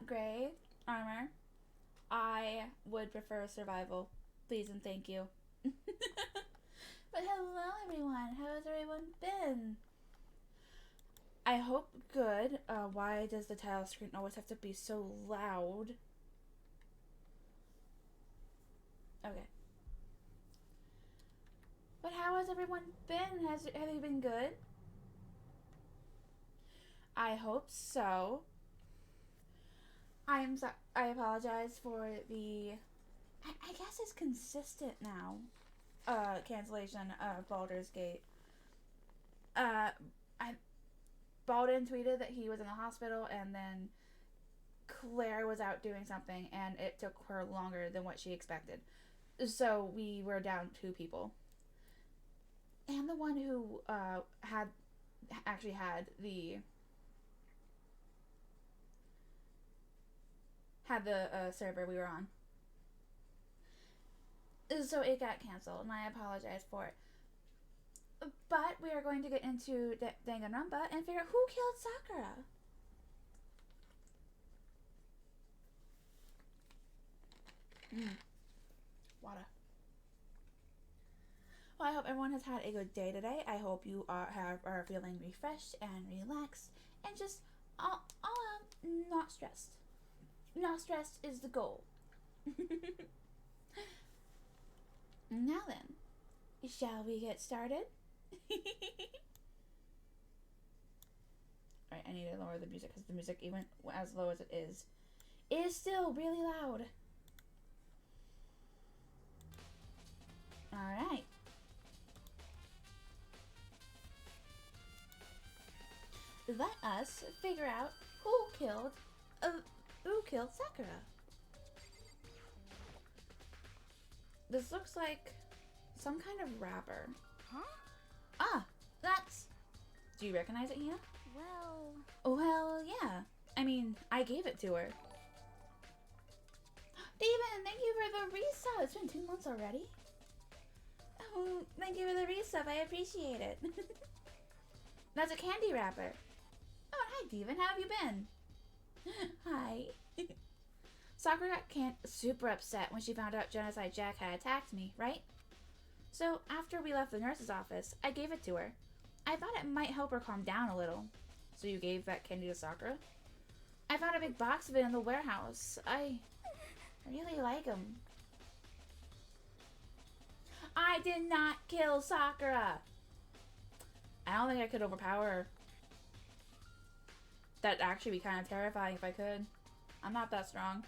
Gray armor. I would prefer survival. Please and thank you. But hello, everyone. How has everyone been? I hope good. Why does the title screen always have to be so loud? Okay. But how has everyone been? Have you been good? I hope so. I apologize for the. I guess it's consistent now. Cancellation of Baldur's Gate. I Baldwin tweeted that he was in the hospital, and then Claire was out doing something, and it took her longer than what she expected. So we were down 2 people, and the one who had the server we were on. So it got canceled, and I apologize for it. But we are going to get into Danganronpa and figure out who killed Sakura. Water. Well, I hope everyone has had a good day today. I hope you are feeling refreshed and relaxed and just not stressed. Not stressed is the goal. Now then, shall we get started? Alright, I need to lower the music because the music, even as low as it is still really loud. Alright. Let us figure out who killed Sakura. This looks like some kind of wrapper. Huh? Ah, that's... Do you recognize it, Hina? Well, yeah. I mean, I gave it to her. Steven, thank you for the resub. It's been 2 months already. Oh, thank you for the resub. I appreciate it. That's a candy wrapper. Oh, hi, Steven. How have you been? Hi. Sakura got super upset when she found out Genocide Jack had attacked me, right? So, after we left the nurse's office, I gave it to her. I thought it might help her calm down a little. So you gave that candy to Sakura? I found a big box of it in the warehouse. I really like them. I did not kill Sakura! I don't think I could overpower her. That'd actually be kind of terrifying if I could. I'm not that strong.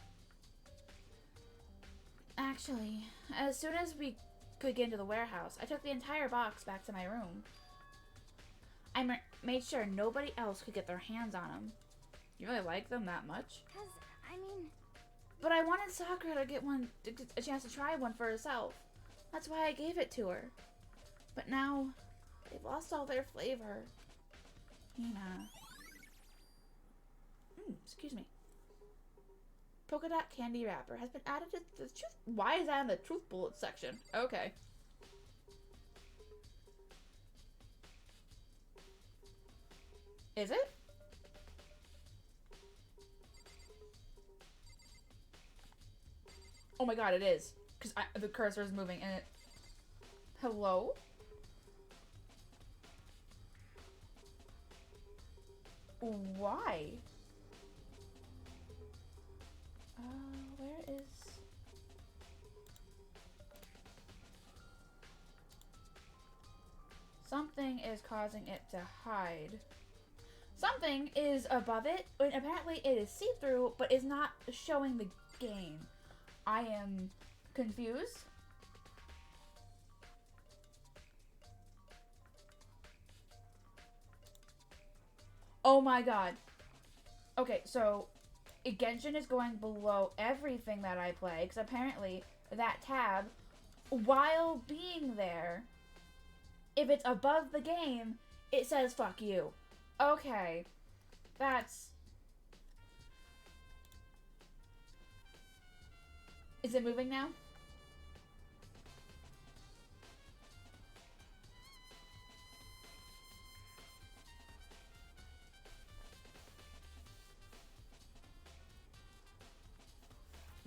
Actually, as soon as we could get into the warehouse, I took the entire box back to my room. I made sure nobody else could get their hands on them. You really like them that much? But I wanted Sakura to get a chance to try one for herself. That's why I gave it to her. But now, they've lost all their flavor. Hina. Excuse me. Polka dot candy wrapper has been added to the truth. Why is that in the truth bullet section? Okay. Is it? Oh my god, it is. Because the cursor is moving and it... Hello? Why? Where is... Something is causing it to hide. Something is above it, and apparently it is see-through, but is not showing the game. I am confused. Oh my god. Okay, so Genshin is going below everything that I play, because apparently that tab, while being there, if it's above the game, it says fuck you. Okay. That's... Is it moving now?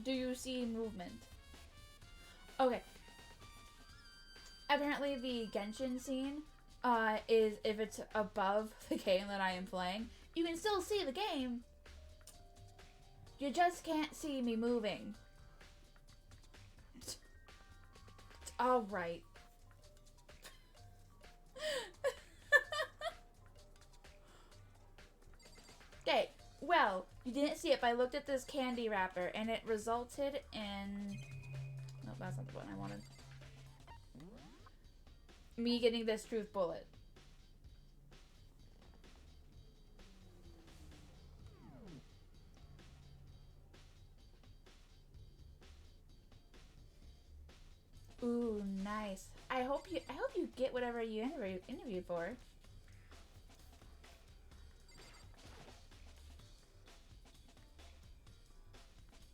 Do you see movement? Okay. Apparently the Genshin scene is if it's above the game that I am playing, you can still see the game. You just can't see me moving. Alright. Okay, well, you didn't see it, but I looked at this candy wrapper and it resulted in... No, that's not the one I wanted. Me getting this truth bullet. Ooh, nice. I hope you get whatever you interviewed for.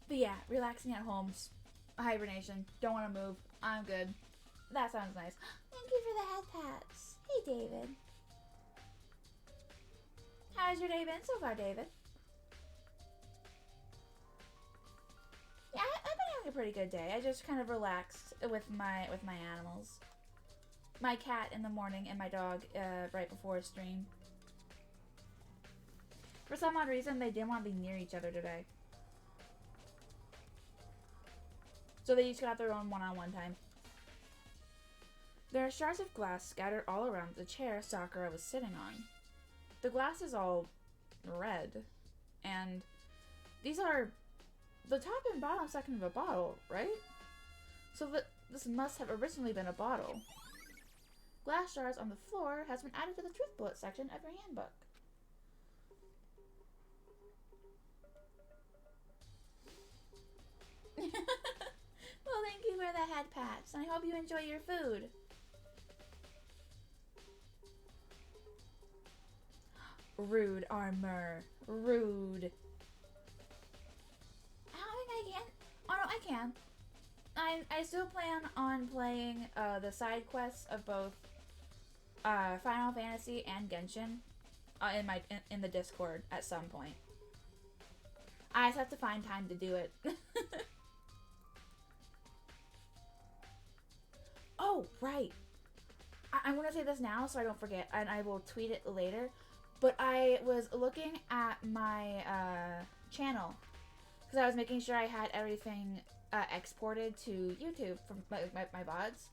But yeah, relaxing at home, hibernation. Don't want to move. I'm good. That sounds nice. Thank you for the head pats. Hey, David. How's your day been so far, David? Yeah, I've been having a pretty good day. I just kind of relaxed with my animals. My cat in the morning and my dog right before stream. For some odd reason, they didn't want to be near each other today. So they each got their own one-on-one time. There are shards of glass scattered all around the chair Sakura was sitting on. The glass is all red, and these are the top and bottom section of a bottle, right? So this must have originally been a bottle. Glass shards on the floor has been added to the truth bullet section of your handbook. Well, thank you for the head pats, and I hope you enjoy your food. Rude, Armor. Rude. I don't think I can. Oh no, I can. I still plan on playing the side quests of both Final Fantasy and Genshin in the Discord at some point. I just have to find time to do it. Oh, right. I'm going to say this now so I don't forget, and I will tweet it later. But I was looking at my channel because I was making sure I had everything exported to YouTube from my VODs.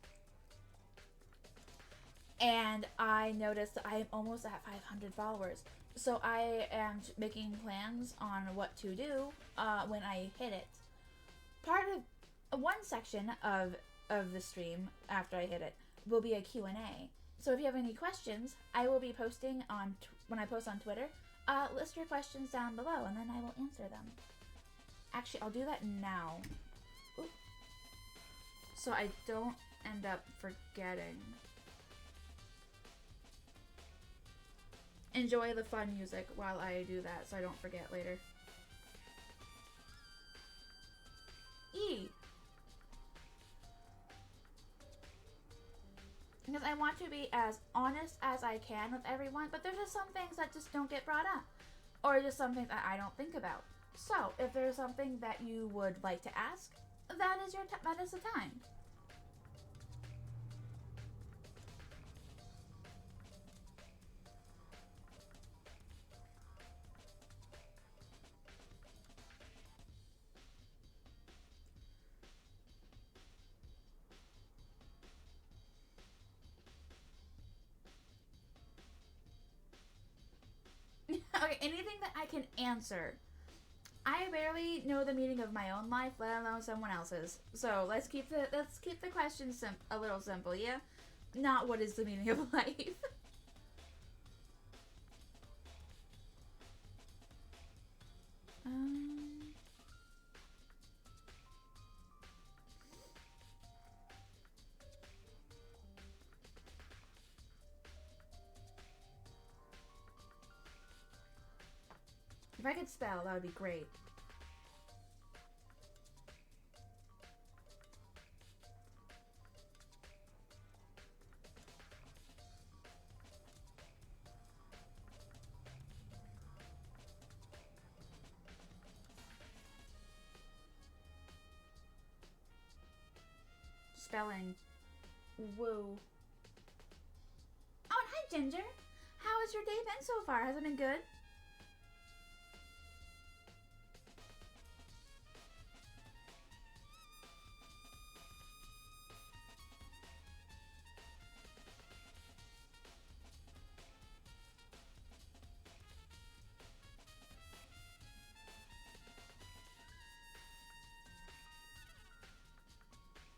And I noticed that I am almost at 500 followers. So I am making plans on what to do when I hit it. Part of one section of the stream after I hit it will be a Q&A. So if you have any questions, I will be posting on when I post on Twitter. List your questions down below, and then I will answer them. Actually, I'll do that now. Ooh. So I don't end up forgetting. Enjoy the fun music while I do that, so I don't forget later. E. Because I want to be as honest as I can with everyone, but there's just some things that just don't get brought up. Or just some things that I don't think about. So, if there's something that you would like to ask, that is the time. Okay, anything that I can answer. I barely know the meaning of my own life, let alone someone else's. So let's keep the questions a little simple, yeah? Not what is the meaning of life. If I could spell, that would be great. spelling woo. Oh, and hi, Ginger. How has your day been so far? Has it been good?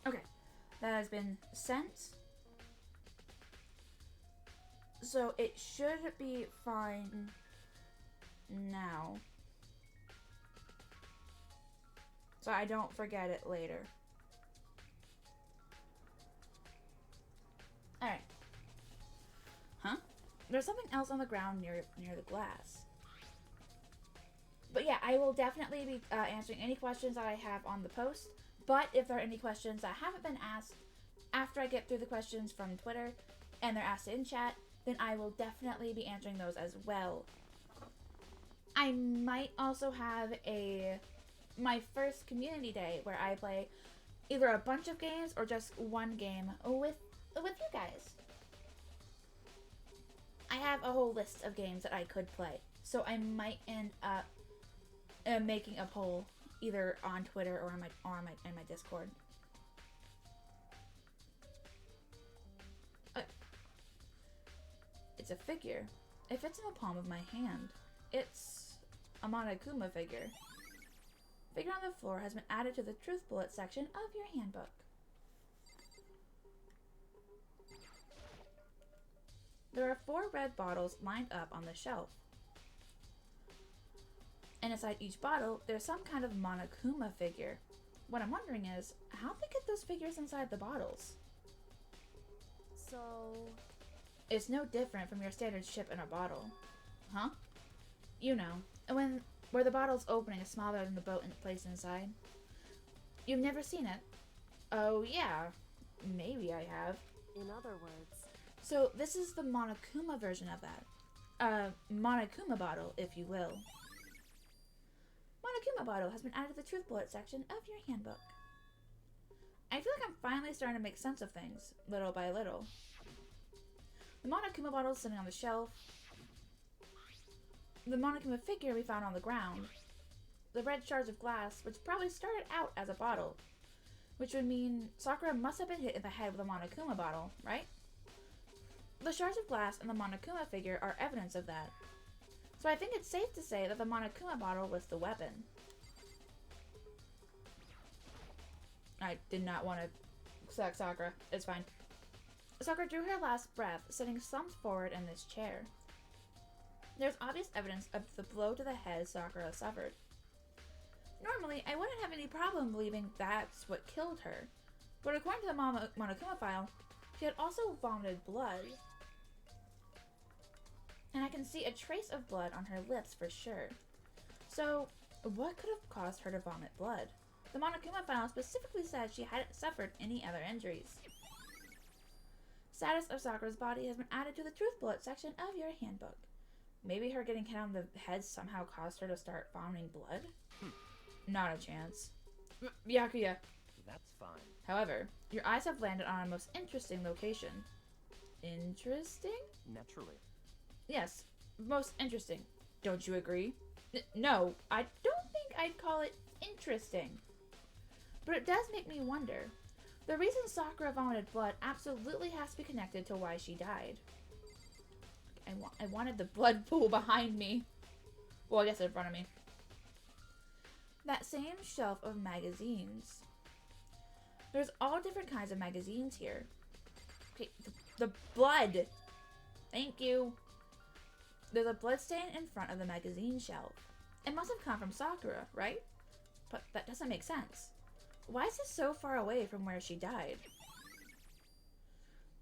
Okay, that has been sent. So it should be fine now. So I don't forget it later. Alright. Huh? There's something else on the ground near the glass. But yeah, I will definitely be answering any questions that I have on the post. But if there are any questions that haven't been asked after I get through the questions from Twitter and they're asked in chat, then I will definitely be answering those as well. I might also have my first community day where I play either a bunch of games or just one game with you guys. I have a whole list of games that I could play, so I might end up making a poll either on Twitter or in my Discord. It's a figure. It fits in the palm of my hand. It's a Monokuma figure. Figure on the floor has been added to the Truth Bullet section of your handbook. There are 4 red bottles lined up on the shelf. And inside each bottle, there's some kind of Monokuma figure. What I'm wondering is, how'd they get those figures inside the bottles? So... It's no different from your standard ship in a bottle. Huh? You know, where the bottle's opening is smaller than the boat placed inside. You've never seen it? Oh yeah, maybe I have. In other words... So this is the Monokuma version of that. Monokuma bottle, if you will. Monokuma bottle has been added to the Truth Bullet section of your handbook. I feel like I'm finally starting to make sense of things, little by little. The Monokuma bottle is sitting on the shelf. The Monokuma figure we found on the ground. The red shards of glass, which probably started out as a bottle. Which would mean Sakura must have been hit in the head with a Monokuma bottle, right? The shards of glass and the Monokuma figure are evidence of that. So I think it's safe to say that the Monokuma bottle was the weapon. I did not want to sack Sakura. It's fine. Sakura drew her last breath, sitting slumped forward in this chair. There's obvious evidence of the blow to the head Sakura suffered. Normally, I wouldn't have any problem believing that's what killed her, but according to the Monokuma file, she had also vomited blood. And I can see a trace of blood on her lips for sure. So, what could have caused her to vomit blood? The Monokuma file specifically said she hadn't suffered any other injuries. Status of Sakura's body has been added to the Truth Bullet section of your handbook. Maybe her getting hit on the head somehow caused her to start vomiting blood? Not a chance. Byakuya. That's fine. However, your eyes have landed on a most interesting location. Interesting? Naturally. Yes, most interesting. Don't you agree? No, I don't think I'd call it interesting. But it does make me wonder. The reason Sakura vomited blood absolutely has to be connected to why she died. I wanted the blood pool behind me. Well, I guess in front of me. That same shelf of magazines. There's all different kinds of magazines here. Okay, the blood. Thank you. There's a blood stain in front of the magazine shelf. It must have come from Sakura, right? But that doesn't make sense. Why is this so far away from where she died?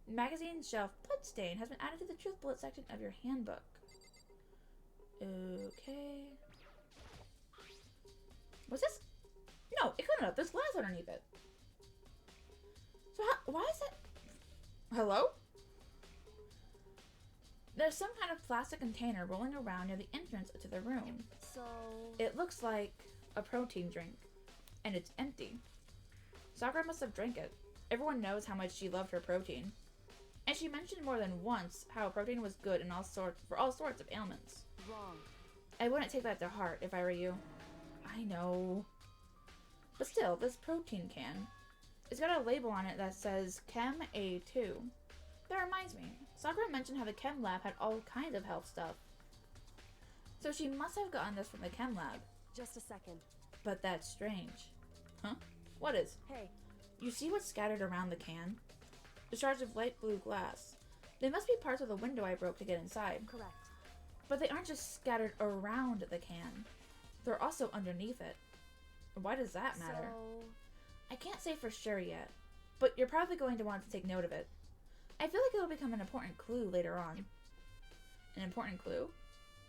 Magazine shelf blood stain has been added to the Truth Bullet section of your handbook. Okay. What's this? No, it couldn't have. There's glass underneath it. So why is it? Hello? There's some kind of plastic container rolling around near the entrance to the room. So... It looks like a protein drink. And it's empty. Sakura must have drank it. Everyone knows how much she loved her protein. And she mentioned more than once how protein was good in for all sorts of ailments. Wrong. I wouldn't take that to heart if I were you. I know. But still, this protein can. It's got a label on it that says Chem A2. That reminds me, Sakura mentioned how the Chem lab had all kinds of health stuff. So she must have gotten this from the Chem lab. Just a second. But that's strange. Huh? What is? Hey. You see what's scattered around the can? The shards of light blue glass. They must be parts of the window I broke to get inside. Correct. But they aren't just scattered around the can. They're also underneath it. Why does that matter? So... I can't say for sure yet, but you're probably going to want to take note of it. I feel like it'll become an important clue later on. An important clue?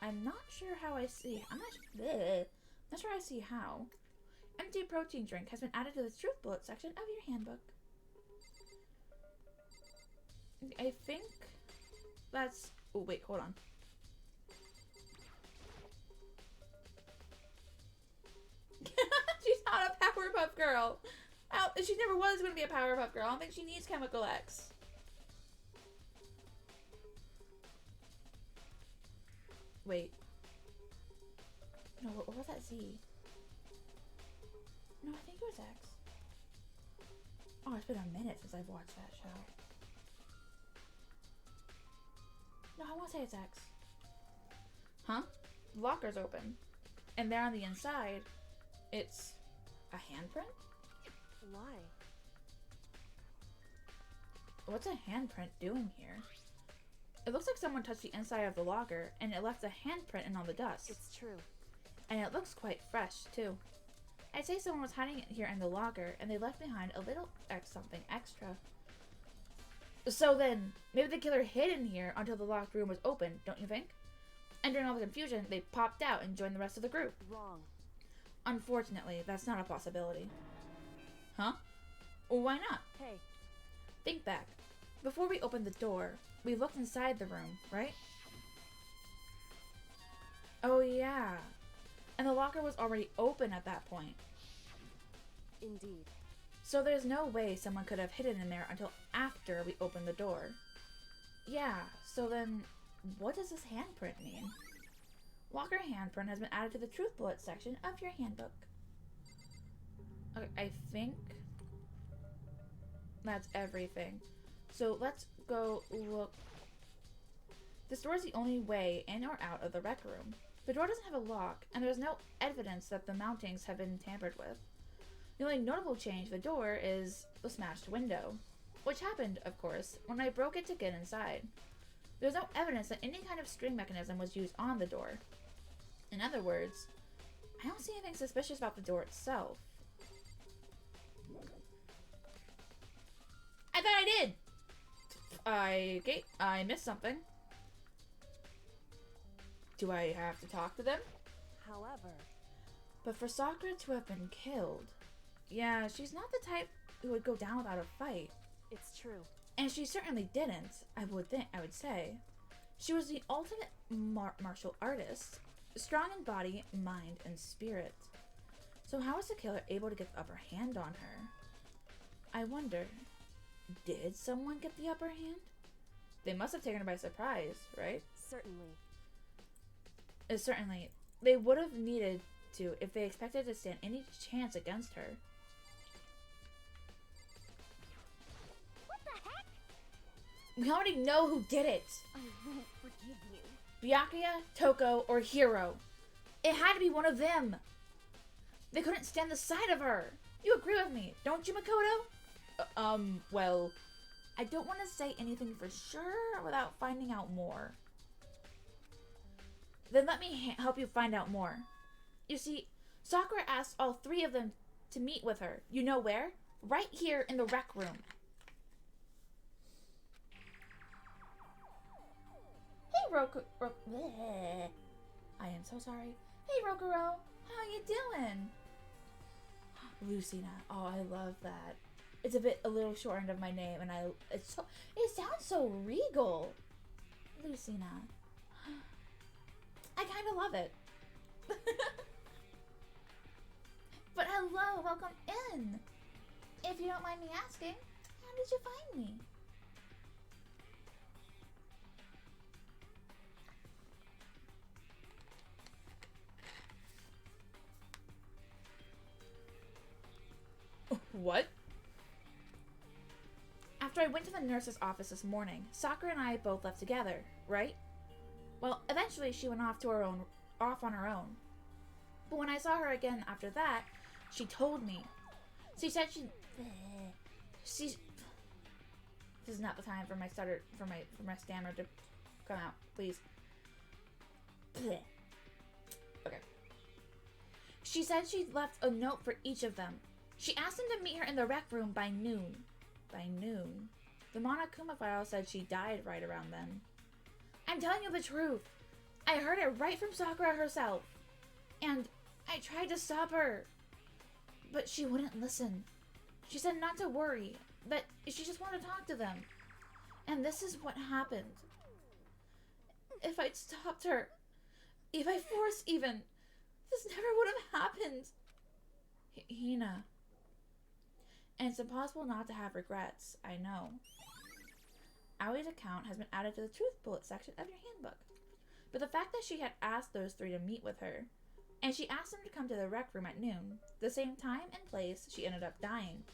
I'm not sure how I see... I'm not sure I see how. Empty protein drink has been added to the truth bullet section of your handbook. I think that's... Oh, wait, hold on. She's not a Powerpuff Girl. She never was going to be a Powerpuff Girl. I don't think she needs Chemical X. Wait. No, what was that Z? No, I think it was X. Oh, it's been a minute since I've watched that show. No, I want to say it's X. Huh? The locker's open. And there on the inside, it's a handprint? Why? What's a handprint doing here? It looks like someone touched the inside of the locker and it left a handprint in all the dust. It's true. And it looks quite fresh, too. I'd say someone was hiding it here in the locker and they left behind a little something extra. So then, maybe the killer hid in here until the locked room was open, don't you think? And during all the confusion, they popped out and joined the rest of the group. Wrong. Unfortunately, that's not a possibility. Huh? Well, why not? Hey. Think back. Before we opened the door, we looked inside the room, right? Oh yeah. And the locker was already open at that point. Indeed. So there's no way someone could have hidden in there until after we opened the door. Yeah, so then what does this handprint mean? Locker handprint has been added to the truth bullet section of your handbook. Okay, I think that's everything. So let's go look. This door is the only way in or out of the rec room. The door doesn't have a lock, and there's no evidence that the mountings have been tampered with. The only notable change to the door is the smashed window, which happened, of course, when I broke it to get inside. There's no evidence that any kind of string mechanism was used on the door. In other words, I don't see anything suspicious about the door itself. I thought I did! Okay, I missed something. Do I have to talk to them? However... But for Sakura to have been killed... Yeah, she's not the type who would go down without a fight. It's true. And she certainly didn't, I would say. She was the ultimate martial artist. Strong in body, mind, and spirit. So how was the killer able to get the upper hand on her? I wonder, did someone get the upper hand? They must have taken her by surprise, right? Certainly. Certainly. They would have needed to if they expected to stand any chance against her. What the heck? We already know who did it. I won't forgive you. Byakuya, Toko, or Hiro. It had to be one of them. They couldn't stand the sight of her. You agree with me, don't you, Makoto? Well, I don't want to say anything for sure without finding out more. Then let me help you find out more. You see, Sakura asked all three of them to meet with her. You know where? Right here in the rec room. Hey, bleh. I am so sorry. Hey, Rokuro. How you doing? Lucina. Oh, I love that. It's a little shortened of my name, and it sounds so regal. Lucina. I kind of love it. But hello, welcome in. If you don't mind me asking, How did you find me? What? After I went to the nurse's office this morning, Sakura and I both left together, right? Well, eventually she went off on her own. But when I saw her again after that, she told me. She said she. This is not the time for my stammer to come out, please. Okay. She said she'd left a note for each of them. She asked them to meet her in the rec room by noon. By noon? The Monokuma file said she died right around then. I'm telling you the truth. I heard it right from Sakura herself. And I tried to stop her. But she wouldn't listen. She said not to worry, but she just wanted to talk to them. And this is what happened. If I'd stopped her, if I forced even, this never would have happened. Hina. And it's impossible not to have regrets, I know. Aoi's account has been added to the truth bullet section of your handbook. But the fact that she had asked those three to meet with her, and she asked them to come to the rec room at noon, the same time and place she ended up dying.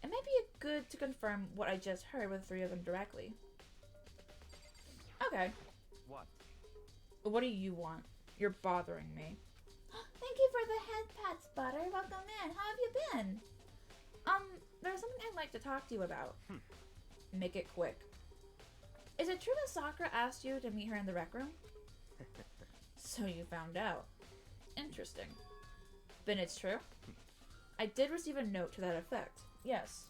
It might be good to confirm what I just heard with the three of them directly. Okay. What? What do you want? You're bothering me. Thank you for the head pats, Butter. Welcome in. How have you been? There's something I'd like to talk to you about. Make it quick. Is it true that Sakura asked you to meet her in the rec room? So you found out. Interesting. Then it's true? I did receive a note to that effect. Yes.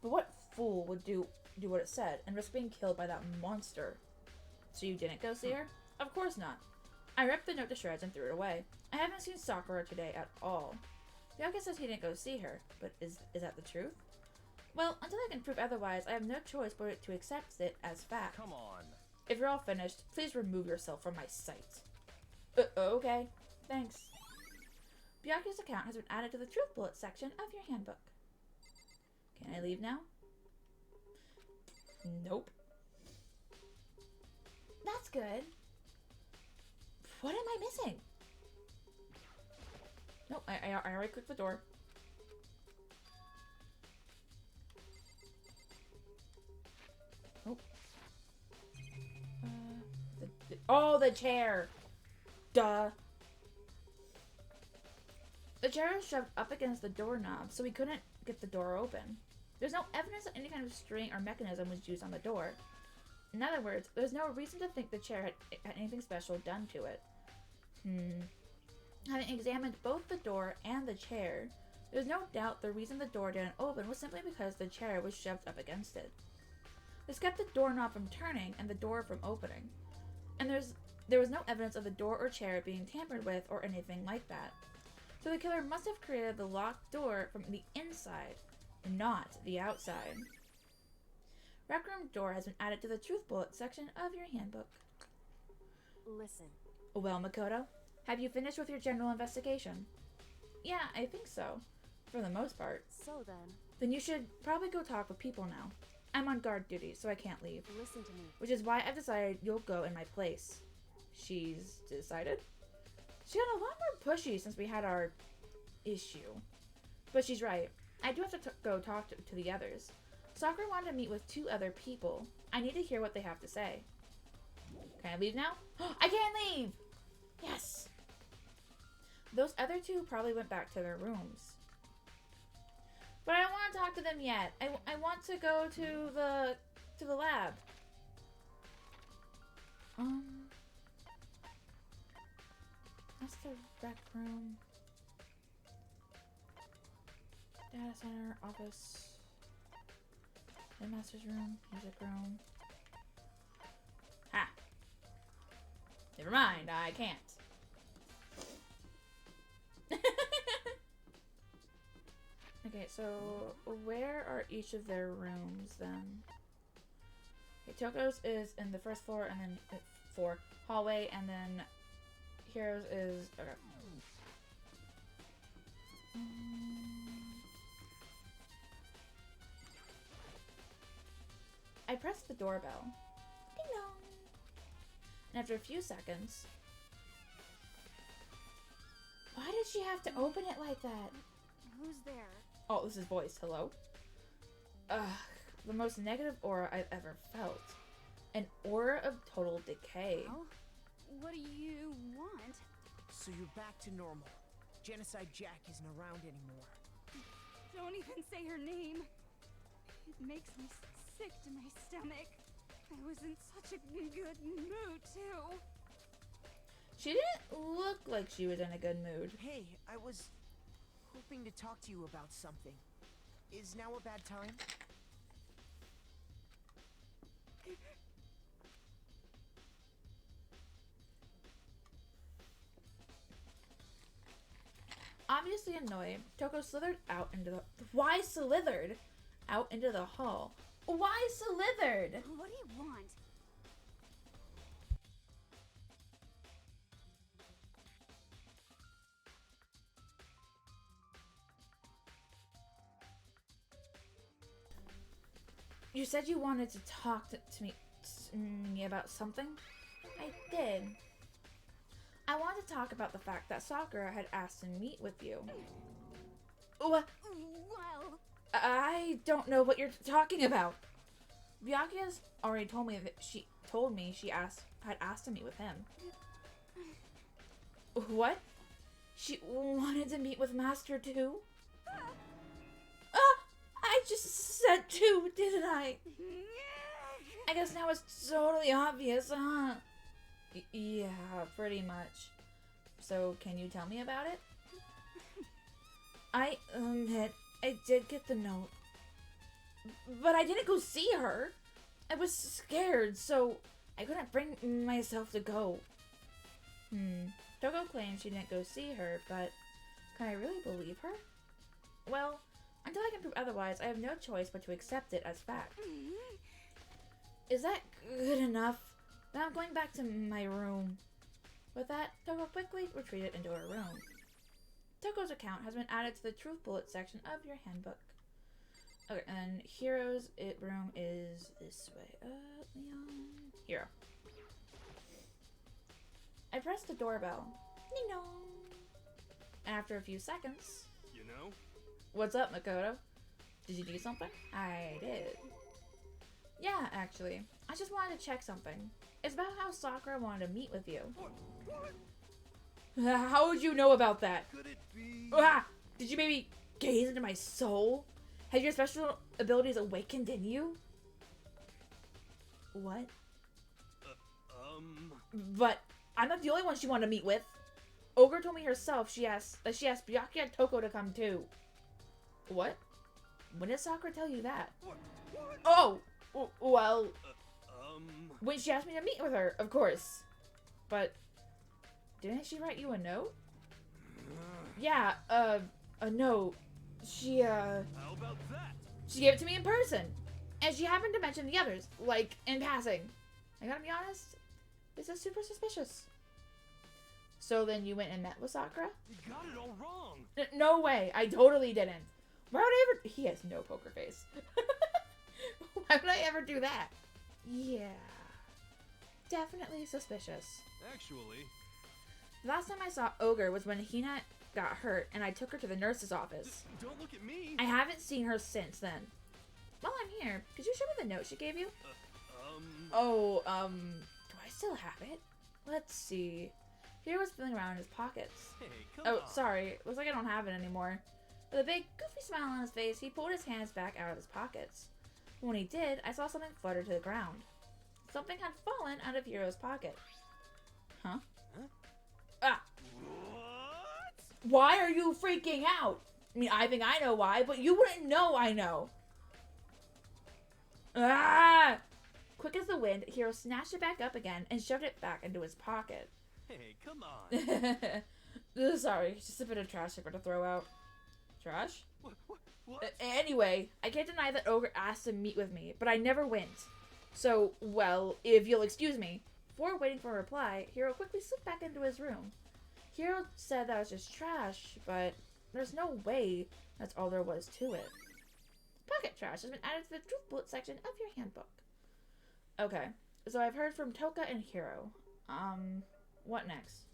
But what fool would do what it said and risk being killed by that monster? So you didn't go see her? Of course not. I ripped the note to shreds and threw it away. I haven't seen Sakura today at all. Byakuya says he didn't go see her, but is that the truth? Well, until I can prove otherwise, I have no choice but to accept it as fact. Come on. If you're all finished, please remove yourself from my sight. Okay. Thanks. Byakuya's account has been added to the truth bullet section of your handbook. Can I leave now? Nope. That's good. What am I missing? Nope, I already clicked the door. Oh. Oh, the chair! Duh. The chair was shoved up against the doorknob, so we couldn't get the door open. There's no evidence that any kind of string or mechanism was used on the door. In other words, there's no reason to think the chair had anything special done to it. Having examined both the door and the chair, there's no doubt the reason the door didn't open was simply because the chair was shoved up against it. This kept the doorknob from turning and the door from opening. And there was no evidence of the door or chair being tampered with or anything like that. So the killer must have created the locked door from the inside, not the outside. Rec room door has been added to the truth bullet section of your handbook. Listen. Well, Makoto, have you finished with your general investigation? Yeah, I think so. For the most part. So then. Then you should probably go talk with people now. I'm on guard duty, so I can't leave. Listen to me. Which is why I've decided you'll go in my place. She's decided? She got a lot more pushy since we had our issue. But she's right. I do have to go talk to the others. Sakura wanted to meet with 2 other people. I need to hear what they have to say. Can I leave now? I can't leave! Yes! Those other 2 probably went back to their rooms. But I don't want to talk to them yet. I want to go to the lab. That's the rec room. Data center, office. Headmaster's room, music room. Ha! Never mind, I can't. Okay, so where are each of their rooms then? Okay, Toko's is in the first floor and then 4 hallway, and then Hero's is okay. I pressed the doorbell. Ding dong. And after a few seconds... Why did she have to open it like that? Who's there? Oh, this is voice. Hello? Ugh. The most negative aura I've ever felt. An aura of total decay. Well, what do you want? So you're back to normal. Genocide Jack isn't around anymore. Don't even say her name. It makes me sick to my stomach. I was in such a good mood, too. She didn't look like she was in a good mood. Hey, I was hoping to talk to you about something. Is now a bad time? Obviously annoyed, Toko slithered out into the... Why slithered? Out into the hall. Why slithered? What do you want? You said you wanted to talk to me about something? I did. I want to talk about the fact that Sakura had asked to meet with you. What? Well... I don't know what you're talking about. Byakuya's already told me that she had asked to meet with him. What? She wanted to meet with Master too? I just said too, didn't I? I guess now it's totally obvious, huh? Yeah, pretty much. So, can you tell me about it? I admit, I did get the note. But I didn't go see her. I was scared, so I couldn't bring myself to go. Toko claims she didn't go see her, but can I really believe her? Well, until I can prove otherwise, I have no choice but to accept it as fact. Is that good enough? Then I'm going back to my room. With that, Toko quickly retreated into her room. Toko's account has been added to the Truth Bullet section of your handbook. Okay, and Hero's room is this way. Leon. Hero. I pressed the doorbell. Ding dong. And after a few seconds... You know? What's up, Makoto? Did you do something? I did. Yeah, actually. I just wanted to check something. It's about how Sakura wanted to meet with you. What? How would you know about that? Could it be? Ah! Did you maybe gaze into my soul? Have your special abilities awakened in you? What? But I'm not the only one she wanted to meet with. Ogre told me herself she asked Byakuya and Toko to come too. What? When did Sakura tell you that? What? Oh! Well, What? when she asked me to meet with her, of course. But didn't she write you a note? Yeah, a note. She How about that? She gave it to me in person. And she happened to mention the others, like, in passing. I gotta be honest, this is super suspicious. So then you went and met with Sakura? You got it all wrong. No way, I totally didn't. Why would I ever... He has no poker face. Why would I ever do that? Yeah. Definitely suspicious. Actually, The last time I saw Ogre was when Hina got hurt and I took her to the nurse's office. don't look at me. I haven't seen her since then. While I'm here, could you show me the note she gave you? Oh, do I still have it? Let's see. Hiro was feeling around in his pockets. Hey, come Oh, on. sorry. Looks like I don't have it anymore. With a big, goofy smile on his face, he pulled his hands back out of his pockets. When he did, I saw something flutter to the ground. Something had fallen out of Hiro's pocket. Huh? Huh? Ah! What? Why are you freaking out? I mean, I think I know why, but you wouldn't know I know. Ah! Quick as the wind, Hiro snatched it back up again and shoved it back into his pocket. Hey, come on. Sorry, just a bit of trash I got to throw out. Trash? What? Anyway, I can't deny that Ogre asked to meet with me, but I never went. So, well, if you'll excuse me. Before waiting for a reply, Hiro quickly slipped back into his room. Hiro said that was just trash, but there's no way that's all there was to it. Pocket trash has been added to the Truth Bullet section of your handbook. Okay. So I've heard from Toka and Hiro. What next?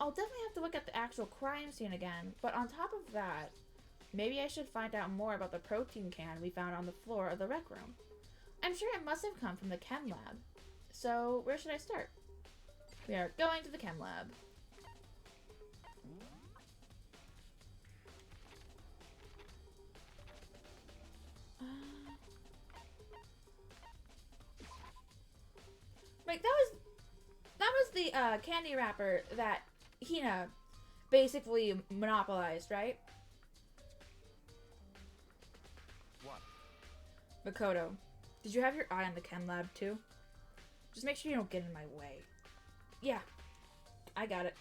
I'll definitely have to look at the actual crime scene again, but on top of that, maybe I should find out more about the protein can we found on the floor of the rec room. I'm sure it must have come from the chem lab. So, where should I start? We are going to the chem lab. Wait, that was the candy wrapper that Hina basically monopolized, right? What? Makoto, did you have your eye on the chem lab too? Just make sure you don't get in my way. Yeah, I got it.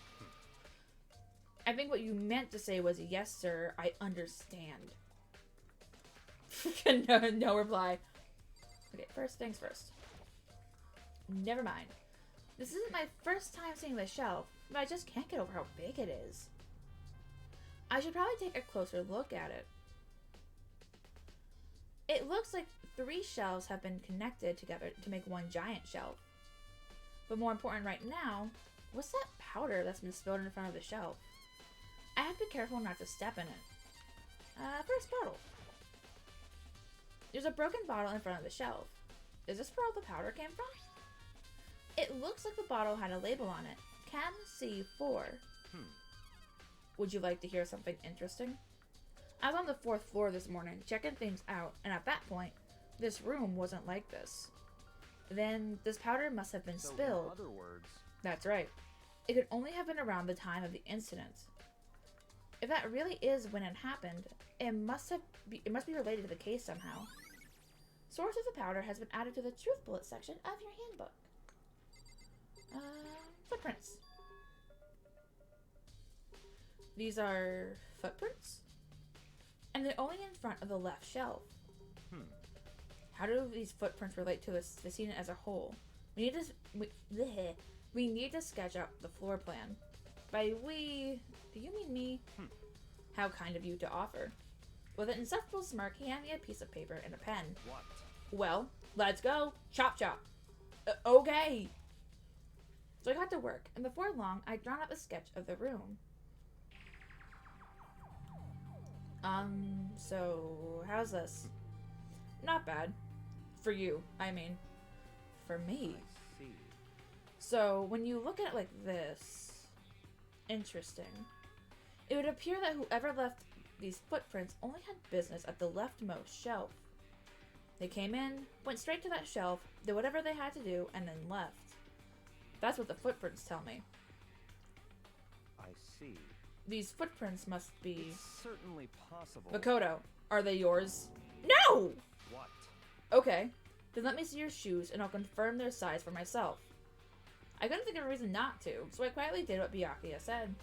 I think what you meant to say was, yes, sir, I understand. No reply. Okay, first things first. Never mind. This isn't my first time seeing the shelf, but I just can't get over how big it is. I should probably take a closer look at it. It looks like 3 shelves have been connected together to make one giant shelf. But more important right now, what's that powder that's been spilled in front of the shelf? I have to be careful not to step in it. First bottle. There's a broken bottle in front of the shelf. Is this where all the powder came from? It looks like the bottle had a label on it. Chem C4. Would you like to hear something interesting? I was on the 4th floor this morning, checking things out, and at that point, this room wasn't like this. Then, this powder must have been spilled. In other words... That's right. It could only have been around the time of the incident. If that really is when it happened, it must be related to the case somehow. Source of the powder has been added to the truth bullet section of your handbook. Footprints. These are footprints? And they're only in front of the left shelf. How do these footprints relate to the scene as a whole? We need to sketch out the floor plan. By we, do you mean me? How kind of you to offer. With an insufferable smirk, he handed me a piece of paper and a pen. What? Well, let's go. Chop chop. Okay. So I got to work, and before long, I'd drawn up a sketch of the room. So how's this? Not bad. For you, I mean. For me. I see. So, when you look at it like this... Interesting. It would appear that whoever left these footprints only had business at the leftmost shelf. They came in, went straight to that shelf, did whatever they had to do, and then left. That's what the footprints tell me. I see. These footprints must be... It's certainly possible. Makoto, are they yours? No! What? Okay, then let me see your shoes and I'll confirm their size for myself. I couldn't think of a reason not to, so I quietly did what Byakuya said.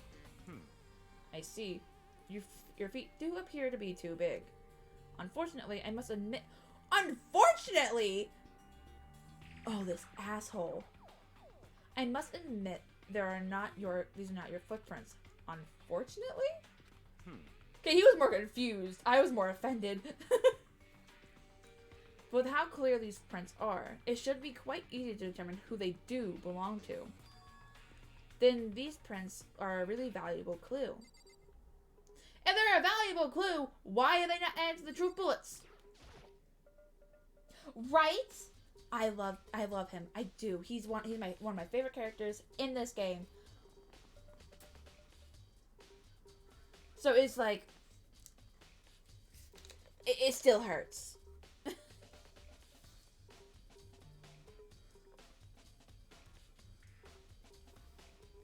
I see. Your feet do appear to be too big. Unfortunately, I must admit... Unfortunately! Oh, this asshole. I must admit, these are not your footprints. Unfortunately? Okay, he was more confused. I was more offended. With how clear these prints are, it should be quite easy to determine who they do belong to. Then these prints are a really valuable clue. If they're a valuable clue, why are they not added to the truth bullets? Right? I love him. I do. He's one of my favorite characters in this game. So it's like it still hurts.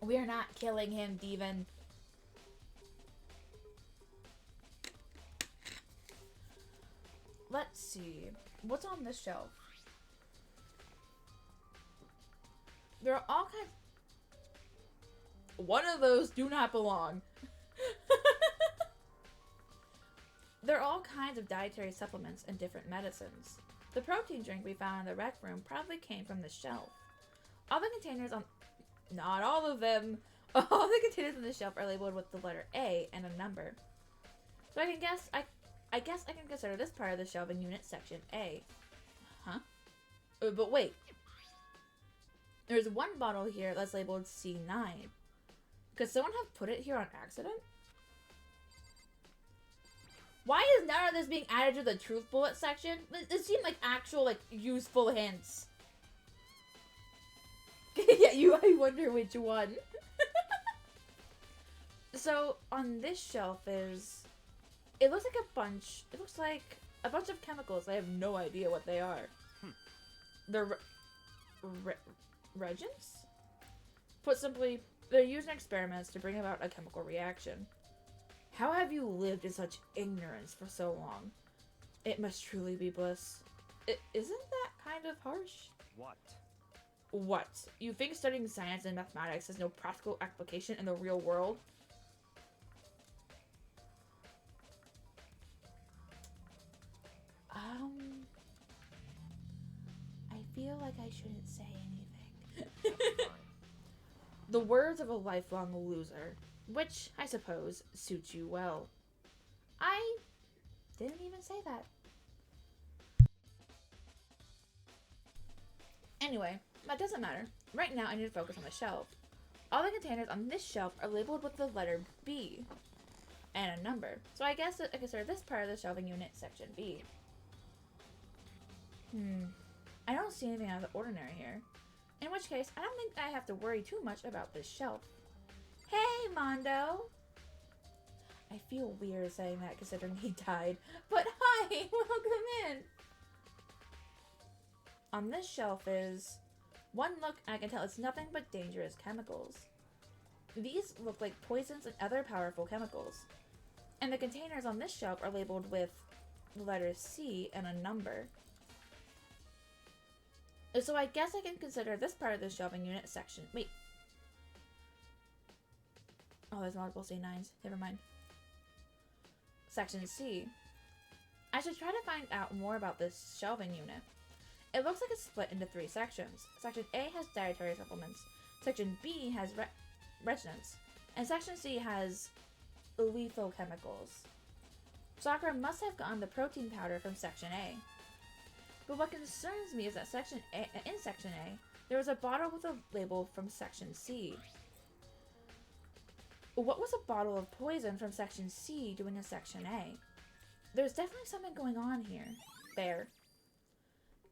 We are not killing him, Devon. Let's see. What's on this shelf? There are all kinds... One of those do not belong. There are all kinds of dietary supplements and different medicines. The protein drink we found in the rec room probably came from the shelf. All the containers on... Not all of them. All the containers on the shelf are labeled with the letter A and a number. So I guess I can consider this part of the shelving unit section A. Huh? But wait. There's one bottle here that's labeled C9. Could someone have put it here on accident? Why is none of this being added to the truth bullet section? It seemed like actual, like, useful hints. Yeah, I wonder which one. So, on this shelf is... It looks like a bunch of chemicals. I have no idea what they are. They're reagents? Put simply, they're used in experiments to bring about a chemical reaction. How have you lived in such ignorance for so long? It must truly be bliss. Isn't that kind of harsh? What? What? You think studying science and mathematics has no practical application in the real world? I feel like I shouldn't say anything. The words of a lifelong loser, which, I suppose, suits you well. I didn't even say that. Anyway, that doesn't matter. Right now, I need to focus on the shelf. All the containers on this shelf are labeled with the letter B and a number. So I guess I consider this part of the shelving unit section B. I don't see anything out of the ordinary here. In which case, I don't think I have to worry too much about this shelf. Hey, Mondo! I feel weird saying that considering he died. But hi! Welcome in! On this shelf is... One look and I can tell it's nothing but dangerous chemicals. These look like poisons and other powerful chemicals. And the containers on this shelf are labeled with the letter C and a number. So I guess I can consider this part of the shelving unit section. Wait. Oh, there's multiple C9s. Never mind. Section C. I should try to find out more about this shelving unit. It looks like it's split into 3 sections. Section A has dietary supplements. Section B has resonance. And Section C has lethal chemicals. Sakura must have gotten the protein powder from Section A. But what concerns me is that in Section A, there was a bottle with a label from Section C. What was a bottle of poison from Section C doing in Section A? There's definitely something going on here. There.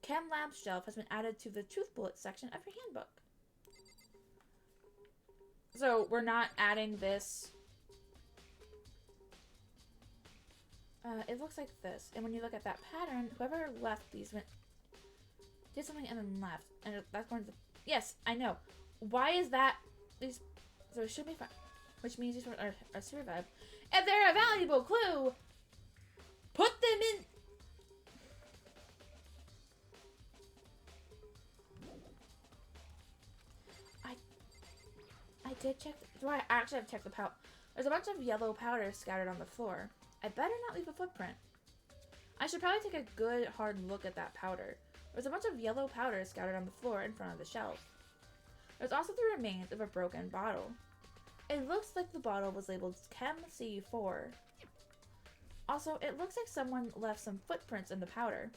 Chem Lab shelf has been added to the Truth Bullet section of your handbook. So, we're not adding this. It looks like this. And when you look at that pattern, whoever left these did something and then left. And that's going to... Yes, I know. Why is that... These... So it should be fine. Which means these are survived. If they're a valuable clue, put them in... I did check... Do I actually have to check the powder? There's a bunch of yellow powder scattered on the floor. I better not leave a footprint. I should probably take a good hard look at that powder. There's a bunch of yellow powder scattered on the floor in front of the shelf. There's also the remains of a broken bottle. It looks like the bottle was labeled Chem C4. Also, it looks like someone left some footprints in the powder.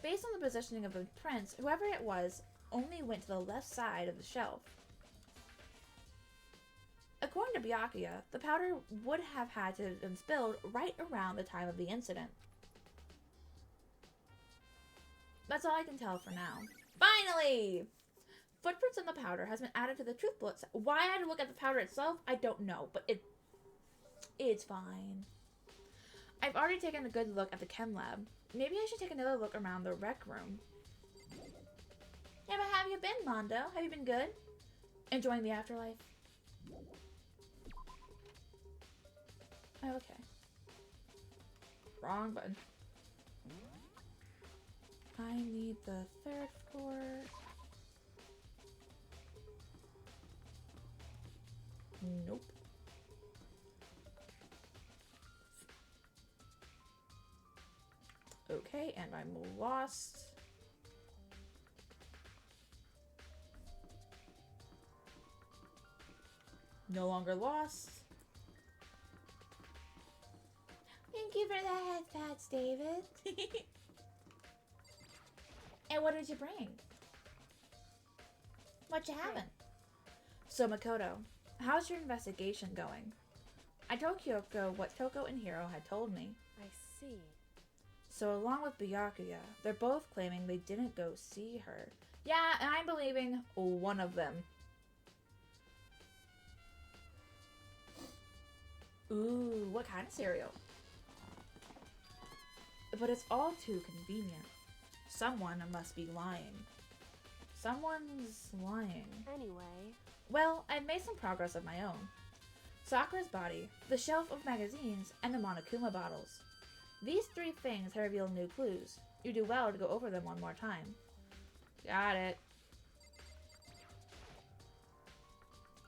Based on the positioning of the prints, whoever it was only went to the left side of the shelf. According to Byakuya, the powder would have had to have been spilled right around the time of the incident. That's all I can tell for now. Finally! Footprints in the powder has been added to the Truth Bullet. Why I had to look at the powder itself, I don't know, but it's fine. I've already taken a good look at the chem lab. Maybe I should take another look around the rec room. Yeah, but have you been, Mondo? Have you been good? Enjoying the afterlife? Oh, okay. Wrong button. I need the 3rd floor. Nope. Okay, and I'm lost. No longer lost. Thank you for the headpats, David. And what did you bring? What you having? So Makoto, how's your investigation going? I told Kyoko what Toko and Hiro had told me. I see. So along with Byakuya, they're both claiming they didn't go see her. Yeah, and I'm believing one of them. Ooh, what kind of cereal? But it's all too convenient. Someone must be lying. Someone's lying. Anyway. Well, I've made some progress of my own. Sakura's body, the shelf of magazines, and the Monokuma bottles. These 3 things have revealed new clues. You do well to go over them one more time. Got it.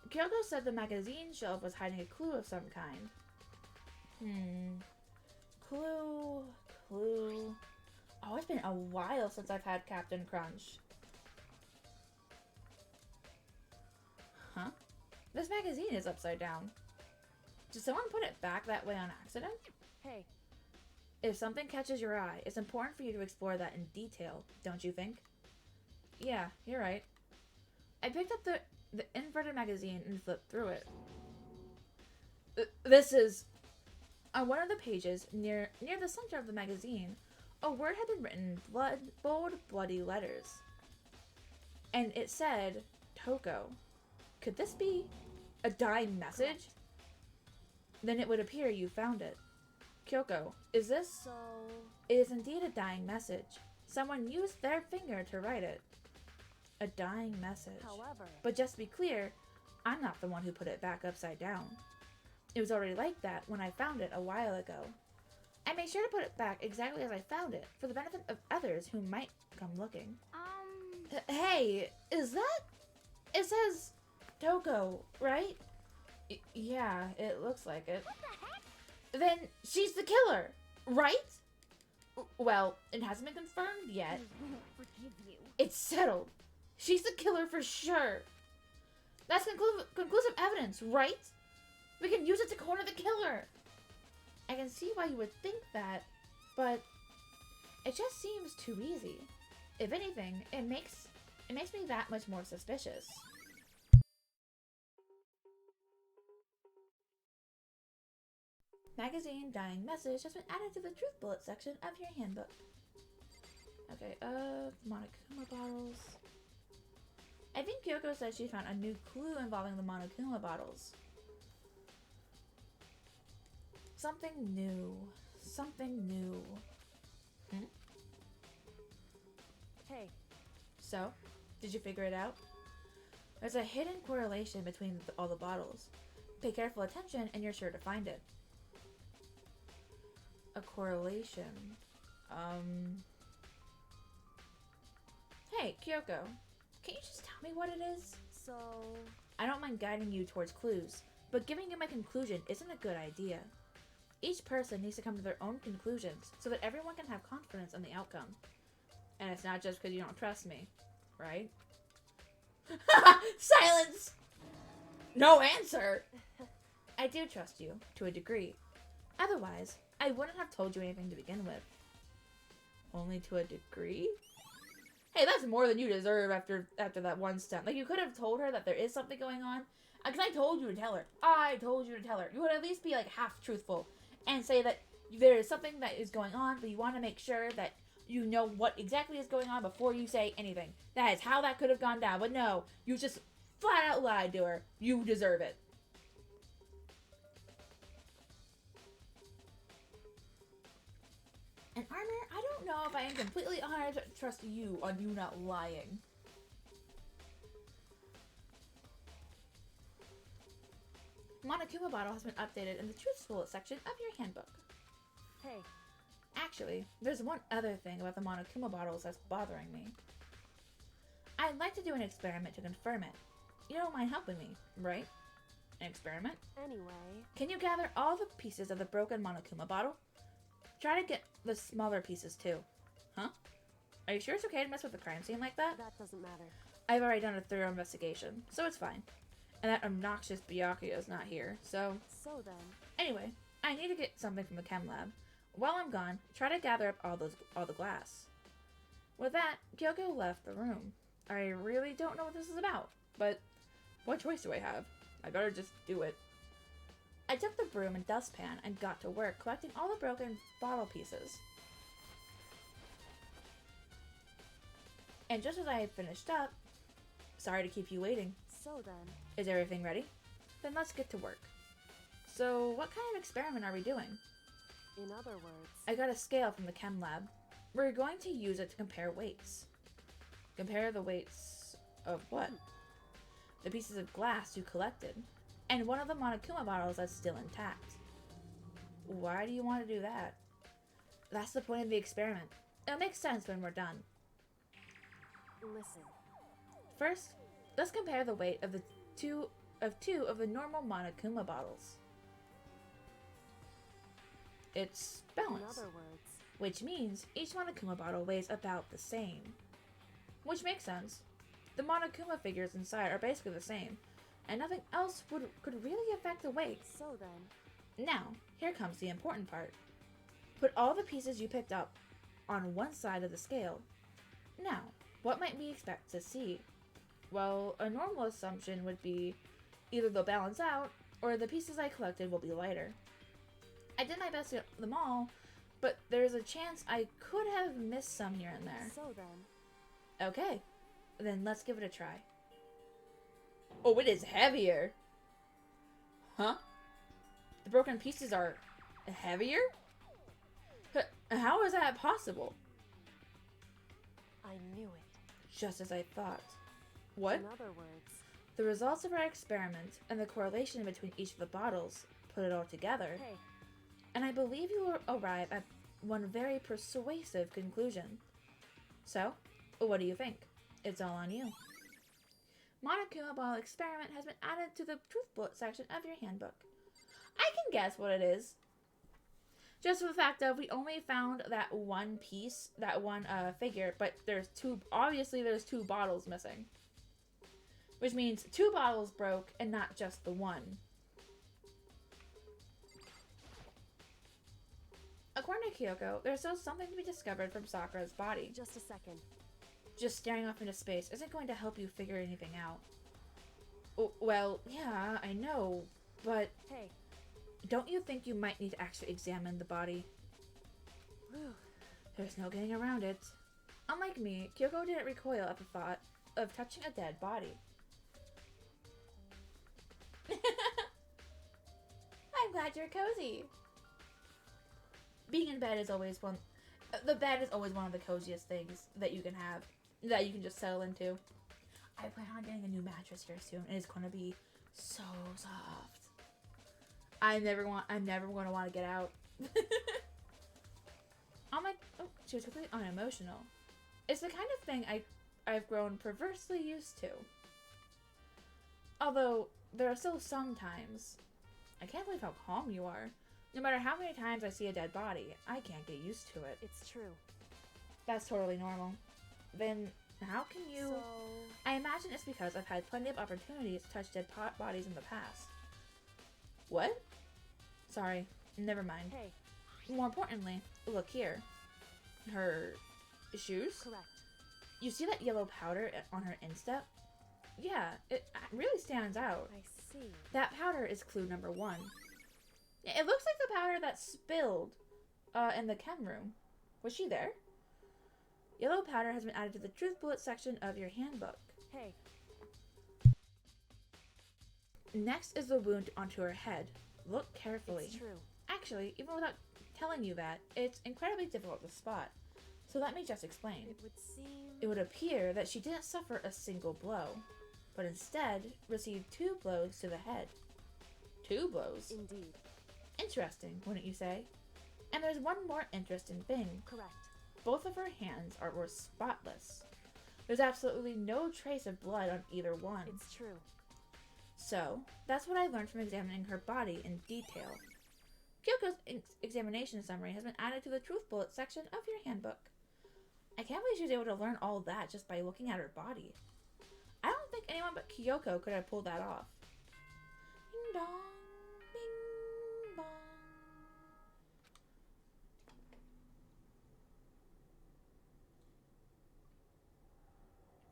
Kyoko said the magazine shelf was hiding a clue of some kind. Clue. Oh, it's been a while since I've had Captain Crunch. Huh? This magazine is upside down. Did someone put it back that way on accident? Hey. If something catches your eye, it's important for you to explore that in detail, don't you think? Yeah, you're right. I picked up the inverted magazine and flipped through it. This is... On one of the pages, near the center of the magazine, a word had been written in bold, bloody letters. And it said, Toko. Could this be a dying message? Then it would appear you found it. Kyoko, is this... So... It is indeed a dying message. Someone used their finger to write it. A dying message. However... But just to be clear, I'm not the one who put it back upside down. It was already like that when I found it a while ago. I made sure to put it back exactly as I found it, for the benefit of others who might come looking. Hey, is that... It says Toko, right? Yeah, it looks like it. What the heck? Then she's the killer, right? Well, it hasn't been confirmed yet. I won't forgive you. It's settled. She's the killer for sure. That's conclusive evidence, right? We can use it to corner the killer. I can see why you would think that, but it just seems too easy. If anything, it makes me that much more suspicious. Magazine dying message has been added to the truth bullet section of your handbook. Okay, Monokuma bottles. I think Kyoko said she found a new clue involving the Monokuma bottles. Something new. Something new. Hey. So, did you figure it out? There's a hidden correlation between all the bottles. Pay careful attention and you're sure to find it. A correlation. Hey, Kyoko. Can you just tell me what it is? So... I don't mind guiding you towards clues, but giving you my conclusion isn't a good idea. Each person needs to come to their own conclusions so that everyone can have confidence in the outcome. And it's not just because you don't trust me, right? Silence! No answer! I do trust you, to a degree. Otherwise, I wouldn't have told you anything to begin with. Only to a degree? Hey, that's more than you deserve after that one stunt. Like, you could have told her that there is something going on. Because I told you to tell her. I told you to tell her. You would at least be, like, half truthful. And say that there is something that is going on, but you want to make sure that you know what exactly is going on before you say anything. That is how that could have gone down. But no, you just flat out lied to her. You deserve it. And Armor, I don't know if I am completely 100% trust you on you not lying. Monokuma bottle has been updated in the truthful section of your handbook. Hey. Actually, there's one other thing about the Monokuma bottles that's bothering me. I'd like to do an experiment to confirm it. You don't mind helping me, right? An experiment? Anyway... Can you gather all the pieces of the broken Monokuma bottle? Try to get the smaller pieces too. Huh? Are you sure it's okay to mess with the crime scene like that? That doesn't matter. I've already done a thorough investigation, so it's fine. And that obnoxious Byakuya is not here, so... So then... Anyway, I need to get something from the chem lab. While I'm gone, try to gather up all the glass. With that, Kyoko left the room. I really don't know what this is about, but what choice do I have? I better just do it. I took the broom and dustpan and got to work collecting all the broken bottle pieces. And just as I had finished up, sorry to keep you waiting. So then, Is everything ready? Then let's get to work. So, what kind of experiment are we doing? in other words, I got a scale from the chem lab. We're going to use it to compare weights. Compare the weights of what? The pieces of glass you collected, and one of the Monokuma bottles that's still intact. Why do you want to do that? That's the point of the experiment. It'll make sense when we're done. listen. First, let's compare the weight of two of the normal Monokuma bottles. It's In balanced, other words, which means each Monokuma bottle weighs about the same. Which makes sense. The Monokuma figures inside are basically the same, and nothing else could really affect the weight. so then, Now, here comes the important part. Put all the pieces you picked up on one side of the scale. Now, what might we expect to see? Well, a normal assumption would be either they'll balance out, or the pieces I collected will be lighter. I did my best to get them all, but there's a chance I could have missed some here and there. so then, Okay, then let's give it a try. Oh, it is heavier! Huh? The broken pieces are heavier? How is that possible? I knew it. Just as I thought. What? In other words, The results of our experiment and the correlation between each of the bottles put it all together, hey, and I believe you will arrive at one very persuasive conclusion. So, what do you think? It's all on you. Monokuma bottle experiment has been added to the truth bullet section of your handbook. I can guess what it is. Just for the fact that we only found that one piece, that one figure, but there's two bottles missing. Which means 2 bottles broke and not just the one. According to Kyoko, there's still something to be discovered from Sakura's body. just a second. Just staring off into space isn't going to help you figure anything out. Oh, well, yeah, I know, but Hey, don't you think you might need to actually examine the body? whew, There's no getting around it. Unlike me, Kyoko didn't recoil at the thought of touching a dead body. I'm glad you're cozy. Being in bed is always the bed is always one of the coziest things that you can have, that you can just settle into. I plan on getting a new mattress here soon, and it's gonna be so soft. I'm never going to want to get out. She was completely unemotional. It's the kind of thing I've grown perversely used to. Although, there are still some times. I can't believe how calm you are. No matter how many times I see a dead body, I can't get used to it. it's true. That's totally normal. Then, how can you... So, I imagine it's because I've had plenty of opportunities to touch dead bodies in the past. What? Sorry, never mind. hey, More importantly, look here. Her shoes? correct. You see that yellow powder on her instep? Yeah, it really stands out. I see. That powder is clue number 1. It looks like the powder that spilled in the chem room. Was she there? Yellow powder has been added to the truth bullet section of your handbook. Hey, Next is the wound onto her head. Look carefully. it's true. Actually, even without telling you that, it's incredibly difficult to spot. So let me just explain. It would seem. It would appear that she didn't suffer a single blow, but instead received 2 blows to the head. 2 blows? Indeed. Interesting, wouldn't you say? And there's one more interesting thing. Correct. Both of her hands were spotless. There's absolutely no trace of blood on either one. It's true. So, that's what I learned from examining her body in detail. Kyoko's examination summary has been added to the truth bullet section of your handbook. I can't believe she was able to learn all that just by looking at her body. I don't think anyone but Kyoko could have pulled that off. Ding dong, bing bong.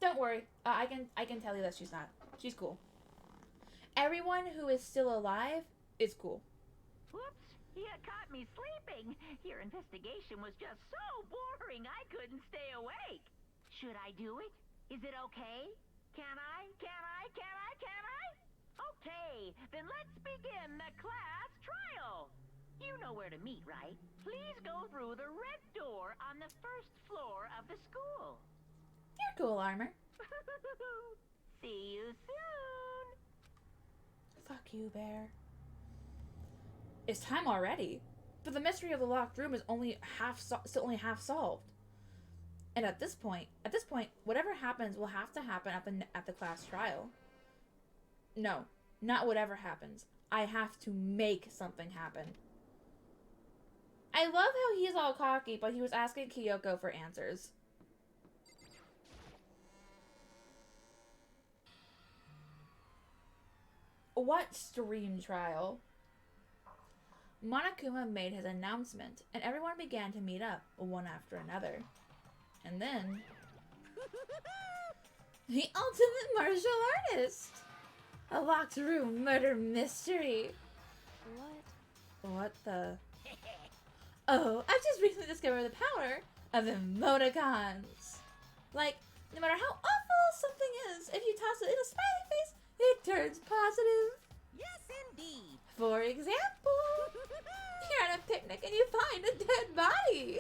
don't worry. I can tell you that she's not. She's cool. Everyone who is still alive is cool. Whoops, you caught me sleeping. Your investigation was just so boring I couldn't stay awake. Should I do it? Is it okay? Can I? Okay, then let's begin the class trial. You know where to meet, right? Please go through the red door on the first floor of the school. You're cool, Armor. See you soon. Fuck you, Bear. It's time already, but the mystery of the locked room is still only half solved. And at this point, whatever happens will have to happen at the class trial. No, not whatever happens. I have to make something happen. I love how he's all cocky, but he was asking Kyoko for answers. What stream trial? Monokuma made his announcement, and everyone began to meet up, one after another. And then... the ultimate martial artist! A locked room murder mystery. What the... Oh, I've just recently discovered the power of emoticons. Like, no matter how awful something is, if you toss it in a smiley face, it turns positive. Yes, indeed. For example, you're at a picnic and you find a dead body.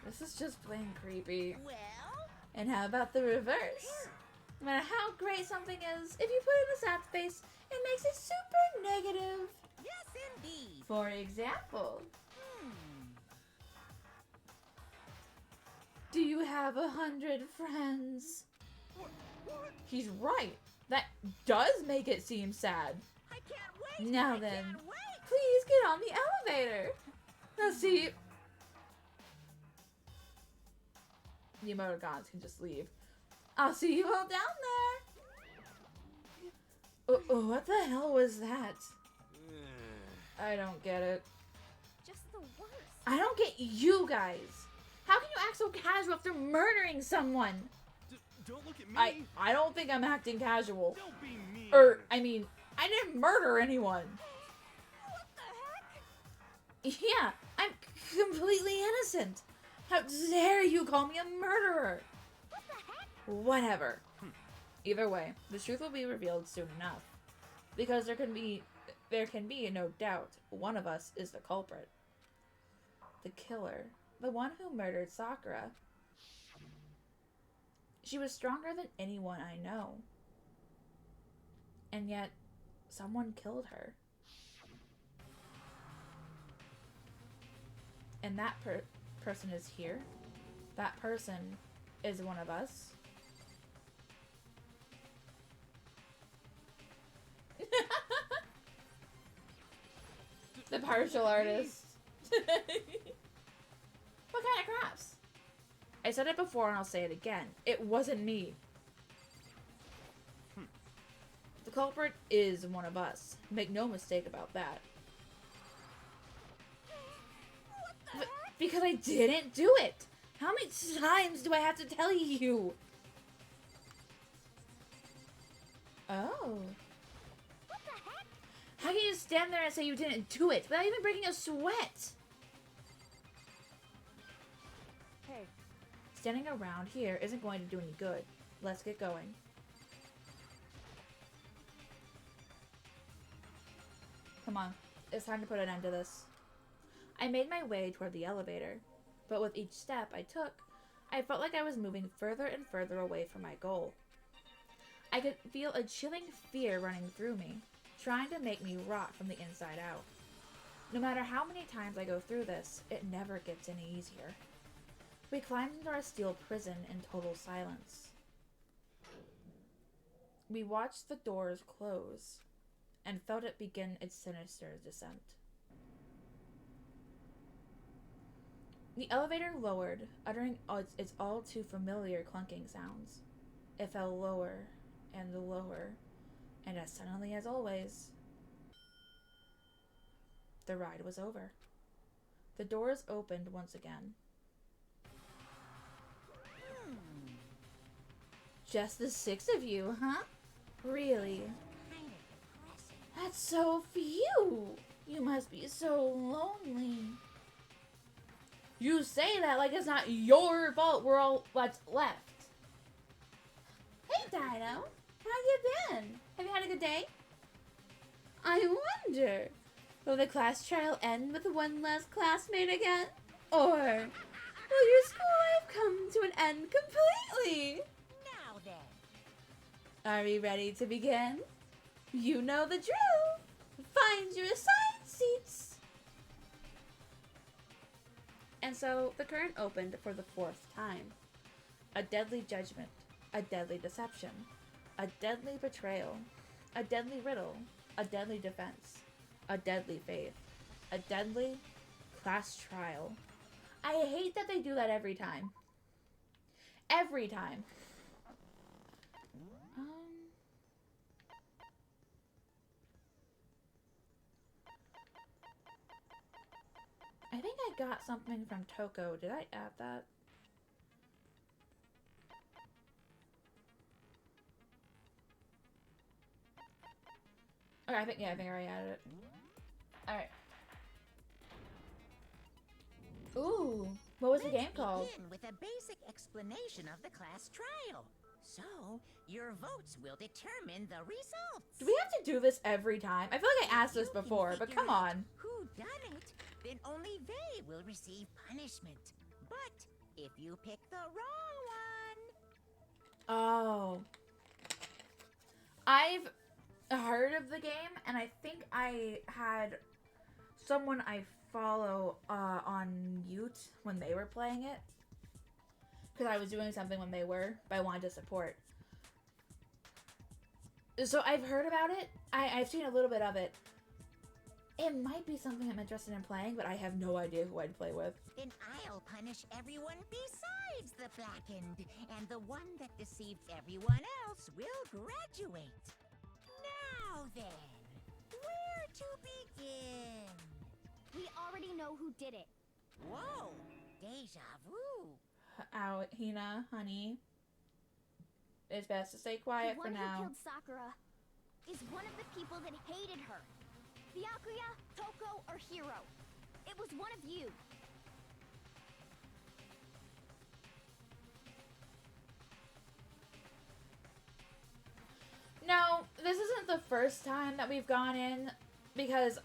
This is just plain creepy. Well? And how about the reverse? No matter how great something is, if you put it in a sad face, it makes it super negative. Yes, indeed. For example, do you have 100 friends? What? He's right. That does make it seem sad. I can't wait. Now I then, can't wait. please get on the elevator. Now see, the emoticons can just leave. I'll see you all down there. What the hell was that? I don't get it. Just the worst. I don't get you guys. How can you act so casual after murdering someone? Don't look at me. I don't think I'm acting casual. Don't be mean. I mean, I didn't murder anyone. What the heck? Yeah, I'm completely innocent. How dare you call me a murderer? What the heck? Whatever. Either way, the truth will be revealed soon enough. Because there can be no doubt one of us is the culprit. The killer. The one who murdered Sakura. She was stronger than anyone I know. And yet, someone killed her. And that person is here. That person is one of us. The partial artist. What kind of crafts? I said it before and I'll say it again. It wasn't me. The culprit is one of us. Make no mistake about that. Because I didn't do it. How many times do I have to tell you? Oh. What the heck? How can you stand there and say you didn't do it without even breaking a sweat? Hey, Standing around here isn't going to do any good. Let's get going. Come on. It's time to put an end to this. I made my way toward the elevator, but with each step I took, I felt like I was moving further and further away from my goal. I could feel a chilling fear running through me, trying to make me rot from the inside out. No matter how many times I go through this, it never gets any easier. We climbed into our steel prison in total silence. We watched the doors close, and felt it begin its sinister descent. The elevator lowered, uttering its all too familiar clunking sounds. It fell lower and lower, and as suddenly as always, the ride was over. The doors opened once again. Just the 6 of you, huh? Really? Kinda depressing. That's so few. You must be so lonely. You say that like it's not your fault we're all what's left. Hey, Dino. How you been? Have you had a good day? I wonder, will the class trial end with one last classmate again? Or will your school life come to an end completely? Now then. Are we ready to begin? You know the drill. Find your assigned seats. And so the current opened for the 4th time. A deadly judgment, a deadly deception, a deadly betrayal, a deadly riddle, a deadly defense, a deadly faith, a deadly class trial. I hate that they do that every time. Every time. I think I got something from Toko. Did I add that? Okay, I think I already added it. Alright. Ooh, what was the game called? Let's begin with a basic explanation of the class trial. So, your votes will determine the results. Do we have to do this every time? I feel like I asked this You can before, but figure come out on. Who done it? Then only they will receive punishment. But if you pick the wrong one, Oh. I've heard of the game, and I think I had someone I follow on mute when they were playing it. Because I was doing something when they were, but I wanted to support. So I've heard about it. I've seen a little bit of it. It might be something I'm interested in playing, but I have no idea who I'd play with. then I'll punish everyone besides the blackened, and the one that deceived everyone else will graduate. Now then, where to begin? We already know who did it. Whoa, deja vu. Ow, Hina, honey. It's best to stay quiet The for one who now. killed Sakura is one of the people that hated her. Byakuya, Toko, or Hiro. It was one of you. No, this isn't the first time that we've gone in because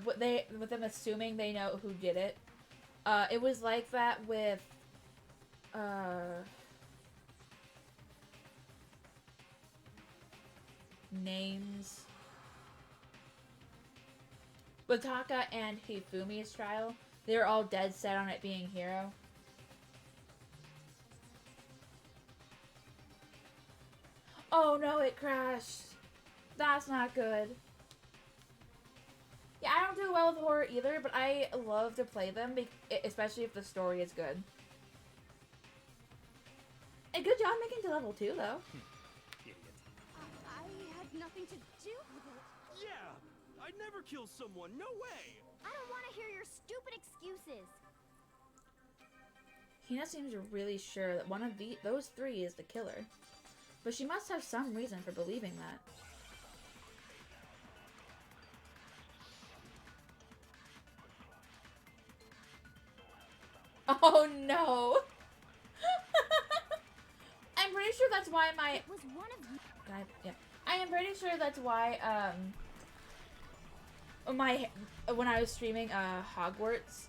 with them assuming they know who did it. It was like that with names. With Taka and Hifumi's trial, they were all dead set on it being Hiro. Oh no, it crashed. That's not good. Yeah, I don't do well with horror either, but I love to play them, especially if the story is good. And good job making to level 2, though. Idiot. I had nothing to do with it. Yeah! I'd never kill someone, no way! I don't want to hear your stupid excuses. Hina seems really sure that one of those 3 is the killer. But she must have some reason for believing that. Oh no! I'm pretty sure that's why my... It was one of you. Yeah. I am pretty sure that's why, when I was streaming, Hogwarts,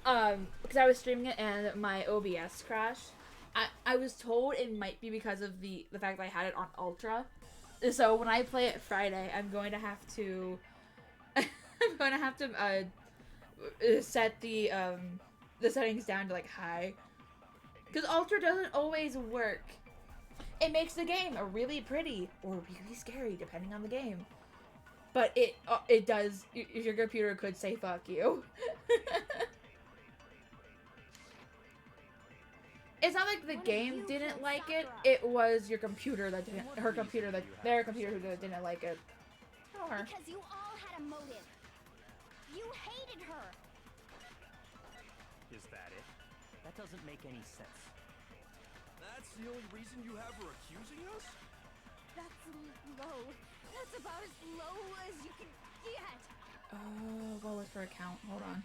because I was streaming it and my OBS crashed. I was told it might be because of the fact that I had it on Ultra. So when I play it Friday, I'm going to have to, set the settings down to like high. Because Ultra doesn't always work. It makes the game really pretty or really scary depending on the game. But it does, your computer could say fuck you. It's not like the game didn't like it, it was your computer that didn't, their computer who didn't like it. Oh, her. Because you all had a motive. You hated her. Is that it? That doesn't make any sense. That's the only reason you have her accusing us? That's low. That's about as low as you can get. What was her account? Hold on.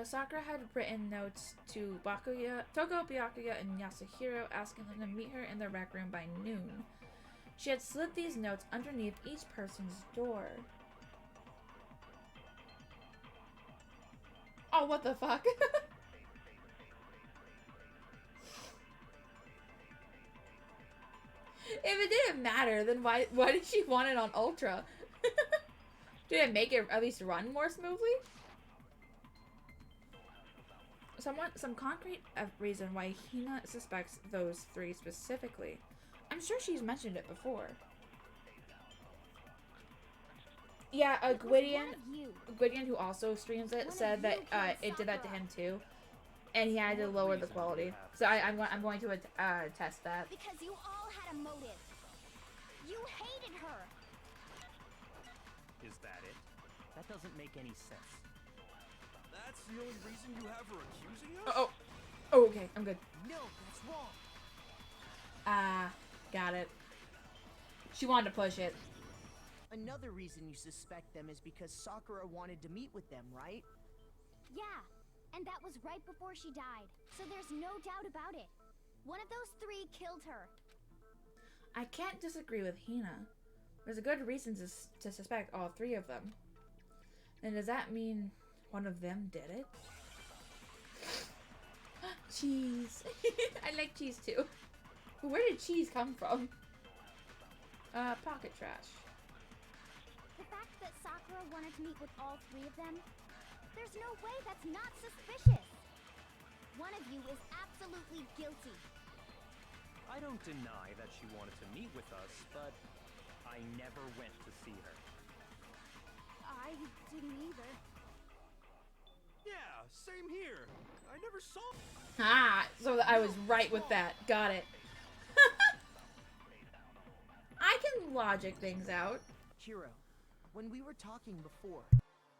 Sakura had written notes to Bakuya, Toko, Byakuya, and Yasuhiro asking them to meet her in the rec room by noon. She had slid these notes underneath each person's door. Oh, what the fuck? If it didn't matter, then why did she want it on Ultra? Did it make it at least run more smoothly? Some concrete reason why Hina suspects those three specifically. I'm sure she's mentioned it before. Yeah, Gwydion, who also streams it, said that it did that to him too, and he had to lower the quality. So I'm going to test that. Because you all had a motive. You hated her. Is that it? That doesn't make any sense. That's the only reason you have her accusing us? Oh, okay, I'm good. No, that's wrong. Got it. She wanted to push it. Another reason you suspect them is because Sakura wanted to meet with them, right? Yeah, and that was right before she died. So there's no doubt about it. One of those three killed her. I can't disagree with Hina. There's a good reason to suspect all three of them. And does that mean one of them did it? Cheese. I like cheese too. Where did cheese come from? Pocket trash. The fact that Sakura wanted to meet with all three of them, there's no way that's not suspicious. One of you is absolutely guilty. I don't deny that she wanted to meet with us, but I never went to see her. I didn't either. Yeah, same here. I never saw. Ah, so I was right with that. Got it. I can logic things out. Hiro, when we were talking before,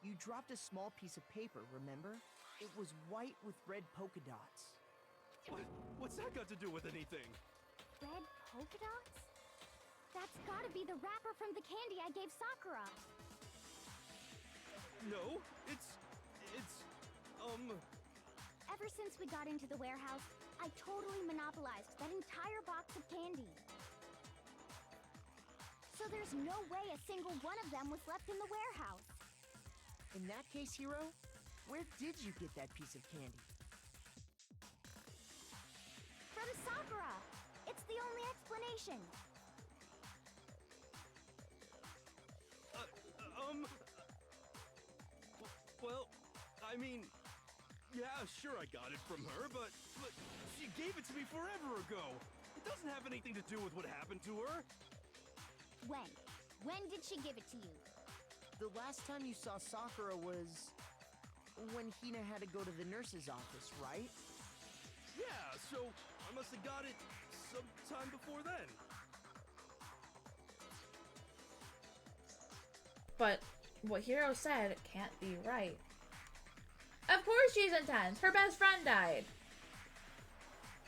you dropped a small piece of paper, remember? It was white with red polka dots. What's that got to do with anything? Red polka dots? That's gotta be the wrapper from the candy I gave Sakura. No, it's Ever since we got into the warehouse, I totally monopolized that entire box of candy. So there's no way a single one of them was left in the warehouse. In that case, Hiro, where did you get that piece of candy? From Sakura! It's the only explanation. Well, I mean, yeah, sure I got it from her, but she gave it to me forever ago. It doesn't have anything to do with what happened to her. When? When did she give it to you? The last time you saw Sakura was when Hina had to go to the nurse's office, right? Yeah, so I must have got it sometime before then. But what Hiro said can't be right. Of course she's intense. Her best friend died.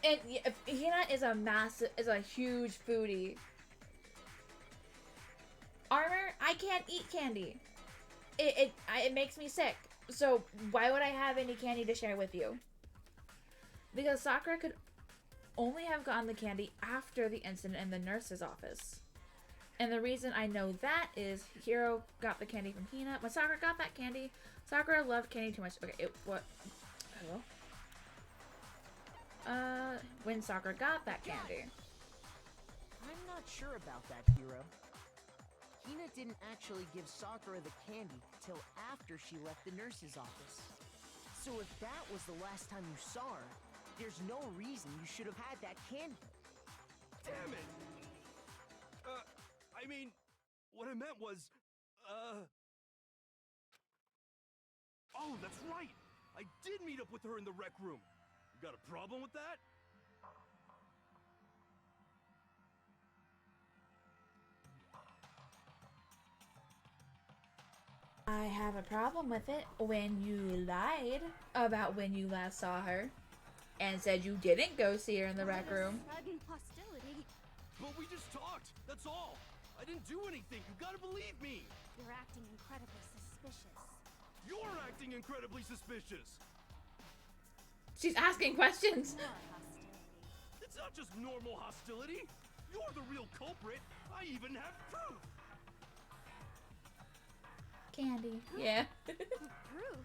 And Hina is a huge foodie. Armor, I can't eat candy. It makes me sick. So why would I have any candy to share with you? Because Sakura could only have gotten the candy after the incident in the nurse's office. And the reason I know that is Hiro got the candy from Hina. When Sakura got that candy, Sakura loved candy too much. Okay, when Sakura got that candy. I'm not sure about that, Hiro. Hina didn't actually give Sakura the candy till after she left the nurse's office. So if that was the last time you saw her, there's no reason you should have had that candy. Damn it! I mean, what I meant was, oh, that's right! I did meet up with her in the rec room. You got a problem with that? I have a problem with it when you lied about when you last saw her. and said you didn't go see her in the rec room. Sudden hostility. But we just talked. That's all. I didn't do anything. You gotta believe me. You're acting incredibly suspicious. You're acting incredibly suspicious. She's asking questions. More hostility. It's not just normal hostility. You're the real culprit. I even have proof. Candy. Yeah. Proof?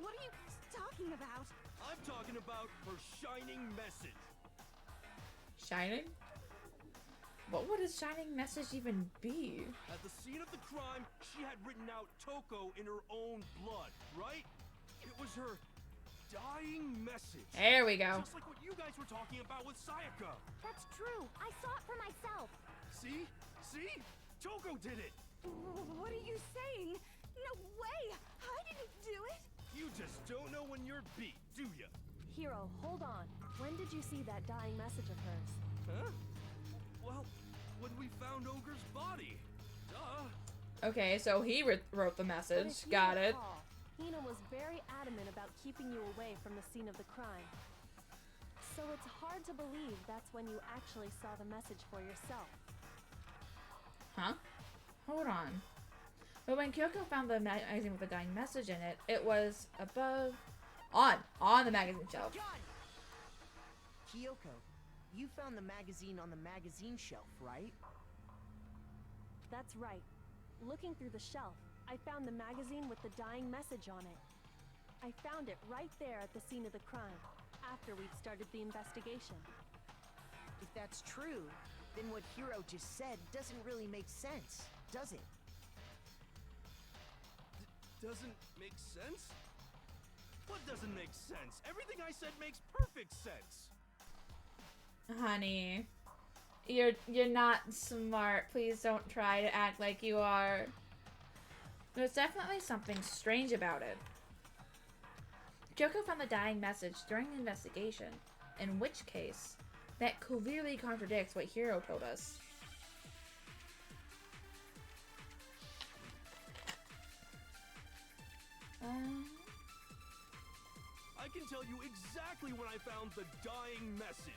What are you talking about? I'm talking about her shining message. Shining? What would a shining message even be? At the scene of the crime, she had written out Toko in her own blood, right? It was her dying message. There we go. Just like what you guys were talking about with Sayaka. That's true. I saw it for myself. See? See? Toko did it. What are you saying? No way! I didn't do it! You just don't know when you're beat, do ya? Hero, hold on. When did you see that dying message of hers? Huh? Well, when we found Ogre's body. Duh. Okay, so he wrote the But message. if you Got it. recall, Hina was very adamant about keeping you away from the scene of the crime. So it's hard to believe that's when you actually saw the message for yourself. Huh? Hold on. But when Kyoko found the magazine with the dying message in it, it was above, on the magazine shelf. John! Kyoko, you found the magazine on the magazine shelf, right? That's right. Looking through the shelf, I found the magazine with the dying message on it. I found it right there at the scene of the crime, after we'd started the investigation. If that's true, then what Hiro just said doesn't really make sense, does it? Doesn't make sense? What doesn't make sense? Everything I said makes perfect sense. Honey, you're not smart. Please don't try to act like you are. There's definitely something strange about it. Kyoko found the dying message during the investigation, in which case, that clearly contradicts what Hiro told us. I can tell you exactly when I found the dying message.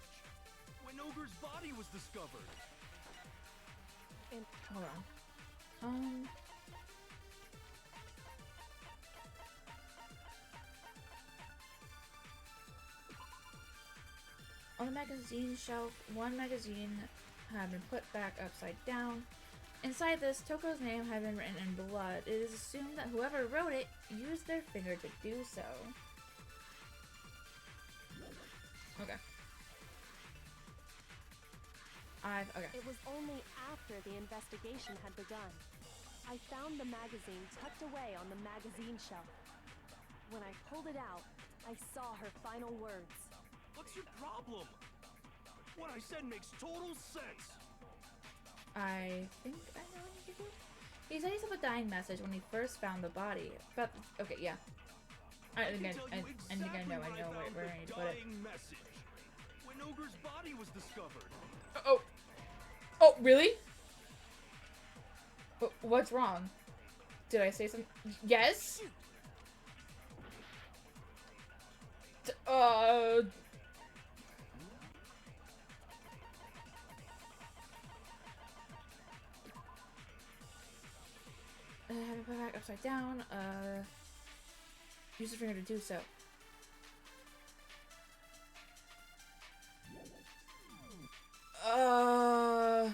When Ogre's body was discovered. Hold on. On the magazine shelf, one magazine had been put back upside down. Inside this, Toko's name had been written in blood. It is assumed that whoever wrote it used their finger to do so. Okay. Okay. It was only after the investigation had begun. I found the magazine tucked away on the magazine shelf. When I pulled it out, I saw her final words. What's your problem? What I said makes total sense. I think I know what he did. He said he saw the dying message when he first found the body. But, okay, yeah. I think I know where I need to put it. Dying message. When Ogre's body was discovered. Oh! Oh, really? What's wrong? Did I say something? Yes? Have it put back upside down. Use your finger to do so. I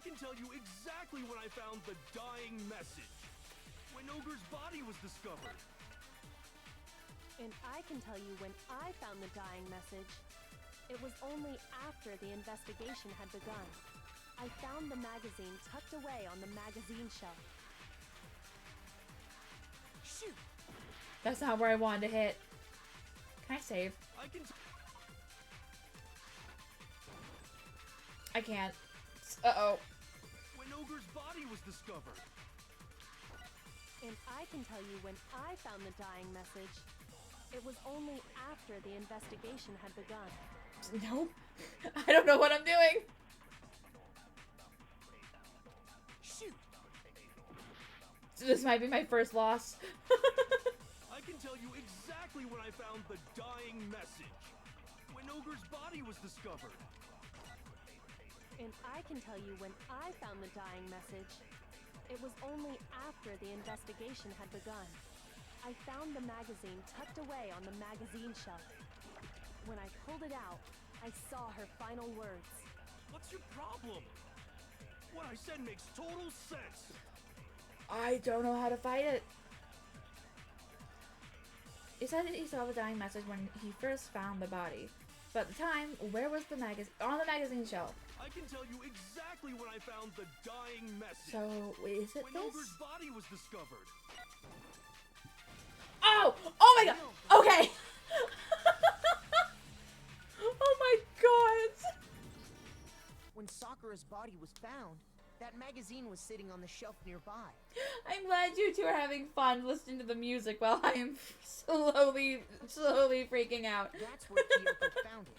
can tell you exactly when I found the dying message. When Ogre's body was discovered. And I can tell you when I found the dying message. It was only after the investigation had begun. I found the magazine tucked away on the magazine shelf. Shoot! That's not where I wanted to hit. Can I save? I can't. Uh-oh. When Ogre's body was discovered. And I can tell you when I found the dying message. It was only after the investigation had begun. Nope. I don't know what I'm doing. Shoot! This might be my first loss. I can tell you exactly when I found the dying message. When Ogre's body was discovered. And I can tell you when I found the dying message. It was only after the investigation had begun. I found the magazine tucked away on the magazine shelf. When I pulled it out, I saw her final words. What's your problem? What I said makes total sense. I don't know how to fight it. He said that he saw the dying message when he first found the body. But at the time, where was the magazine? On the magazine shelf. I can tell you exactly when I found the dying message. So, is it when this? Ogre's body was discovered. Oh! Oh my god! Okay! Oh my god! When Sakura's body was found, that magazine was sitting on the shelf nearby. I'm glad you two are having fun listening to the music while I am slowly freaking out. That's where Kyoko found it,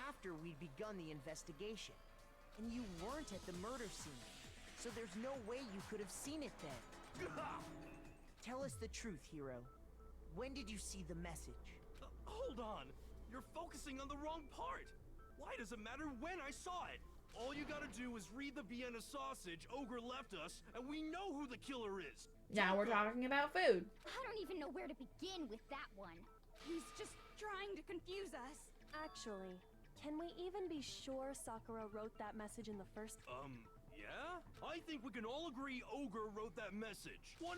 after we'd begun the investigation. And you weren't at the murder scene, so there's no way you could have seen it then. Tell us the truth, Hiro. When did you see the message? Hold on. You're focusing on the wrong part. Why does it matter when I saw it? All you gotta do is read the Vienna sausage Ogre left us, and we know who the killer is. Now we're talking about food. I don't even know where to begin with that one. He's just trying to confuse us. Actually, can we even be sure Sakura wrote that message in the first place? Yeah? I think we can all agree Ogre wrote that message. 100%,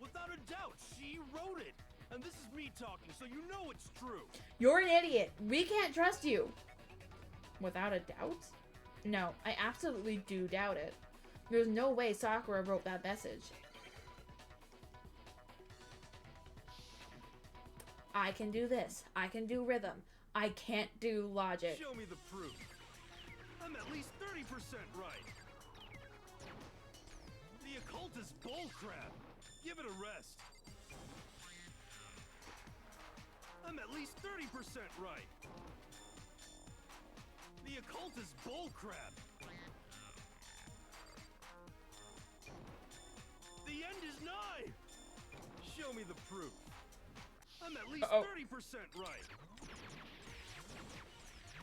without a doubt, she wrote it. And this is me talking, so you know it's true. You're an idiot. We can't trust you. Without a doubt? No, I absolutely do doubt it. There's no way Sakura wrote that message. I can do this. I can do rhythm. I can't do logic. Show me the proof. I'm at least 30% right. The occult is bullcrap. Give it a rest. I'm at least 30% right. The occult is bullcrap. The end is nigh. Show me the proof. I'm at least 30% right.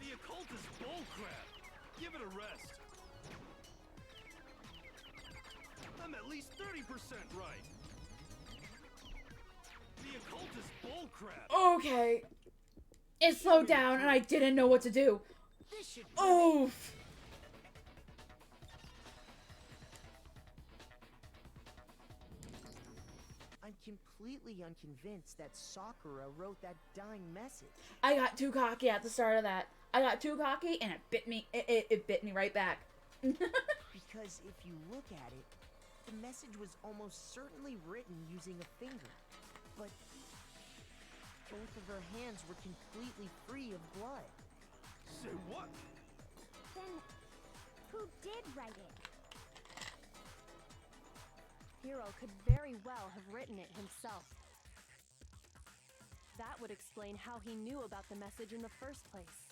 The occult is bullcrap. Give it a rest. I'm at least 30% right. The occult is bullcrap. Okay. It slowed down and I didn't know what to do. This should Oof. I'm completely unconvinced that Sakura wrote that dying message. I got too cocky at the start of that. I got too cocky and it bit me. It bit me right back. Because if you look at it, the message was almost certainly written using a finger. But both of her hands were completely free of blood. Say what? Then, who did write it? Hiro could very well have written it himself. That would explain how he knew about the message in the first place.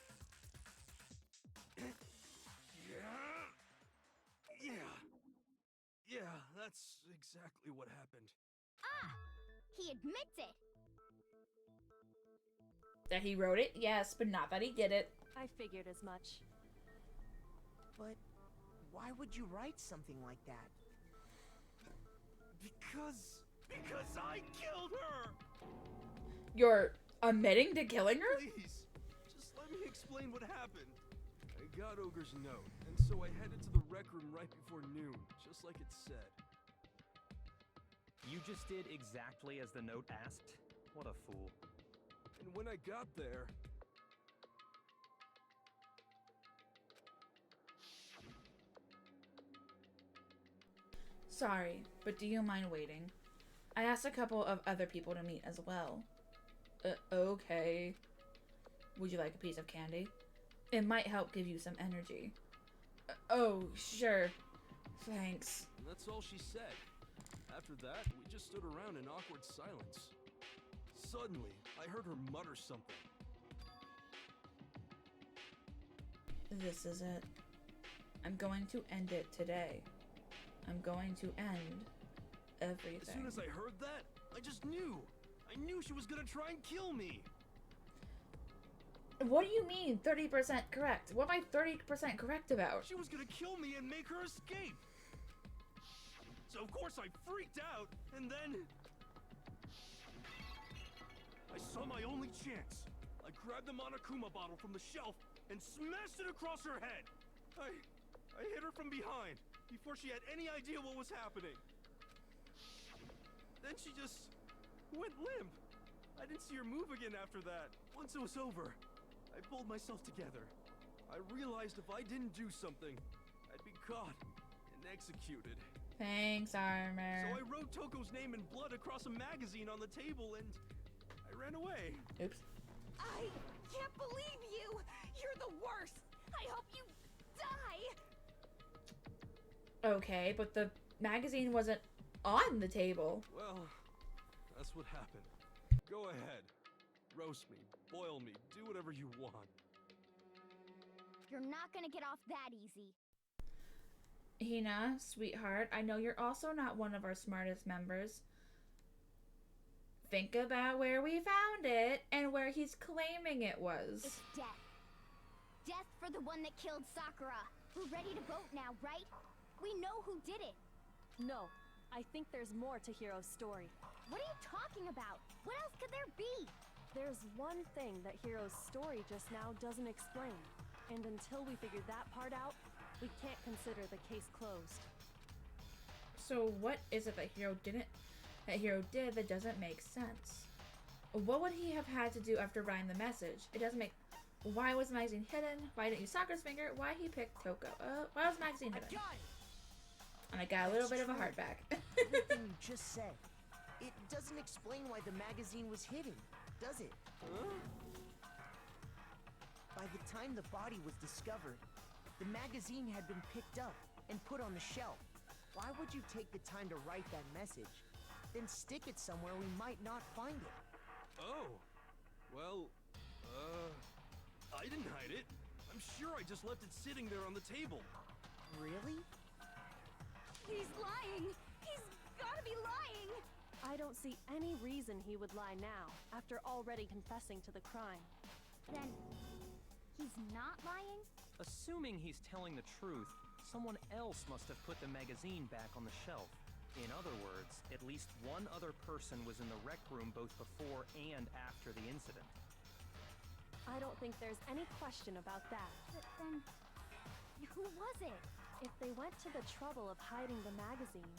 Yeah, that's exactly what happened. Ah! He admits it! That he wrote it, yes, but not that he did it. I figured as much. But why would you write something like that? Because I killed her! You're admitting to killing her? Please, just let me explain what happened. I got Ogre's note, and so I headed to the rec room right before noon, just like it said. You just did exactly as the note asked? What a fool. And when I got there... Sorry, but do you mind waiting? I asked a couple of other people to meet as well. Okay. Would you like a piece of candy? It might help give you some energy. Oh, sure. Thanks. And that's all she said. After that, we just stood around in awkward silence. Suddenly, I heard her mutter something. This is it. I'm going to end it today. I'm going to end everything. As soon as I heard that, I just knew. I knew she was gonna try and kill me. What do you mean 30% correct? What am I 30% correct about? She was gonna kill me and make her escape. So of course I freaked out, and then I saw my only chance. I grabbed the Monokuma bottle from the shelf and smashed it across her head. I hit her from behind before she had any idea what was happening. Then she just went limp. I didn't see her move again after that. Once it was over, I pulled myself together. I realized if I didn't do something, I'd be caught and executed. Thanks, Armor. So I wrote Toko's name in blood across a magazine on the table and I ran away. Oops. I can't believe you! You're the worst! I hope you die! Okay, but the magazine wasn't on the table. Well, that's what happened. Go ahead. Roast me, boil me, do whatever you want. You're not gonna get off that easy. Hina, sweetheart, I know you're also not one of our smartest members. Think about where we found it and where he's claiming it was. It's death. Death for the one that killed Sakura. We're ready to vote now, right? We know who did it. No, I think there's more to Hiro's story. What are you talking about? What else could there be? There's one thing that Hiro's story just now doesn't explain. And until we figure that part out, we can't consider the case closed. So what is it that Hiro did that doesn't make sense? What would he have had to do after writing the message? It doesn't make... Why was the magazine hidden? Why didn't you Sakura's finger? Why he picked Toko? Why was the magazine hidden? And I got a little bit of a heart back. Everything you just said. It doesn't explain why the magazine was hidden, does it? Huh? By the time the body was discovered, the magazine had been picked up and put on the shelf. Why would you take the time to write that message, then stick it somewhere we might not find it? Oh. Well, I didn't hide it. I'm sure I just left it sitting there on the table. Really? He's lying! He's gotta be lying! I don't see any reason he would lie now, after already confessing to the crime. Then, he's not lying? Assuming he's telling the truth, someone else must have put the magazine back on the shelf. In other words, at least one other person was in the rec room both before and after the incident. I don't think there's any question about that. But then, who was it? If they went to the trouble of hiding the magazine,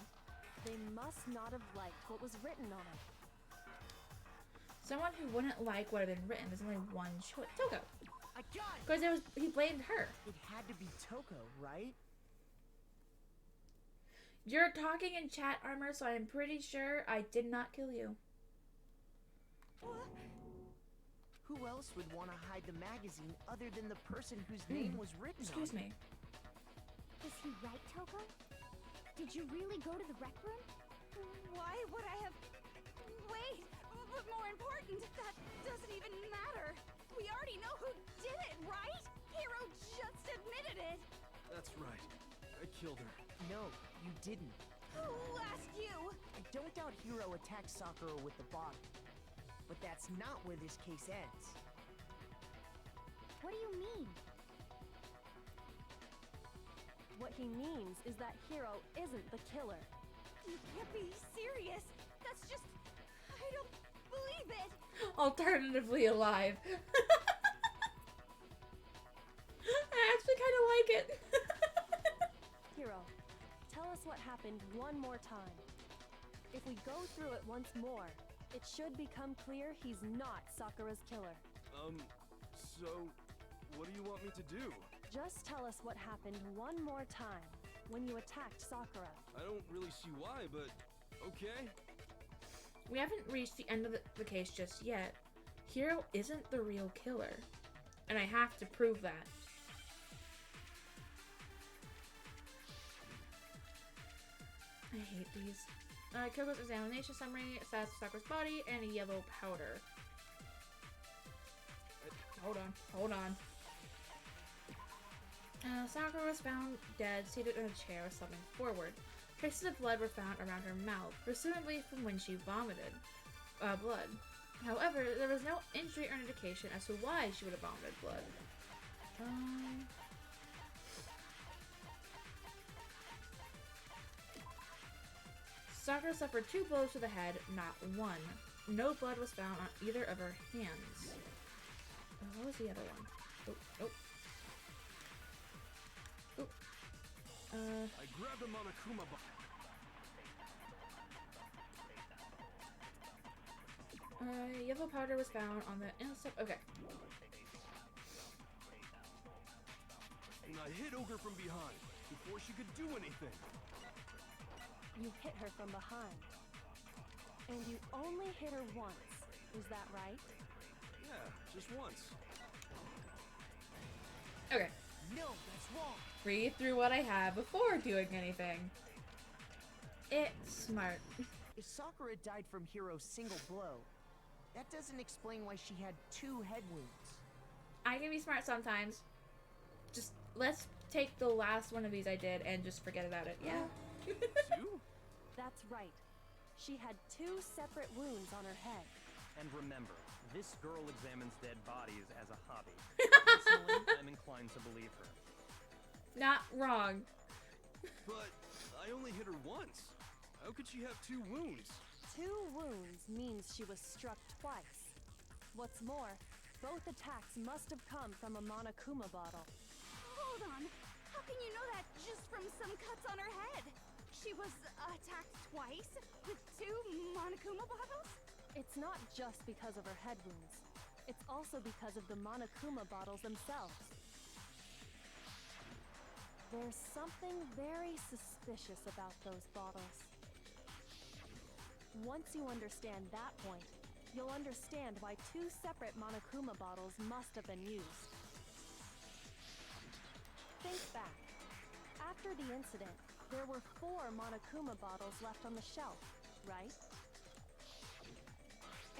they must not have liked what was written on it. Someone who wouldn't like what had been written. There's only one choice. Toko. I got it! Because he blamed her. It had to be Toko, right? You're talking in chat, Armor, so I'm pretty sure I did not kill you. Who else would want to hide the magazine other than the person whose name was written Excuse on me. Is he right, Toko? Did you really go to the rec room? Why would I have... Wait! But more important, that doesn't even matter! We already know who did it, right? Hiro just admitted it! That's right. I killed her. No, you didn't. Who asked you? I don't doubt Hiro attacked Sakura with the bottle. But that's not where this case ends. What do you mean? What he means is that Hiro isn't the killer. You can't be serious! That's just... I don't believe it! Alternatively alive. I actually kind of like it. Hiro, tell us what happened one more time. If we go through it once more, it should become clear he's not Sakura's killer. So, what do you want me to do? Just tell us what happened one more time when you attacked Sakura. I don't really see why, but okay. We haven't reached the end of the case just yet. Hiro isn't the real killer. And I have to prove that. I hate these. Kyoko's examination summary says Sakura's body and a yellow powder. Hold on. Sakura was found dead, seated in a chair, slumping forward. Traces of blood were found around her mouth, presumably from when she vomited. blood. However, there was no injury or indication as to why she would have vomited blood. Sakura suffered 2 blows to the head, not 1. No blood was found on either of her hands. What was the other one? Oh. I grabbed the Monokuma Yellow powder was found on the inside. Okay. and I hit Ogre from behind before she could do anything. You hit her from behind. And you only hit her once. Is that right? Yeah, just once. Okay. No, that's wrong. Read through what I have before doing anything. It's smart. If Sakura died from Hiro's single blow, that doesn't explain why she had 2 head wounds. I can be smart sometimes. Just let's take the last one of these I did and just forget about it. Yeah. 2? That's right. She had 2 separate wounds on her head. And remember, this girl examines dead bodies as a hobby. Personally, I'm inclined to believe her. Not wrong. But I only hit her once. How could she have 2 wounds? 2 wounds means she was struck twice. What's more, both attacks must have come from a Monokuma bottle. Hold on. How can you know that just from some cuts on her head? She was attacked twice with 2 Monokuma bottles? It's not just because of her head wounds. It's also because of the Monokuma bottles themselves. There's something very suspicious about those bottles. Once you understand that point, you'll understand why 2 separate Monokuma bottles must have been used. Think back. After the incident, there were 4 Monokuma bottles left on the shelf, right?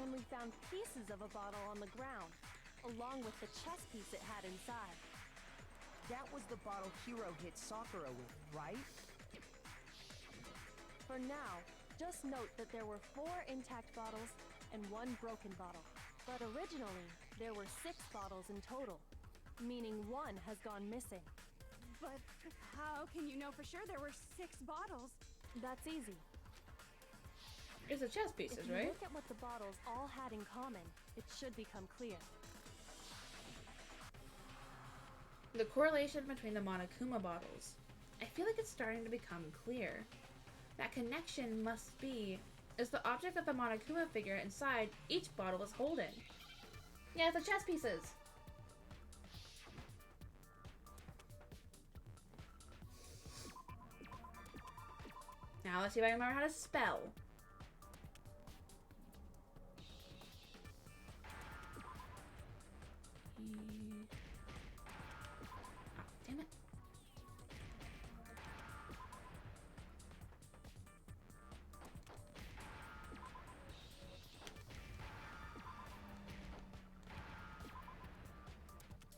And we found pieces of a bottle on the ground, along with the chess piece it had inside. That was the bottle Hiro hit Sakura with, right? For now, just note that there were 4 intact bottles and 1 broken bottle. But originally, there were 6 bottles in total, meaning 1 has gone missing. But how can you know for sure there were 6 bottles? That's easy. It's the chess pieces, If you right? look at what the bottles all had in common, it should become clear. The correlation between the Monokuma bottles. I feel like it's starting to become clear. That connection must be is the object that the Monokuma figure inside each bottle is holding. Yeah, it's the chess pieces. Now let's see if I remember how to spell. Oh, damn it.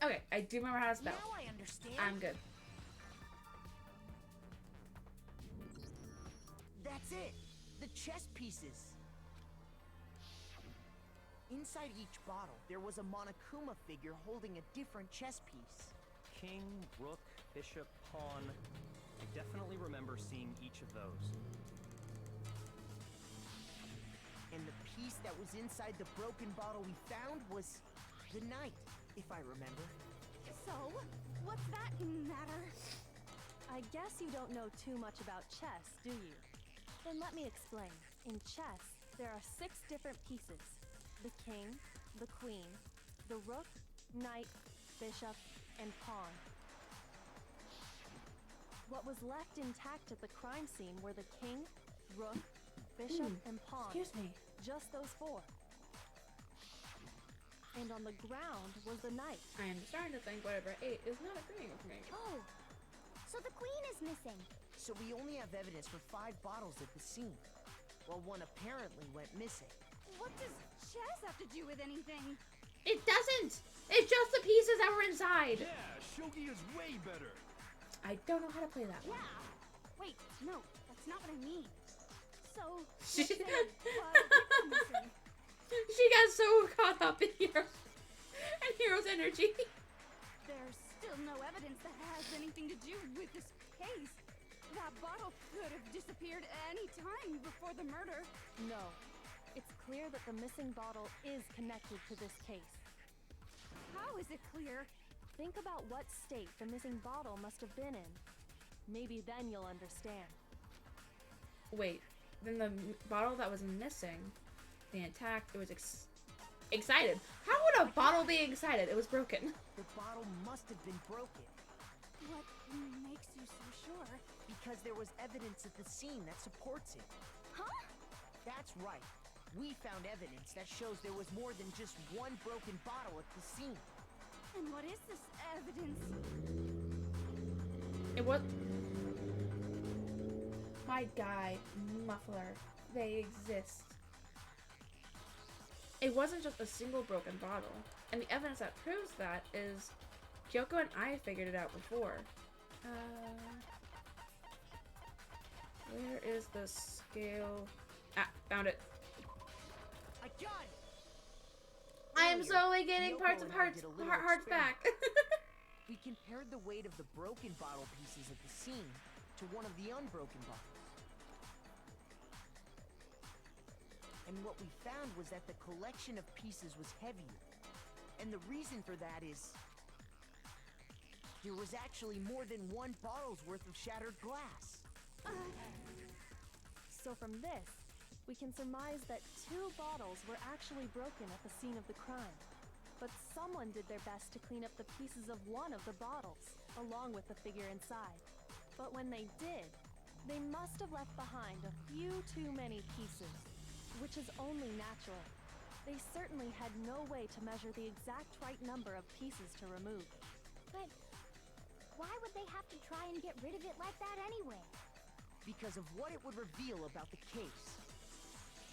Okay, I do remember how to spell. Now I understand. I'm good. That's it! The chess pieces! Inside each bottle, there was a Monokuma figure holding a different chess piece. King, rook, bishop, pawn. I definitely remember seeing each of those. And the piece that was inside the broken bottle we found was the knight, if I remember. So, what's that matter? I guess you don't know too much about chess, do you? Then let me explain. In chess, there are 6 different pieces. The king, the queen, the rook, knight, bishop, and pawn. What was left intact at the crime scene were the king, rook, bishop, and pawn. Excuse me. Just those 4. And on the ground was the knight. I am starting to think whatever I ate is not agreeing with me. Oh, so the queen is missing. So we only have evidence for 5 bottles at the scene, while 1 apparently went missing. What does chess have to do with anything? It doesn't! It's just the pieces that were inside! Yeah, shogi is way better. I don't know how to play that one. Yeah. Wait, no, that's not what I mean. So, She- let's say, missing. She got so caught up in Hero's energy. There's still no evidence that has anything to do with this case. That bottle could have disappeared any time before the murder. No. It's clear that the missing bottle is connected to this case. How is it clear? Think about what state the missing bottle must have been in. Maybe then you'll understand. Wait, then the bottle that was missing, the attack, it was excited. How would a bottle be excited? It was broken. The bottle must have been broken. What makes you so sure? Because there was evidence at the scene that supports it. Huh? That's right. We found evidence that shows there was more than just one broken bottle at the scene. And what is this evidence? It was... My guy, Muffler, they exist. It wasn't just a single broken bottle. And the evidence that proves that is Kyoko and I figured it out before. Where is the scale? Ah, found it. I got it! I am Earlier, slowly getting Kyoko parts of and I hearts did a little hearts back. We compared the weight of the broken bottle pieces at the scene to one of the unbroken bottles. And what we found was that the collection of pieces was heavier. And the reason for that is... there was actually more than one bottle's worth of shattered glass. So from this, we can surmise that 2 bottles were actually broken at the scene of the crime. But someone did their best to clean up the pieces of one of the bottles, along with the figure inside. But when they did, they must have left behind a few too many pieces, which is only natural. They certainly had no way to measure the exact right number of pieces to remove. But why would they have to try and get rid of it like that anyway? Because of what it would reveal about the case.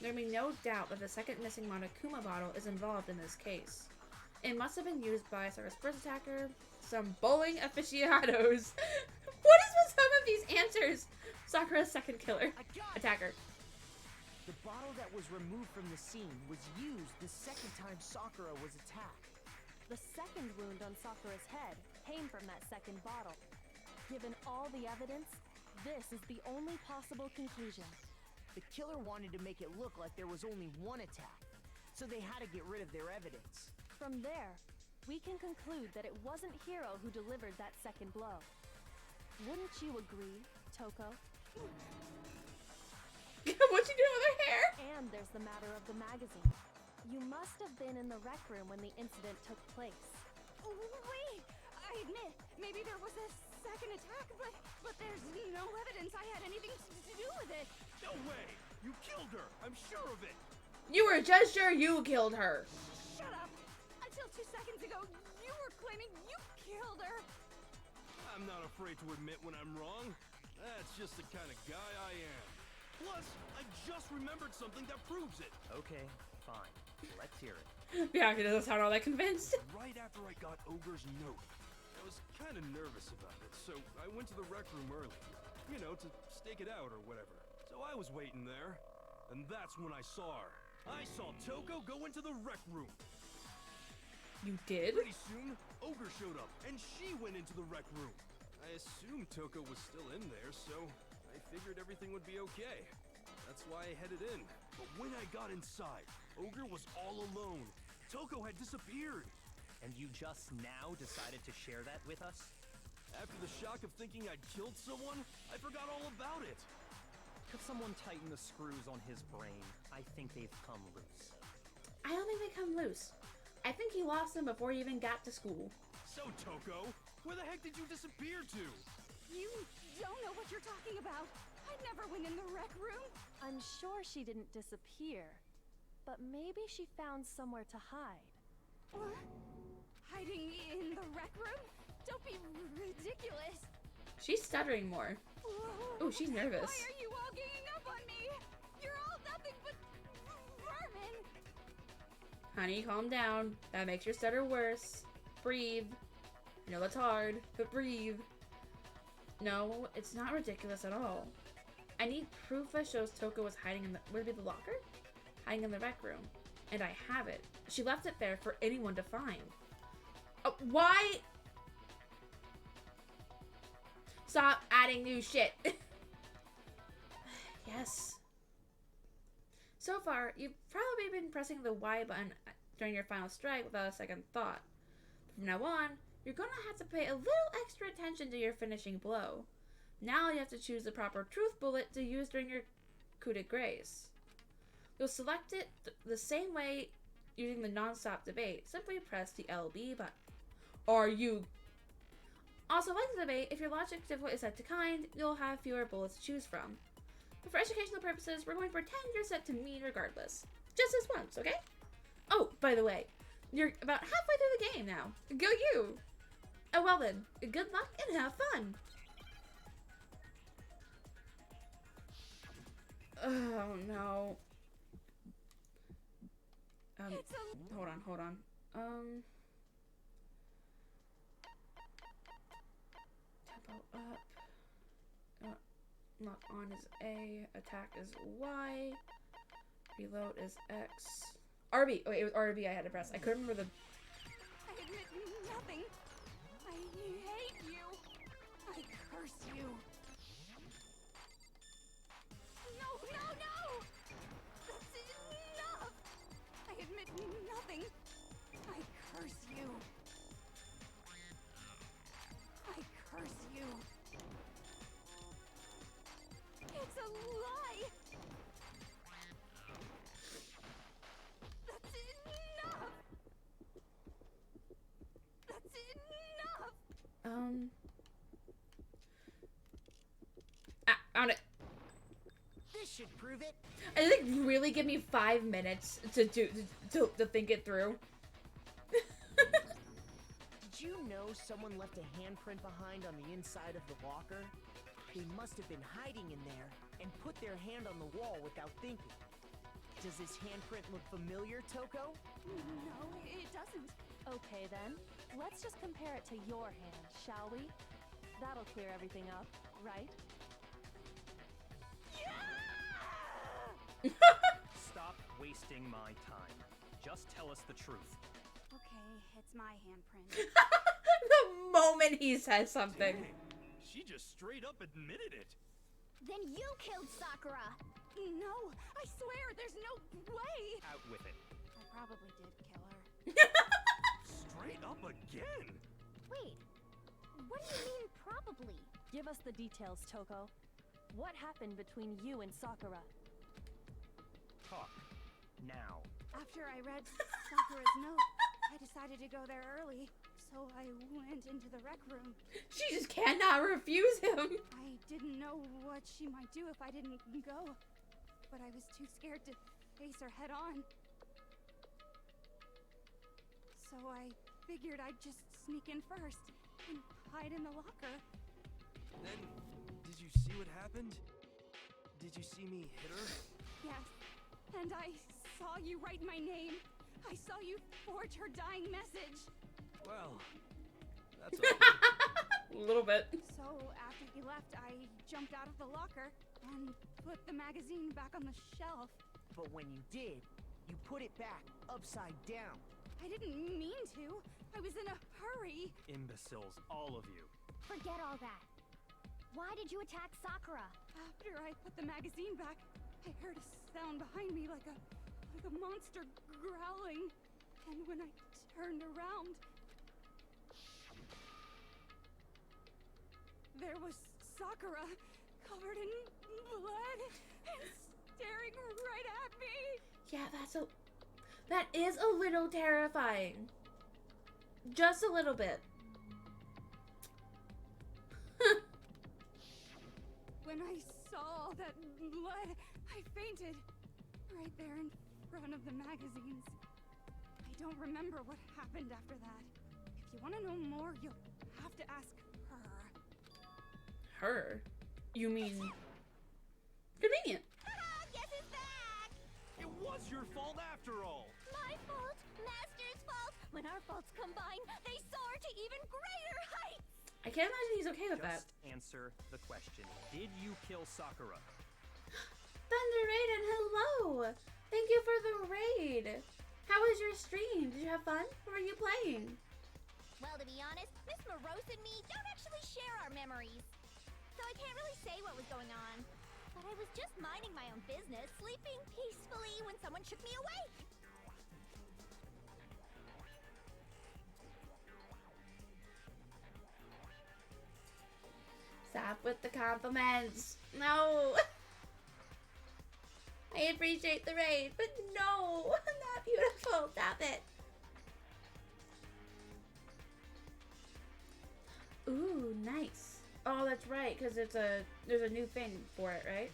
There can be no doubt that the second missing Monokuma bottle is involved in this case. It must have been used by Sakura's first attacker, some bowling aficionados. What is with some of these answers? Sakura's second killer. Attacker. The bottle that was removed from the scene was used the second time Sakura was attacked. The second wound on Sakura's head came from that second bottle. Given all the evidence, this is the only possible conclusion. The killer wanted to make it look like there was only one attack, so they had to get rid of their evidence. From there, we can conclude that it wasn't Hiro who delivered that second blow. Wouldn't you agree, Toko? What's she doing with her hair? And there's the matter of the magazine. You must have been in the rec room when the incident took place. Wait! I admit, maybe there was a second attack, but there's no evidence I had anything to do with it. No way! You killed her! I'm sure of it! You were just sure you killed her. Shut up! Until 2 seconds ago, you were claiming you killed her! I'm not afraid to admit when I'm wrong. That's just the kind of guy I am. Plus, I just remembered something that proves it. Okay, fine. Let's hear it. Yeah, he doesn't sound all that convinced. Right after I got Ogre's note, I was kind of nervous about it, so I went to the rec room early. You know, to stake it out or whatever. So I was waiting there, and that's when I saw her. I saw Toko go into the rec room. You did? Pretty soon, Ogre showed up, and she went into the rec room. I assumed Toko was still in there, so I figured everything would be okay. That's why I headed in. But when I got inside, Ogre was all alone. Toko had disappeared. And you just now decided to share that with us? After the shock of thinking I'd killed someone, I forgot all about it. Could someone tighten the screws on his brain? I think they've come loose. I don't think they come loose. I think he lost them before he even got to school. So, Toko, where the heck did you disappear to? You don't know what you're talking about. I never went in the rec room. I'm sure she didn't disappear, but maybe she found somewhere to hide. What? Hiding in the rec room? Don't be ridiculous. She's stuttering more. Whoa. Oh, she's nervous. Why are you all ganging up on me? You're all nothing but vermin. Honey, calm down. That makes your stutter worse. Breathe. I know that's hard, but breathe. No, it's not ridiculous at all. I need proof that shows Toko was hiding in the... Would it be the locker? Hiding in the rec room. and I have it. She left it there for anyone to find. Why? Stop adding new shit. Yes. So far, you've probably been pressing the Y button during your final strike without a second thought. From now on, you're gonna have to pay a little extra attention to your finishing blow. Now you have to choose the proper truth bullet to use during your coup de grace. You'll select it the same way using the non-stop debate. Simply press the LB button. Are you... Also, like the debate, if your logic difficulty is set to kind, you'll have fewer bullets to choose from. But for educational purposes, we're going to pretend you're set to mean regardless. Just this once, okay? Oh, by the way, you're about halfway through the game now. Go you! Oh, well then, good luck and have fun! Oh, no. Hold on. Tempo up. Lock on is A. Attack is Y. Reload is X. RB. Oh, wait, it was RB I had to press. I couldn't remember the... I admit nothing. I hate you. I curse you. No! That's enough! I admit nothing. I curse you. I curse you. It's a lie! That's enough! That's enough! Found it. This should prove it. I think really give me 5 minutes to think it through. Did you know someone left a handprint behind on the inside of the locker? They must have been hiding in there and put their hand on the wall without thinking. Does this handprint look familiar, Toko? No, it doesn't. Okay then, let's just compare it to your hand, shall we? That'll clear everything up, right? Stop wasting my time. Just tell us the truth. Okay, it's my handprint. The moment he says something. Dang, she just straight up admitted it. Then you killed Sakura! No, I swear, there's no way! Out with it. I probably did kill her. Straight up again. Wait, what do you mean probably? Give us the details, Toko. What happened between you and Sakura? Talk. Now. After I read Sakura's note, I decided to go there early, so I went into the rec room. She just cannot refuse him. I didn't know what she might do if I didn't go, but I was too scared to face her head on. So I figured I'd just sneak in first and hide in the locker. Then, did you see what happened? Did you see me hit her? Yes, and I saw you write my name. I saw you forge her dying message. Well, that's okay. A little bit. So after he left, I jumped out of the locker and put the magazine back on the shelf. But when you did, you put it back upside down. I didn't mean to. I was in a hurry. Imbeciles, all of you. Forget all that. Why did you attack Sakura? After I put the magazine back, I heard a sound behind me like a monster growling. And when I turned around, there was Sakura, covered in blood and staring right at me. Yeah, that is a little terrifying. Just a little bit. When I saw all that blood, I fainted right there in front of the magazines. I don't remember what happened after that. If you want to know more, you'll have to ask her. Her? You mean... Convenient. Guess who's back? It was your fault after all. My fault, Master's fault. When our faults combine, they soar to even greater heights. I can't imagine he's okay with that. Just answer the question. Did you kill Sakura? Thunder Raiden, hello! Thank you for the raid! How was your stream? Did you have fun? What were you playing? Well, to be honest, Miss Morose and me don't actually share our memories. So I can't really say what was going on. But I was just minding my own business, sleeping peacefully when someone shook me awake. Stop with the compliments. No. I appreciate the raid, but no, not beautiful. Stop it. Ooh, nice. Oh, that's right, because there's a new thing for it, right?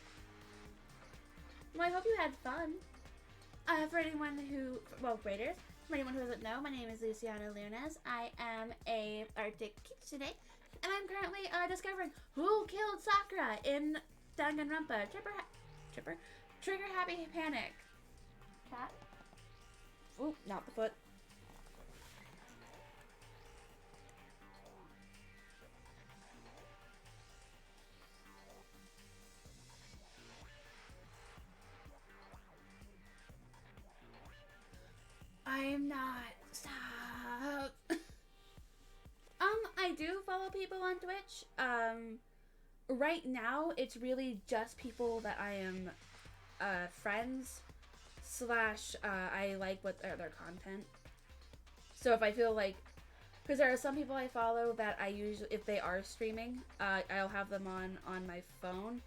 Well, I hope you had fun. For anyone who, well, raiders, for anyone who doesn't know, my name is Luciana Lunas. I am a Arctic kitsune, and I'm currently discovering who killed Sakura in Danganronpa. Trigger Happy Panic. Cat? Ooh, not the foot. I'm not. Stop. I do follow people on Twitch. Right now, it's really just people that I am friends / I like what their content. So if I feel like, because there are some people I follow that I usually, if they are streaming, I'll have them on my phone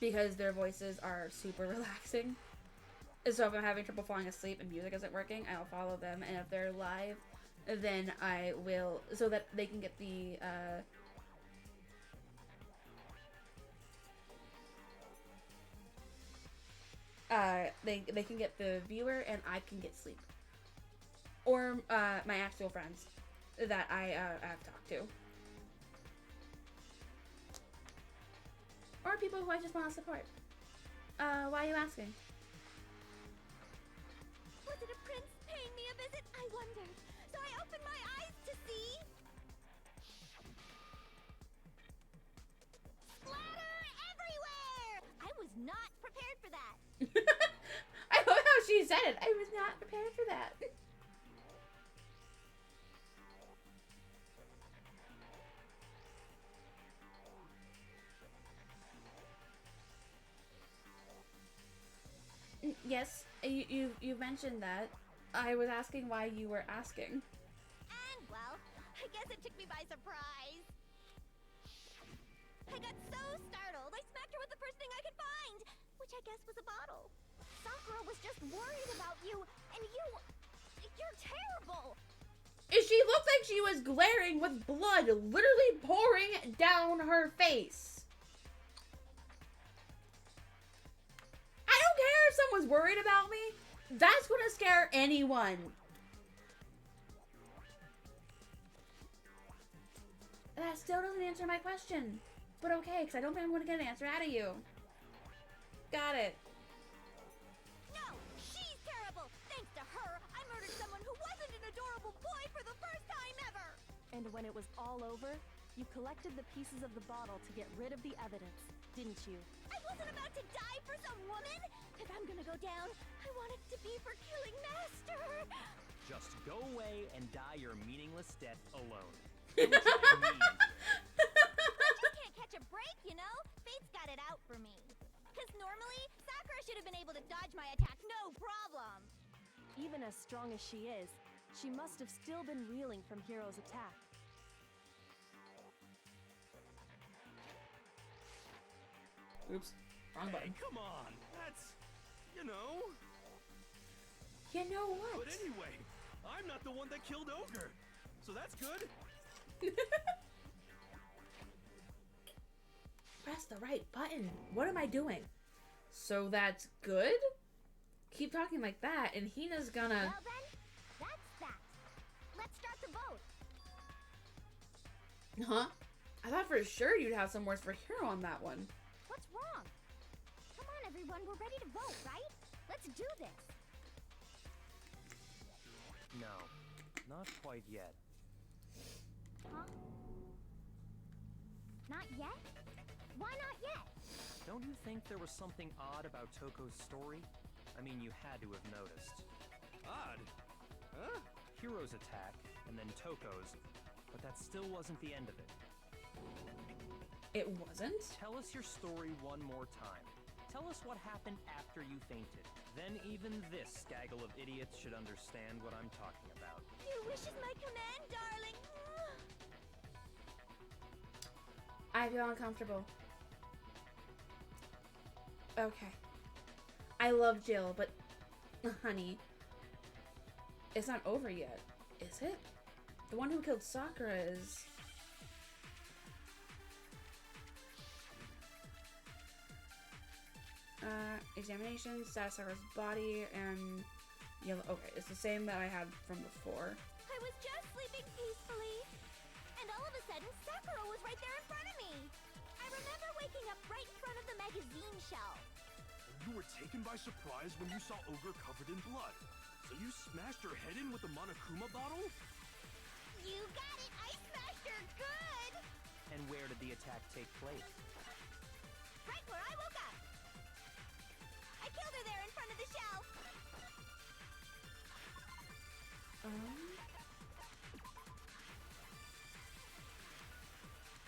because their voices are super relaxing. So if I'm having trouble falling asleep and music isn't working, I'll follow them, and if they're live, then I will, so that they can get the they can get the viewer and I can get sleep. Or my actual friends that I have talked to. Or people who I just want to support. Why are you asking? Was it a prince paying me a visit? I wondered. So I opened my eyes to see... splatter everywhere! I was not prepared for that. I love how she said it. I was not prepared for that. Yes, you mentioned that. I was asking why you were asking. And, well, I guess it took me by surprise. I got so startled, I smacked her with the first thing I could find, which I guess was a bottle. Sakura was just worried about you, and you're terrible. She looked like she was glaring with blood literally pouring down her face. I don't care if someone's worried about me. That's gonna scare anyone. That still doesn't answer my question. But okay, because I don't think I'm gonna get an answer out of you. Got it. No, she's terrible. Thanks to her, I murdered someone who wasn't an adorable boy for the first time ever. And when it was all over, you collected the pieces of the bottle to get rid of the evidence, didn't you? I wasn't about to die for some woman. If I'm gonna go down, I want it to be for killing Master. Just go away and die your meaningless death alone. Don't drag me into it. I just can't catch a break, you know? Fate's got it out for me. Because normally, Sakura should have been able to dodge my attack, no problem. Even as strong as she is, she must have still been reeling from Hiro's attack. Oops. Wrong Hey, button. come on. That's, you know. You know what? But anyway, I'm not the one that killed Ogre. So that's good. Press the right button. What am I doing? So that's good? Keep talking like that, and Hina's gonna... Well then, that's that. Let's start the vote. Huh? I thought for sure you'd have some words for Hero on that one. What's wrong? Come on, everyone, we're ready to vote, right? Let's do this. No, not quite yet. Huh? Not yet? Why not yet? Don't you think there was something odd about Toko's story? I mean, you had to have noticed. Odd. Huh? Hiro's attack, and then Toko's, but that still wasn't the end of it. It wasn't? Tell us your story one more time. Tell us what happened after you fainted. Then even this gaggle of idiots should understand what I'm talking about. Your wish is my command, darling. I feel uncomfortable. Okay. I love Jill, but honey, it's not over yet, is it? The one who killed Sakura is... examination, status Sakura's body, and yellow. Okay, it's the same that I had from before. I was just sleeping peacefully, and all of a sudden, Sakura was right there in front of me. I remember waking up right in front of the magazine shelf. You were taken by surprise when you saw Ogre covered in blood. So you smashed her head in with the Monokuma bottle? You got it! I smashed her good! And where did the attack take place? Right where I woke up! I killed her there in front of the shelf!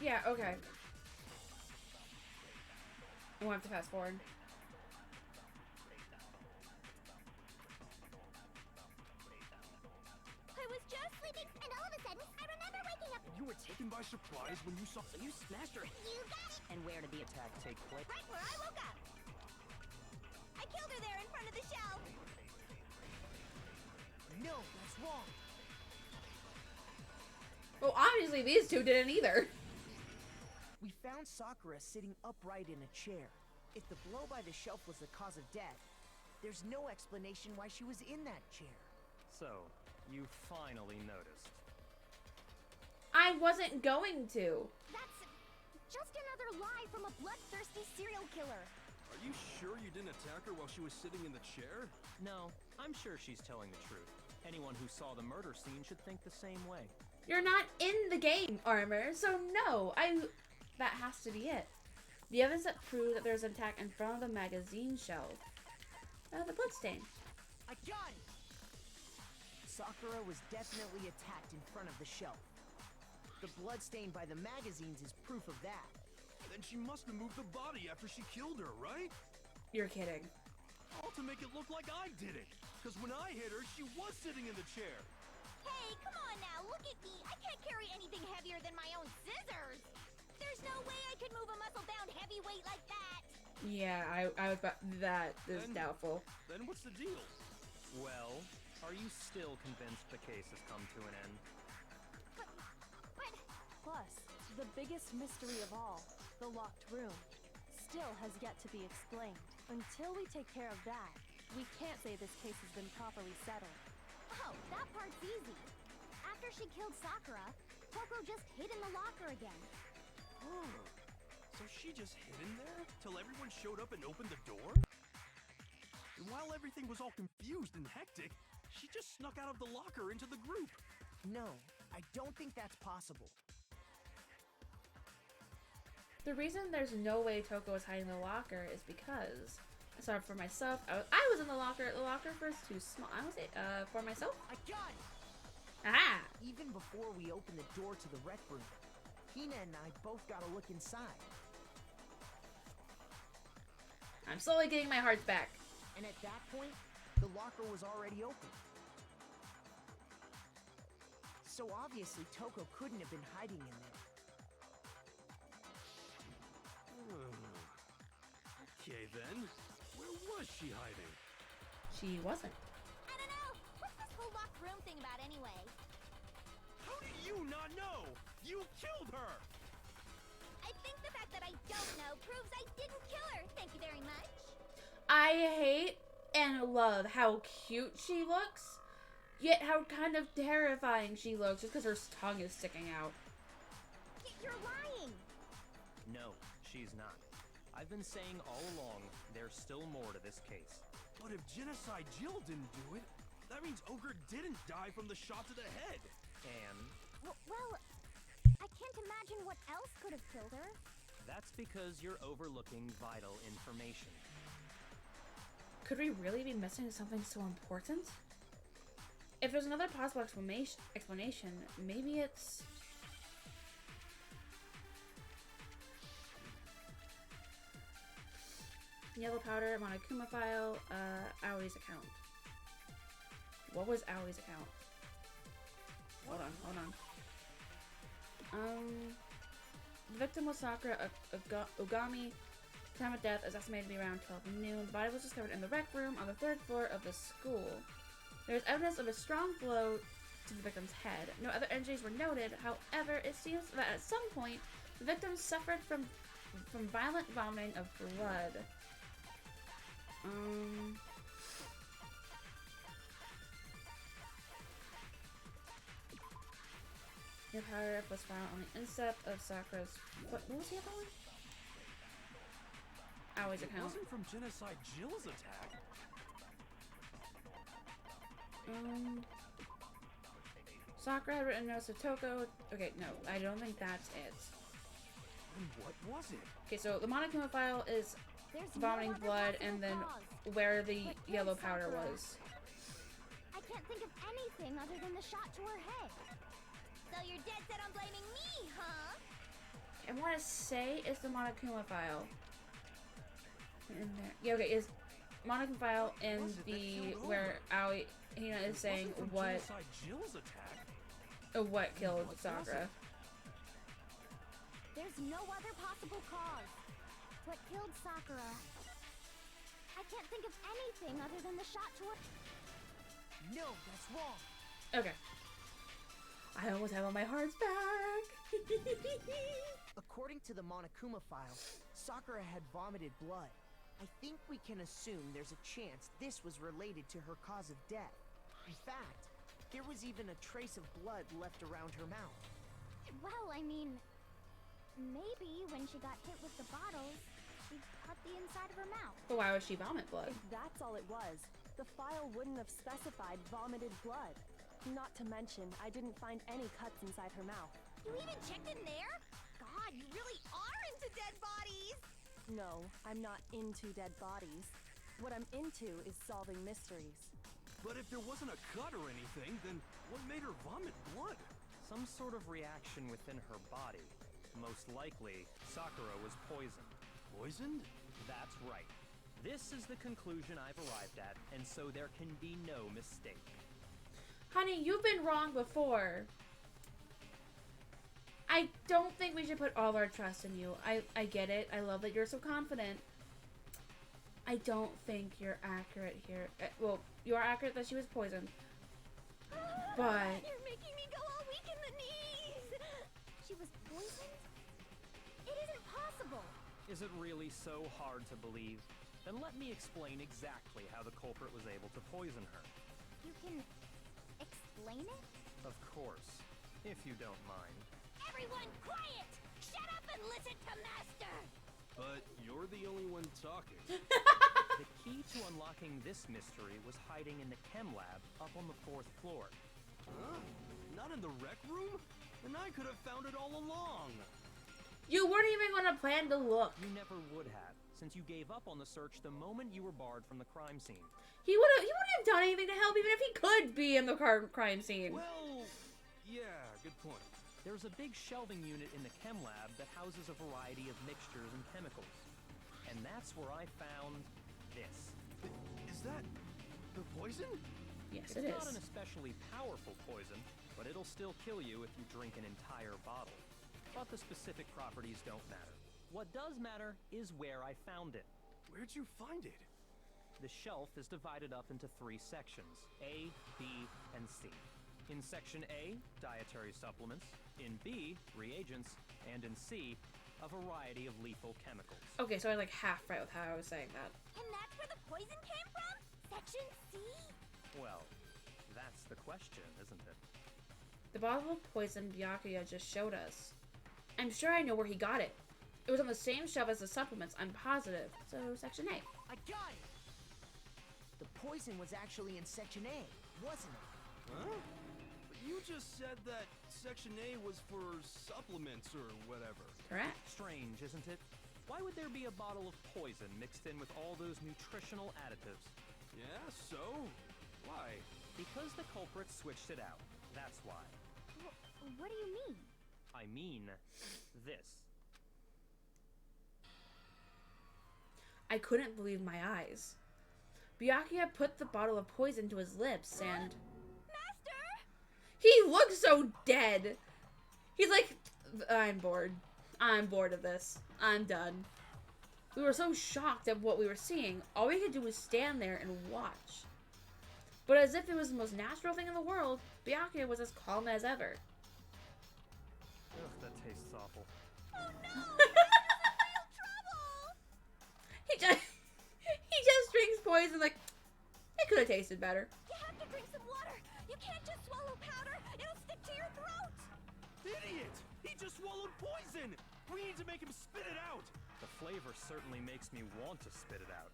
Yeah, okay. We'll have to fast forward. I was just sleeping, and all of a sudden, I remember waking up. You were taken by surprise when you saw... So you smashed her. You got it! And where did the attack take place? Right where I woke up! I killed her there in front of the shelf! No, that's wrong. Well, obviously these two didn't either. We found Sakura sitting upright in a chair. If the blow by the shelf was the cause of death, there's no explanation why she was in that chair. So, you finally noticed. I wasn't going to. That's just another lie from a bloodthirsty serial killer. Are you sure you didn't attack her while she was sitting in the chair? No, I'm sure she's telling the truth. Anyone who saw the murder scene should think the same way. You're not in the game, Armor, so no, that has to be it. The evidence that proves that there's an attack in front of the magazine shelf. The bloodstain. I got it! Sakura was definitely attacked in front of the shelf. The bloodstain by the magazines is proof of that. Then she must have moved the body after she killed her, right? You're kidding. All to make it look like I did it. Because when I hit her, she was sitting in the chair. Hey, come on now, look at me. I can't carry anything heavier than my own scissors. There's no way I could move a muscle-bound heavyweight like that. Yeah, I would bet that is doubtful. Then what's the deal? Well, are you still convinced the case has come to an end? But... Plus, the biggest mystery of all, the locked room, still has yet to be explained. Until we take care of that, we can't say this case has been properly settled. Oh, that part's easy. After she killed Sakura, Toko just hid in the locker again. Oh, so she just hid in there till everyone showed up and opened the door? And while everything was all confused and hectic, she just snuck out of the locker into the group. No, I don't think that's possible. The reason there's no way Toko was hiding in the locker is because, sorry for myself, I was in the locker. The locker first too small. I was for myself. I got it! Ah! Even before we opened the door to the rec room, Hina and I both got a look inside. I'm slowly getting my hearts back. And at that point, the locker was already open. So obviously Toko couldn't have been hiding in there. Okay then, where was she hiding? She wasn't. I don't know. What's this whole locked room thing about anyway? How do you not know? You killed her! I think the fact that I don't know proves I didn't kill her. Thank you very much. I hate and love how cute she looks, yet how kind of terrifying she looks just because her tongue is sticking out. You're lying. No, she's not. I've been saying all along, there's still more to this case. But if Genocide Jill didn't do it, that means Ogre didn't die from the shot to the head. And Well, I can't imagine what else could have killed her. that's because you're overlooking vital information. Could we really be missing something so important? If there's another possible explanation, maybe it's... Yellow powder, Monokuma file, Aoi's account. What was Aoi's account? Hold on. The victim was Sakura Ogami. Time of death is estimated to be around 12 noon. The body was discovered in the rec room on the 3rd floor of the school. There is evidence of a strong blow to the victim's head. No other injuries were noted. However, it seems that at some point, the victim suffered from violent vomiting of blood. The powder was found on the instep of Sakura's... What was the other one? Aoi's account. It wasn't from Genocide Jill's attack. Sakura had written notes to Toko. Okay, no, I don't think that's it. And what was it? Okay, so the Monokuma file is vomiting blood, and then where the yellow powder was. I can't think of anything other than the shot to her head. So you're dead set on blaming me, huh? I want to say it's the Monokuma file. In there. Yeah, okay, is Monokuma file in the where Aoi Hina is saying what Jill's attack? What killed Sakura. There's no other possible cause. What killed Sakura? I can't think of anything other than the shot to her. No, that's wrong. Okay. I almost have all my hearts back. According to the Monokuma file, Sakura had vomited blood. I think we can assume there's a chance this was related to her cause of death. In fact, there was even a trace of blood left around her mouth. Well, I mean, maybe when she got hit with the bottles, she cut the inside of her mouth. But why would she vomit blood? If that's all it was, the file wouldn't have specified vomited blood. Not to mention, I didn't find any cuts inside her mouth. You even checked in there? God, you really are into dead bodies! No, I'm not into dead bodies. What I'm into is solving mysteries. But if there wasn't a cut or anything, then what made her vomit blood? Some sort of reaction within her body. Most likely, Sakura was poisoned. Poisoned? That's right. This is the conclusion I've arrived at, and so there can be no mistake. Honey, you've been wrong before. I don't think we should put all our trust in you. I get it. I love that you're so confident. I don't think you're accurate here. Well, you are accurate that she was poisoned. But... You're making me go all weak in the knees! She was poisoned? It isn't possible! Is it really so hard to believe? Then let me explain exactly how the culprit was able to poison her. You can... explain it? Of course, if you don't mind. Everyone quiet! Shut up and listen to Master! But you're the only one talking. The key to unlocking this mystery was hiding in the chem lab up on the 4th floor. Huh? Not in the rec room? And I could have found it all along. you weren't even going to plan to look. You never would have, since you gave up on the search the moment you were barred from the crime scene. He wouldn't have done anything to help even if he could be in the crime scene. Well, yeah, good point. There's a big shelving unit in the chem lab that houses a variety of mixtures and chemicals. And that's where I found this. Is that the poison? Yes, It's it not is. an especially powerful poison, but it'll still kill you if you drink an entire bottle. But the specific properties don't matter. What does matter is where I found it. Where'd you find it? The shelf is divided up into 3 sections, A, B, and C. In Section A, dietary supplements. In B, reagents. And in C, a variety of lethal chemicals. Okay, so I like half right with how I was saying that. And that's where the poison came from? Section C? Well, that's the question, isn't it? The bottle of poison Byakuya just showed us. I'm sure I know where he got it. It was on the same shelf as the supplements, I'm positive. So, Section A. I got it! The poison was actually in Section A, wasn't it? Huh? But you just said that Section A was for supplements or whatever. Correct. Strange, isn't it? Why would there be a bottle of poison mixed in with all those nutritional additives? Yeah, so? Why? Because the culprit switched it out. That's why. What do you mean? I mean, this. I couldn't believe my eyes. Byakuya put the bottle of poison to his lips and... Master! He looks so dead! He's like, I'm bored. I'm bored of this. I'm done. We were so shocked at what we were seeing, all we could do was stand there and watch. But as if it was the most natural thing in the world, Byakuya was as calm as ever. Ugh, that tastes awful. Oh no! Master's in real trouble! He just drinks poison like, it could have tasted better. You have to drink some water. You can't just swallow powder. It'll stick to your throat. Idiot! He just swallowed poison! We need to make him spit it out! The flavor certainly makes me want to spit it out.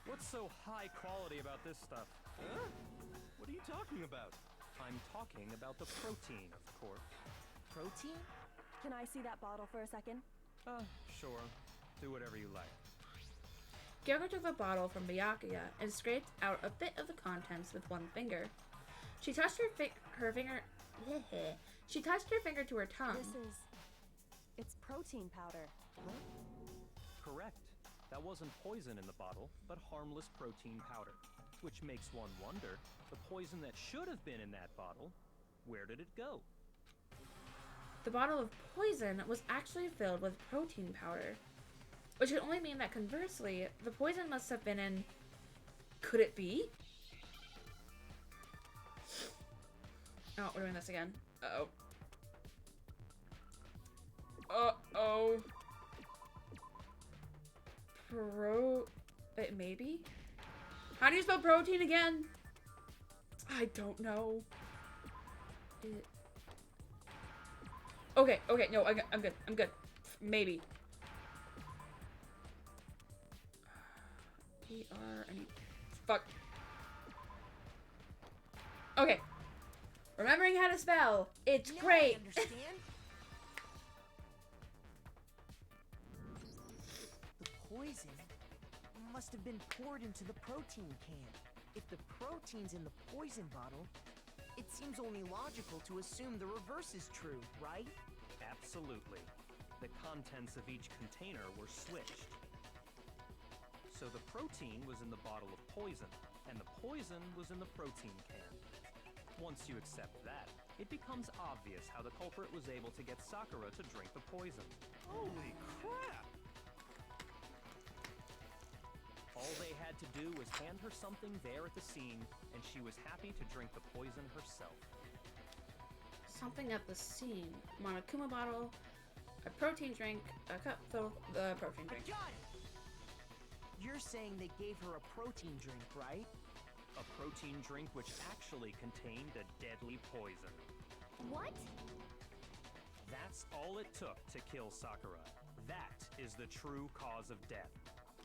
What's so high quality about this stuff? Huh? What are you talking about? I'm talking about the protein, of course. Protein? Can I see that bottle for a second? Sure. Do whatever you like. Gyoko took the bottle from Byakuya and scraped out a bit of the contents with one finger. She touched her finger. She touched her finger to her tongue. It's protein powder. Correct. That wasn't poison in the bottle, but harmless protein powder. Which makes one wonder, the poison that should have been in that bottle, where did it go? The bottle of poison was actually filled with protein powder, which could only mean that conversely, the poison must have been in... Could it be? Oh, we're doing this again. Uh-oh. Uh-oh. Maybe? How do you spell protein again? I don't know. Okay, no, I'm good. Maybe. Fuck. Okay. Remembering how to spell. It's Now great. I understand. The poison must have been poured into the protein can. If the protein's in the poison bottle, it seems only logical to assume the reverse is true, right? Absolutely. The contents of each container were switched. So the protein was in the bottle of poison, and the poison was in the protein can. Once you accept that, it becomes obvious how the culprit was able to get Sakura to drink the poison. Holy crap! All they had to do was hand her something there at the scene, and she was happy to drink the poison herself. Something at the scene. Monokuma bottle, a protein drink, a cup filled with the protein I drink. got it! You're saying they gave her a protein drink, right? A protein drink which actually contained a deadly poison. What? That's all it took to kill Sakura. That is the true cause of death.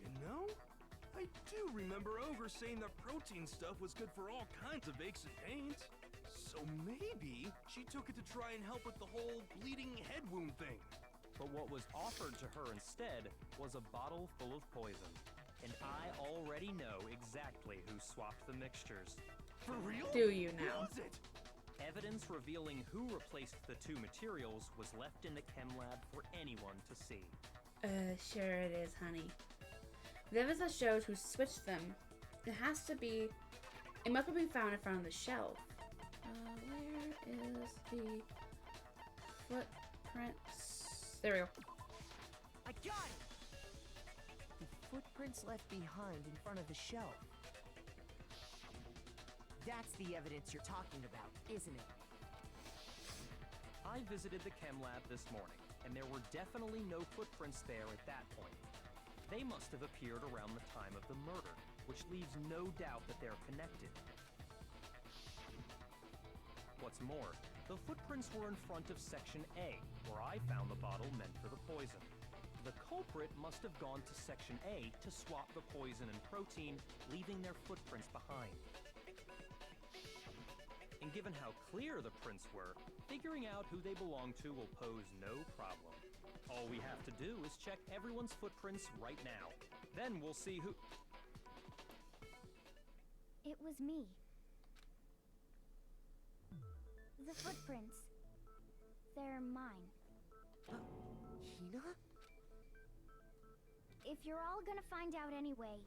You know, I do remember Ogre saying that protein stuff was good for all kinds of aches and pains. So maybe she took it to try and help with the whole bleeding head wound thing. But what was offered to her instead was a bottle full of poison. And I already know exactly who swapped the mixtures. For real? Do you Who now? was it? Evidence revealing who replaced the two materials was left in the chem lab for anyone to see. Sure it is, honey. The evidence that shows who switched them. It must have been found in front of the shelf. Where is the footprints? There we go. I got it! The footprints left behind in front of the shelf. That's the evidence you're talking about, isn't it? I visited the chem lab this morning, and there were definitely no footprints there at that point. They must have appeared around the time of the murder, which leaves no doubt that they're connected. What's more, the footprints were in front of Section A, where I found the bottle meant for the poison. The culprit must have gone to Section A to swap the poison and protein, leaving their footprints behind. And given how clear the prints were, figuring out who they belong to will pose no problem. All we have to do is check everyone's footprints right now. Then we'll see who... It was me. The footprints. They're mine. Hina? If you're all gonna find out anyway,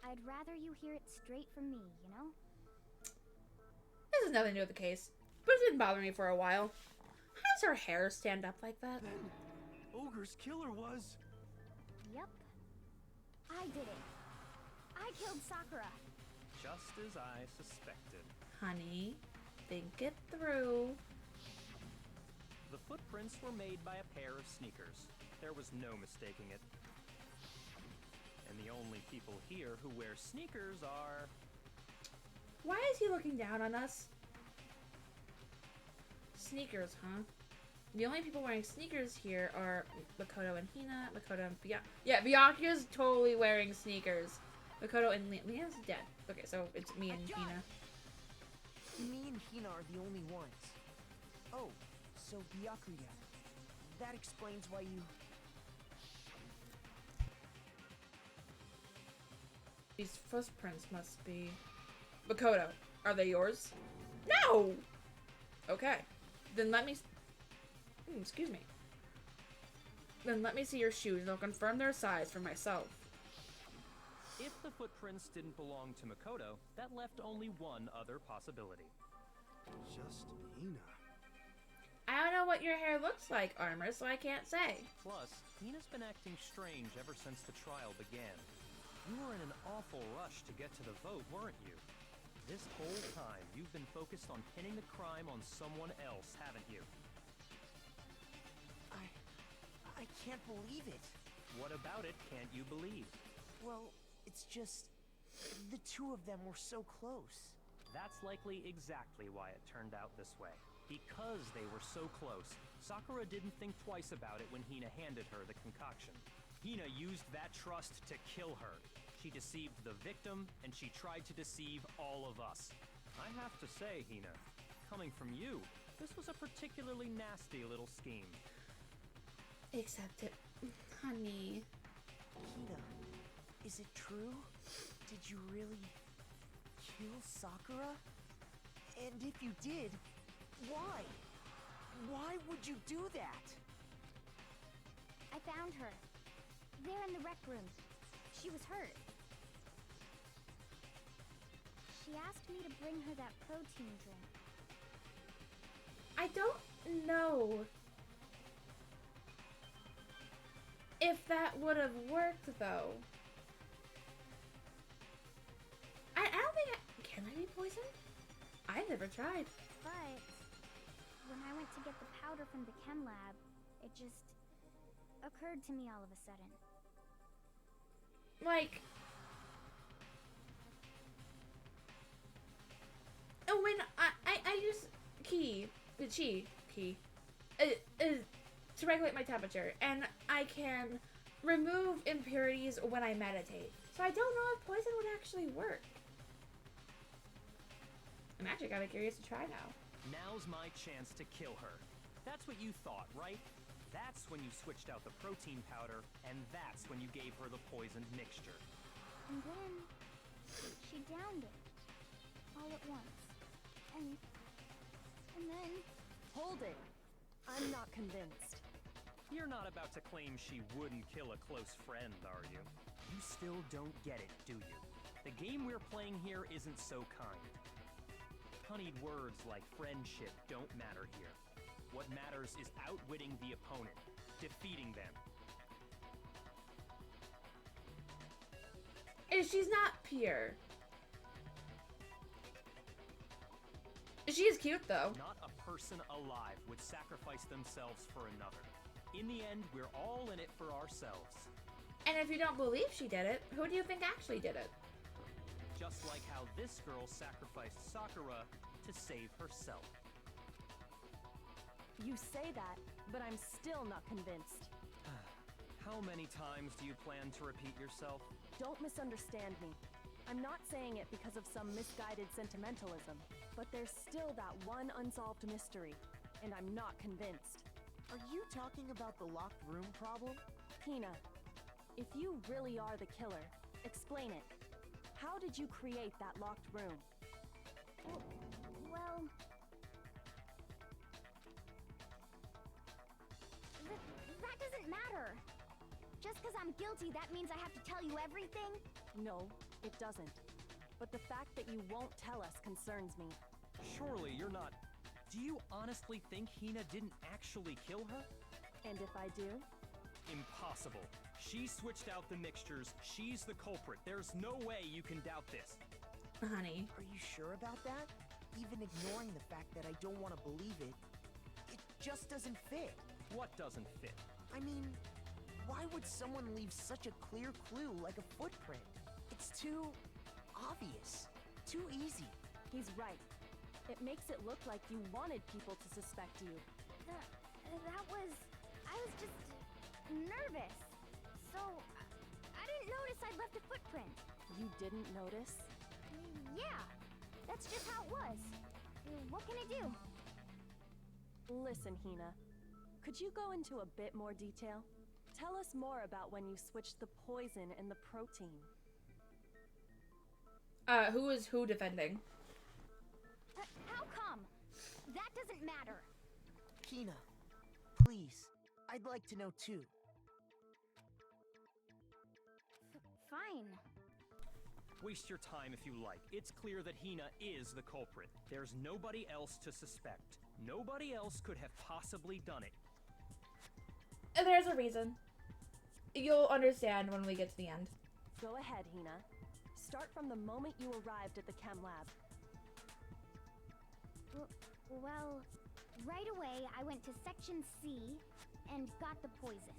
I'd rather you hear it straight from me, you know? This has nothing to do with the case, but it's been bothering me for a while. How does her hair stand up like that? Then, Ogre's killer was... Yep. I did it. I killed Sakura. Just as I suspected. Honey, think it through. The footprints were made by a pair of sneakers. There was no mistaking it. And the only people here who wear sneakers are... Why is he looking down on us? Sneakers, huh? The only people wearing sneakers here are Makoto and Hina, Makoto and Byakuya. Yeah, Byakuya's totally wearing sneakers. Makoto and Lena's dead. Okay, so it's me and Hina. Me and Hina are the only ones. Oh, so Byakuya. That explains why you... These footprints must be... Makoto, are they yours? No! Okay. Then let me... excuse me. Then let me see your shoes and I'll confirm their size for myself. If the footprints didn't belong to Makoto, that left only one other possibility. Just Hina. I don't know what your hair looks like, Armor, so I can't say. Plus, Hina's been acting strange ever since the trial began. You were in an awful rush to get to the vote, weren't you? This whole time, you've been focused on pinning the crime on someone else, haven't you? I can't believe it. What about it can't you believe? Well, it's just... the two of them were so close. That's likely exactly why it turned out this way. Because they were so close, Sakura didn't think twice about it when Hina handed her the concoction. Hina used that trust to kill her. She deceived the victim, and she tried to deceive all of us. I have to say, Hina, coming from you, this was a particularly nasty little scheme. Accept it, honey. Hina, is it true? Did you really kill Sakura? And if you did, why? Why would you do that? I found her. There in the rec room. She was hurt. She asked me to bring her that protein drink. I don't know if that would have worked, though. I don't think can I be poisoned? I've never tried. But when I went to get the powder from the chem lab, it just occurred to me all of a sudden. Like, when I use chi to regulate my temperature, and I can remove impurities when I meditate. So I don't know if poison would actually work. I'm actually kind of curious to try now. Now's my chance to kill her. That's what you thought, right? That's when you switched out the protein powder, and that's when you gave her the poisoned mixture. And then she downed it all at once. And then... Hold it. I'm not convinced. You're not about to claim she wouldn't kill a close friend, are you? You still don't get it, do you? The game we're playing here isn't so kind. Honeyed words like friendship don't matter here. What matters is outwitting the opponent, defeating them. And she's not pure. She is cute, though. Not a person alive would sacrifice themselves for another. In the end, we're all in it for ourselves. And if you don't believe she did it, who do you think actually did it? Just like how this girl sacrificed Sakura to save herself. You say that, but I'm still not convinced. How many times do you plan to repeat yourself? Don't misunderstand me. I'm not saying it because of some misguided sentimentalism, but there's still that one unsolved mystery, and I'm not convinced. Are you talking about the locked room problem? Hina, if you really are the killer, explain it. How did you create that locked room? Well, doesn't matter. Just because I'm guilty, that means I have to tell you everything? No, it doesn't. But the fact that you won't tell us concerns me. Surely you're not... Do you honestly think Hina didn't actually kill her? And if I do? Impossible. She switched out the mixtures. She's the culprit. There's no way you can doubt this. Honey. Are you sure about that? Even ignoring the fact that I don't want to believe it, it just doesn't fit. What doesn't fit? I mean, why would someone leave such a clear clue like a footprint? It's too obvious. Too easy. He's right. It makes it look like you wanted people to suspect you. I was just nervous. So, I didn't notice I'd left a footprint. You didn't notice? Yeah, that's just how it was. What can I do? Listen, Hina. Could you go into a bit more detail? Tell us more about when you switched the poison and the protein. Who is who defending? How come? That doesn't matter. Hina, please. I'd like to know too. Fine. Waste your time if you like. It's clear that Hina is the culprit. There's nobody else to suspect. Nobody else could have possibly done it. And there's a reason. You'll understand when we get to the end. Go ahead, Hina. Start from the moment you arrived at the chem lab. Well, right away I went to Section C and got the poison.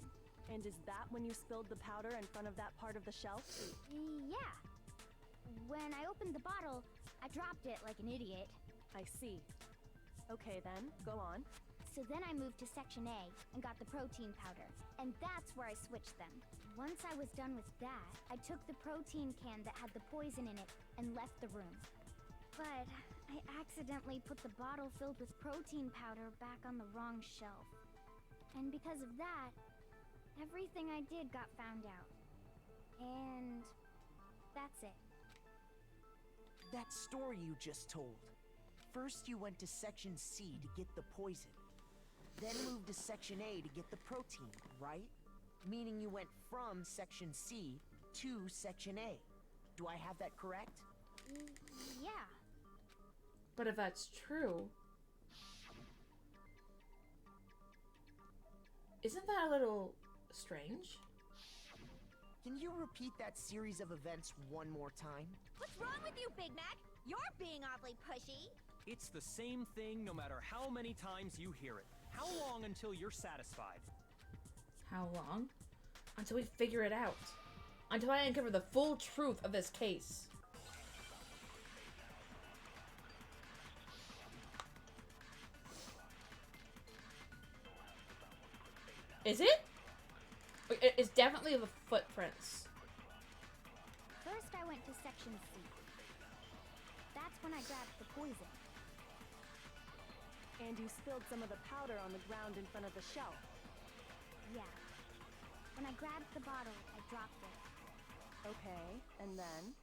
And is that when you spilled the powder in front of that part of the shelf? Yeah. When I opened the bottle, I dropped it like an idiot. I see. Okay then, go on. So then I moved to Section A and got the protein powder, and that's where I switched them. Once I was done with that, I took the protein can that had the poison in it and left the room. But I accidentally put the bottle filled with protein powder back on the wrong shelf. And because of that, everything I did got found out. And that's it. That story you just told. First you went to Section C to get the poison. Then moved to Section A to get the protein, right? Meaning you went from Section C to Section A. Do I have that correct? Yeah. But if that's true... Isn't that a little strange? Can you repeat that series of events one more time? What's wrong with you, Big Mac? You're being awfully pushy. It's the same thing no matter how many times you hear it. How long until you're satisfied? How long? Until we figure it out. Until I uncover the full truth of this case. Is it? It's definitely the footprints. First I went to Section C. That's when I grabbed the poison. And you spilled some of the powder on the ground in front of the shelf. Yeah. When I grabbed the bottle, I dropped it. Okay, and then?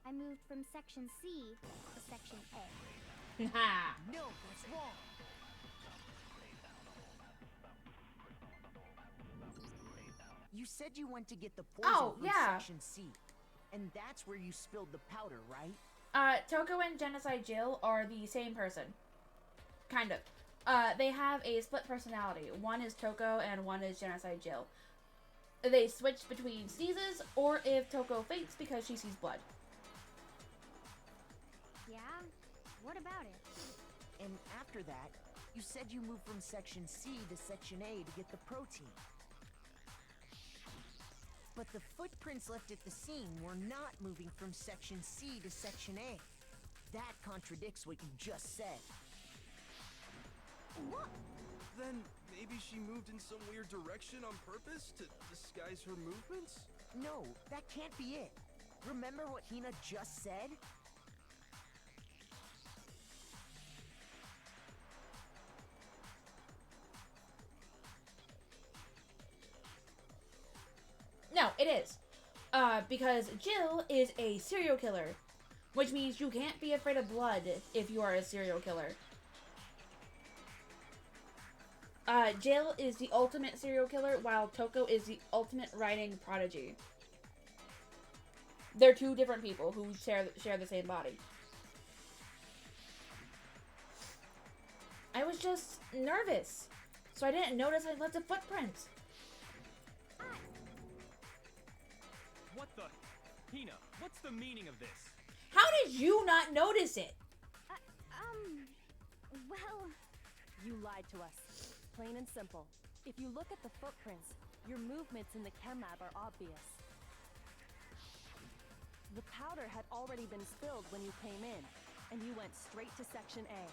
I moved from Section C to Section A. Ha! No, that's wrong. You said you went to get the poison from Section C. And that's where you spilled the powder, right? Toko and Genocide Jill are the same person. Kind of. They have a split personality. One is Toko and one is Genocide Jill. They switch between sneezes or if Toko faints because she sees blood. Yeah? What about it? And after that, you said you moved from Section C to Section A to get the protein. But the footprints left at the scene were not moving from Section C to Section A. That contradicts what you just said. What? Then maybe she moved in some weird direction on purpose to disguise her movements? No, that can't be it. Remember what Hina just said? No, it is. Because Jill is a serial killer. Which means you can't be afraid of blood if you are a serial killer. Jill is the ultimate serial killer, while Toko is the ultimate writing prodigy. They're two different people who share the same body. I was just nervous, so I didn't notice I left a footprint. What the? Hina, what's the meaning of this? How did you not notice it? Well... You lied to us. Plain and simple. If you look at the footprints, your movements in the chem lab are obvious. The powder had already been spilled when you came in, and you went straight to Section A.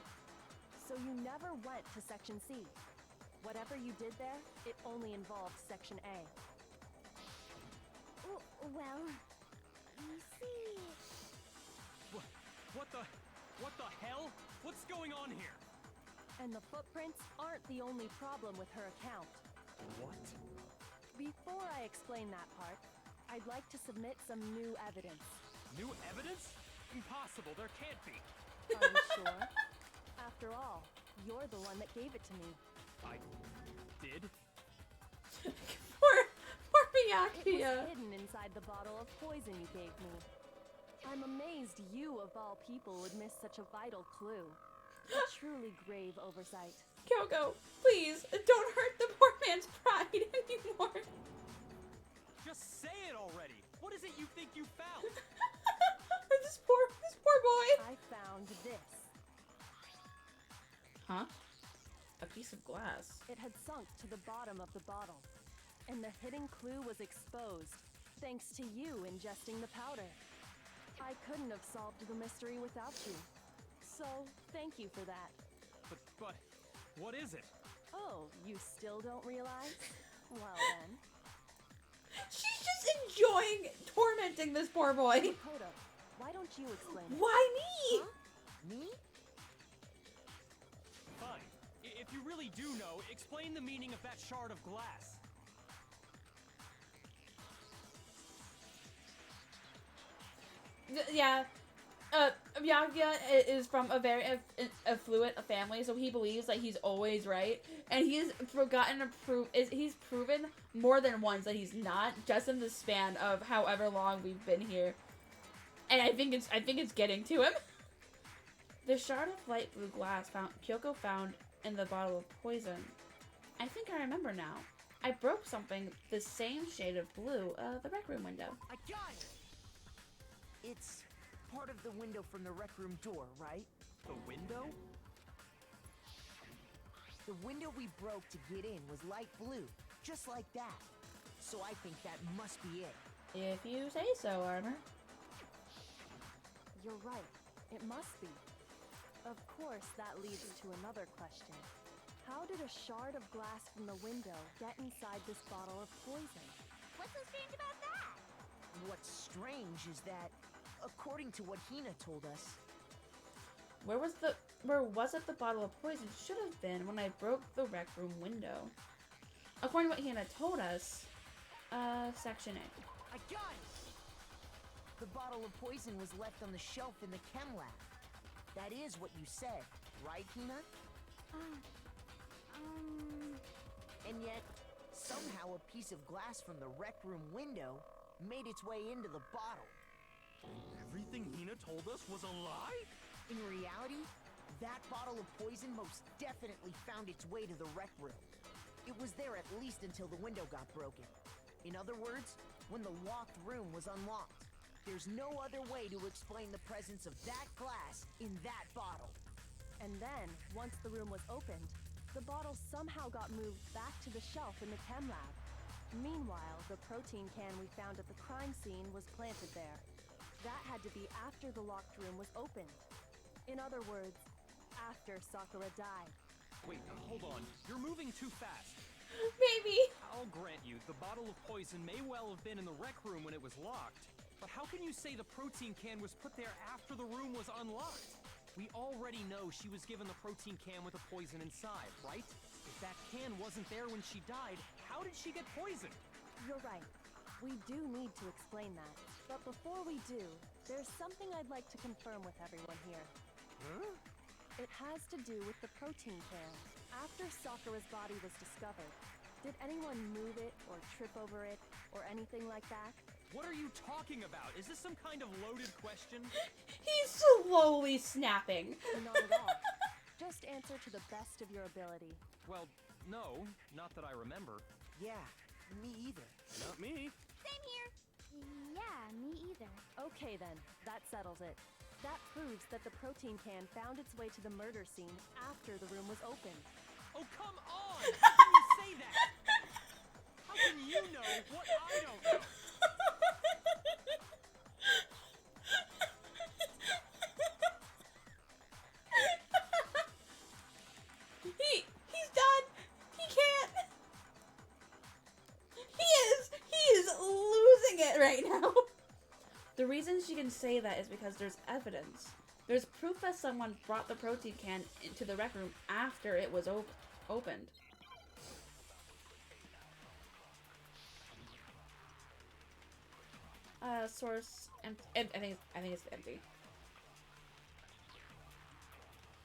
So you never went to Section C. Whatever you did there, it only involved Section A. Well... You see... What the hell? What's going on here? And the footprints aren't the only problem with her account. What? Before I explain that part, I'd like to submit some new evidence. New evidence? Impossible, there can't be. Are you sure? After all, you're the one that gave it to me. I did? Poor It was Miyaki. hidden inside the bottle of poison you gave me. I'm amazed you, of all people, would miss such a vital clue. A truly grave oversight. Kyoko, please, don't hurt the poor man's pride anymore. Just say it already. What is it you think you found? this poor boy. I found this. Huh? A piece of glass. It had sunk to the bottom of the bottle, and the hidden clue was exposed, thanks to you ingesting the powder. I couldn't have solved the mystery without you. So, thank you for that. But, what is it? Oh, you still don't realize? Well then. She's just enjoying tormenting this poor boy. Makoto, why don't you explain it? Why me? Huh? Me? Fine. If you really do know, explain the meaning of that shard of glass. Yeah. Miyagi is from a very affluent family, so he believes that he's always right, and he's he's proven more than once that he's not, just in the span of however long we've been here. And I think it's getting to him. The shard of light blue glass Kyoko found in the bottle of poison. I think I remember now. I broke something the same shade of blue, the rec room window. I got it! It's part of the window from the rec room door, right? The window? The window we broke to get in was light blue, just like that. So I think that must be it. If you say so, Armor. You're right. It must be. Of course, that leads to another question. How did a shard of glass from the window get inside this bottle of poison? What's so strange about that? What's strange is that, according to what Hina told us, Where was it the bottle of poison should have been when I broke the rec room window? According to what Hannah told us, Section A. I got it! The bottle of poison was left on the shelf in the chem lab. That is what you said, right, Hina? And yet, somehow a piece of glass from the rec room window made its way into the bottle. Everything Hina told us was a lie? In reality, that bottle of poison most definitely found its way to the rec room. It was there at least until the window got broken. In other words, when the locked room was unlocked. There's no other way to explain the presence of that glass in that bottle. And then, once the room was opened, the bottle somehow got moved back to the shelf in the chem lab. Meanwhile, the protein can we found at the crime scene was planted there. That had to be after the locked room was opened. In other words, after Sakura died. Wait, hold on. You're moving too fast. Baby! I'll grant you, the bottle of poison may well have been in the rec room when it was locked. But how can you say the protein can was put there after the room was unlocked? We already know she was given the protein can with the poison inside, right? If that can wasn't there when she died, how did she get poisoned? You're right. We do need to explain that. But before we do, there's something I'd like to confirm with everyone here. Huh? It has to do with the protein can. After Sakura's body was discovered, did anyone move it or trip over it or anything like that? What are you talking about? Is this some kind of loaded question? He's slowly snapping. Not at all. Just answer to the best of your ability. Well, no, not that I remember. Yeah, me either. Not me. Same here. Yeah, me either. Okay then, that settles it. That proves that the protein can found its way to the murder scene after the room was opened. Oh, come on! How can you say that? How can you know what I don't know? He's done. He can't. He is losing it right now. The reason she can say that is because there's evidence. There's proof that someone brought the protein can into the rec room after it was opened. Source, I think it's empty.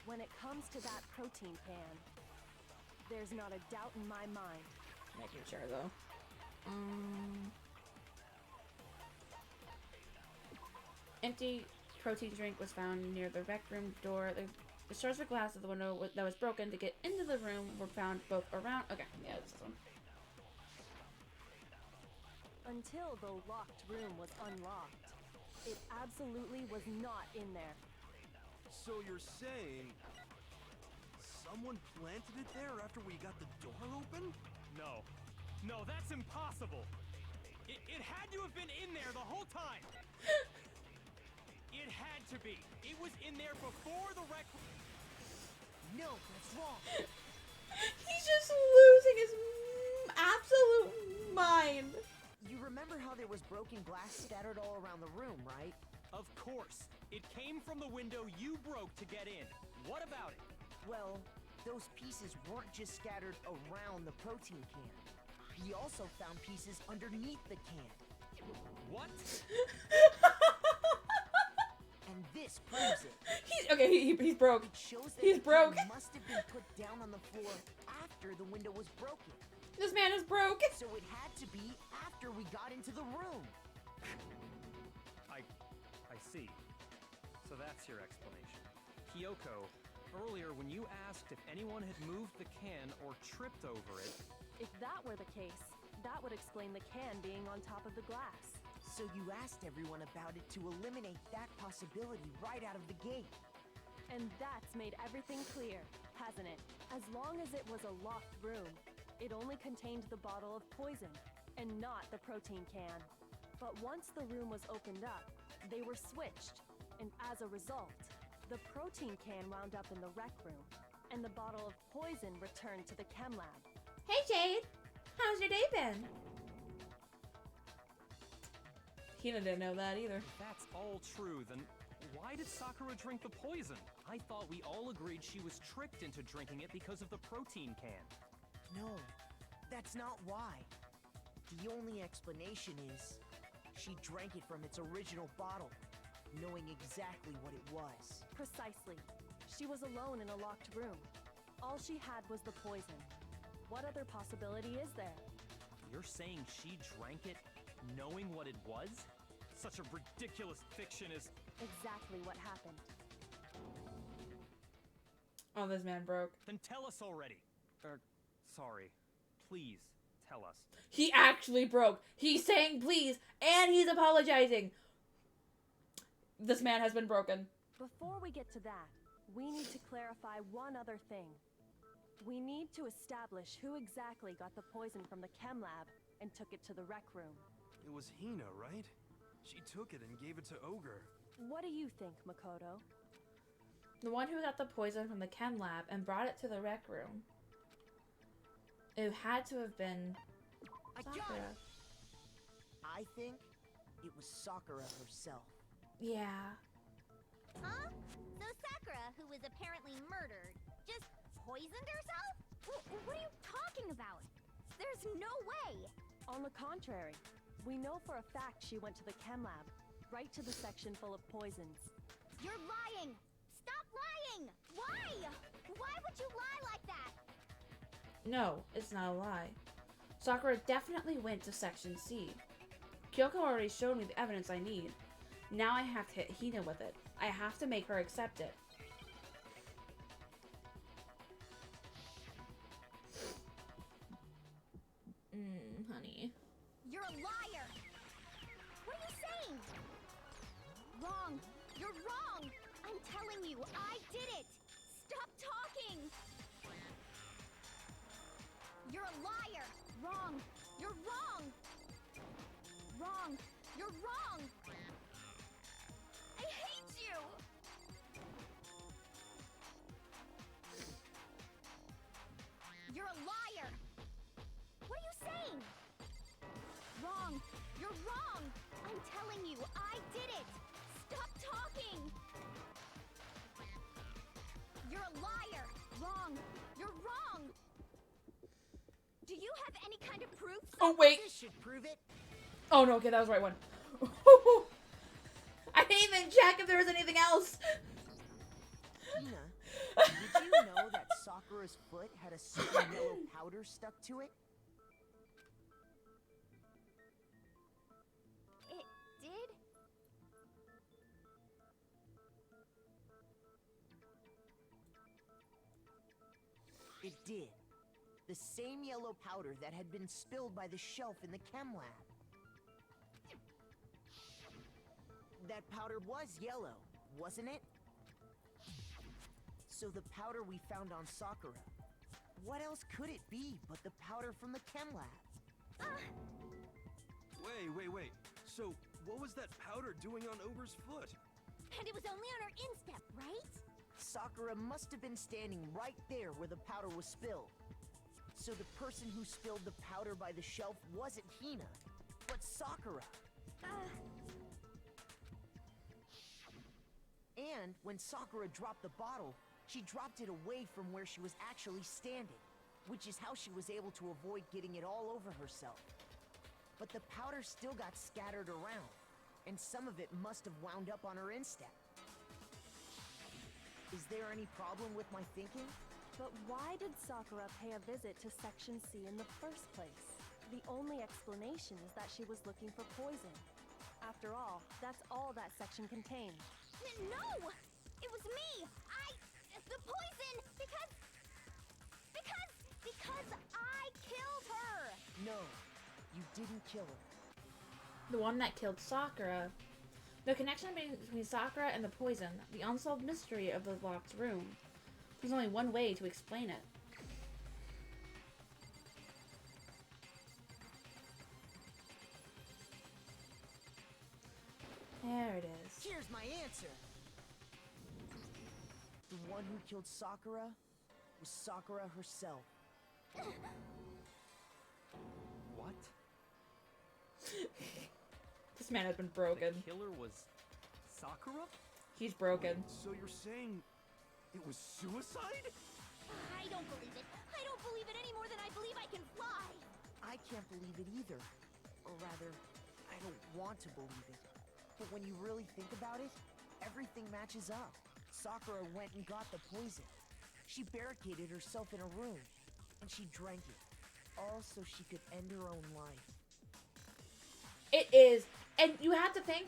When it comes to that protein can, there's not a doubt in my mind. Making sure though. Empty protein drink was found near the rec room door. The shards of glass of the window that was broken to get into the room were found both around. Okay, yeah, it's this one. Until the locked room was unlocked, it absolutely was not in there. So you're saying someone planted it there after we got the door open? No. No, that's impossible. It had to have been in there the whole time. It had to be. It was in there before the wreck. No, that's wrong. He's just losing his absolute mind. You remember how there was broken glass scattered all around the room, right? Of course. It came from the window you broke to get in. What about it? Well, those pieces weren't just scattered around the protein can. We also found pieces underneath the can. What? And this proves it. He's broke. It shows that He's the broke. can must have been put down on the floor after the window was broken. This man is broke. So it had to be after we got into the room. I see. So that's your explanation. Kyoko, earlier when you asked if anyone had moved the can or tripped over it... If that were the case, that would explain the can being on top of the glass. So you asked everyone about it to eliminate that possibility right out of the gate. And that's made everything clear, hasn't it? As long as it was a locked room, it only contained the bottle of poison, and not the protein can. But once the room was opened up, they were switched, and as a result, the protein can wound up in the rec room, and the bottle of poison returned to the chem lab. Hey Jade, how's your day been? Hina didn't know that either. If that's all true, then why did Sakura drink the poison? I thought we all agreed she was tricked into drinking it because of the protein can. No, that's not why. The only explanation is she drank it from its original bottle, knowing exactly what it was. Precisely. She was alone in a locked room. All she had was the poison. What other possibility is there? You're saying she drank it knowing what it was? Such a ridiculous fiction is... Exactly what happened. Oh, this man broke. Then tell us already. Sorry. Please, tell us. He actually broke. He's saying please, and he's apologizing. This man has been broken. Before we get to that, we need to clarify one other thing. We need to establish who exactly got the poison from the chem lab and took it to the rec room. It was Hina, right? She took it and gave it to Ogre. What do you think, Makoto? The one who got the poison from the chem lab and brought it to the rec room. It had to have been I got Sakura. it! I think it was Sakura herself. Yeah. Huh? So Sakura, who was apparently murdered, just poisoned herself? What are you talking about? There's no way! On the contrary, we know for a fact she went to the chem lab, right to the section full of poisons. You're lying! Stop lying! Why? Why would you lie like that? No, it's not a lie. Sakura definitely went to Section C. Kyoko already showed me the evidence I need. Now I have to hit Hina with it. I have to make her accept it. Honey. You're a liar! What are you saying? Wrong! You're wrong! I'm telling you, I did it! Stop talking! You're a liar! Wrong! You're wrong! Wrong! You're wrong! I hate you! You're a liar! What are you saying? Wrong! You're wrong! I'm telling you, I did it! Stop talking! You're a liar! Wrong! You're wrong! Do you have any kind of proof? Oh, wait. This should prove it. Oh, no, okay, that was the right one. I didn't even check if there was anything else. Hina, did you know that Sakura's foot had a certain yellow powder stuck to it? It did? It did. The same yellow powder that had been spilled by the shelf in the chem lab. That powder was yellow, wasn't it? So the powder we found on Sakura, what else could it be but the powder from the chem lab? Wait. So, what was that powder doing on Ober's foot? And it was only on her instep, right? Sakura must have been standing right there where the powder was spilled. So the person who spilled the powder by the shelf wasn't Hina, but Sakura. And when Sakura dropped the bottle, she dropped it away from where she was actually standing, which is how she was able to avoid getting it all over herself. But the powder still got scattered around, and some of it must have wound up on her instep. Is there any problem with my thinking? But why did Sakura pay a visit to Section C in the first place? The only explanation is that she was looking for poison. After all, that's all that section contained. No! It was me! The poison! Because I killed her! No, you didn't kill her. The one that killed Sakura. The connection between Sakura and the poison, the unsolved mystery of the locked room. There's only one way to explain it. There it is. Here's my answer. The one who killed Sakura was Sakura herself. What? This man has been broken. The killer was Sakura? He's broken. So you're saying it was suicide? I don't believe it. I don't believe it any more than I believe I can fly. I can't believe it either. Or rather, I don't want to believe it. But when you really think about it, everything matches up. Sakura went and got the poison. She barricaded herself in a room, and she drank it, all so she could end her own life. It is. And you have to think,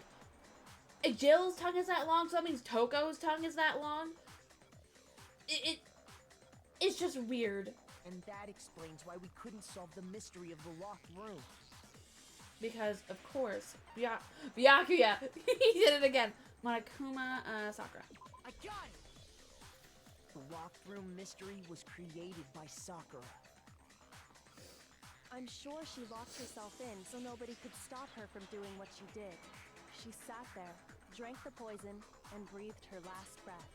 if Jill's tongue is that long, so that means Toko's tongue is that long. It's just weird. And that explains why we couldn't solve the mystery of the locked room. Because, of course, Byakuya, he did it again. Monokuma Sakura. I got it! The locked room mystery was created by Sakura. I'm sure she locked herself in so nobody could stop her from doing what she did. She sat there, drank the poison, and breathed her last breath.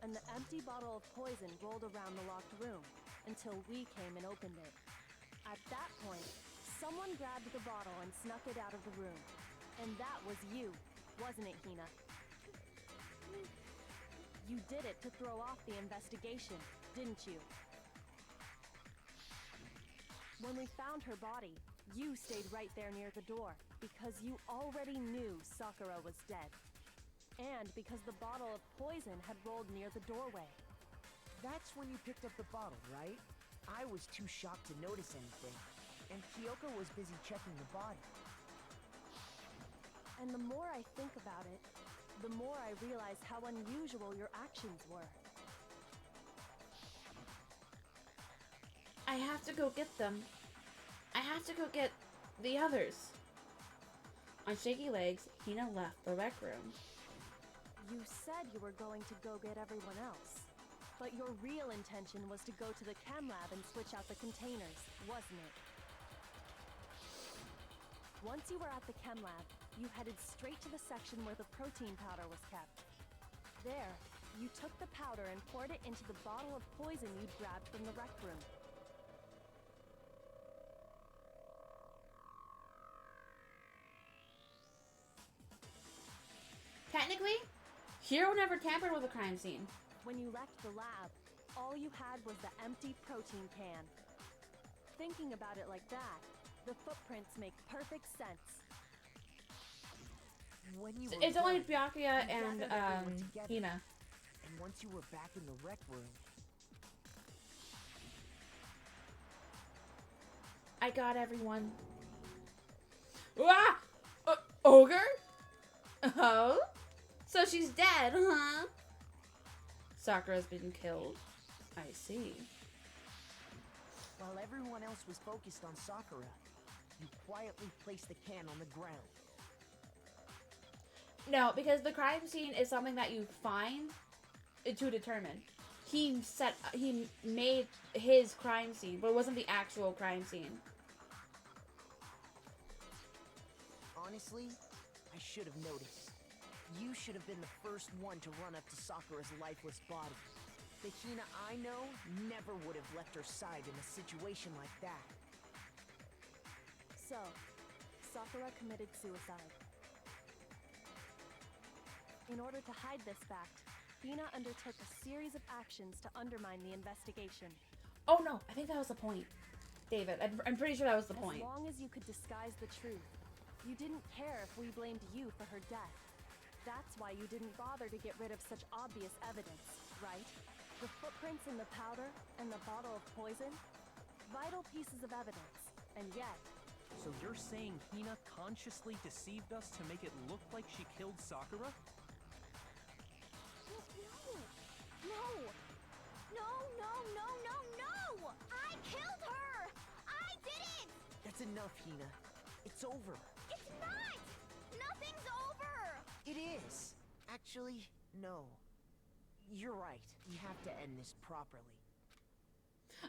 And the empty bottle of poison rolled around the locked room until we came and opened it. At that point, someone grabbed the bottle and snuck it out of the room. And that was you, wasn't it, Hina? You did it to throw off the investigation, didn't you? When we found her body, you stayed right there near the door because you already knew Sakura was dead. And because the bottle of poison had rolled near the doorway. That's when you picked up the bottle, right? I was too shocked to notice anything, and Kyoko was busy checking the body. And the more I think about it, the more I realize how unusual your actions were. I have to go get them. I have to go get the others. On shaky legs, Hina left the rec room. You said you were going to go get everyone else. But your real intention was to go to the chem lab and switch out the containers, wasn't it? Once you were at the chem lab, you headed straight to the section where the protein powder was kept. There, you took the powder and poured it into the bottle of poison you'd grabbed from the rec room. Technically, Hiro never tampered with a crime scene. When you left the lab, all you had was the empty protein can. Thinking about it like that, the footprints make perfect sense. When you It's were only done, Byakuya you and gathered everyone together. Hina. And once you were back in the rec room, I got everyone. Ah! Ogre? Oh? So she's dead, huh? Sakura's been killed. I see. while everyone else was focused on Sakura, you quietly placed the can on the ground. No, because the crime scene is something that you find to determine. He made his crime scene, but it wasn't the actual crime scene. Honestly, I should have noticed. You should have been the first one to run up to Sakura's lifeless body. The Hina I know never would have left her side in a situation like that. So, Sakura committed suicide. In order to hide this fact, Hina undertook a series of actions to undermine the investigation. Oh no, I think that was the point. David, I'm pretty sure that was the point. As long as you could disguise the truth, you didn't care if we blamed you for her death. That's why you didn't bother to get rid of such obvious evidence, right? The footprints in the powder and the bottle of poison? Vital pieces of evidence, and yet... So you're saying Hina consciously deceived us to make it look like she killed Sakura? No! No, no, no, no, no! I killed her! I did it! That's enough, Hina. It's over. It's not! Nothing's over! It is. Actually, no. You're right. We have to end this properly.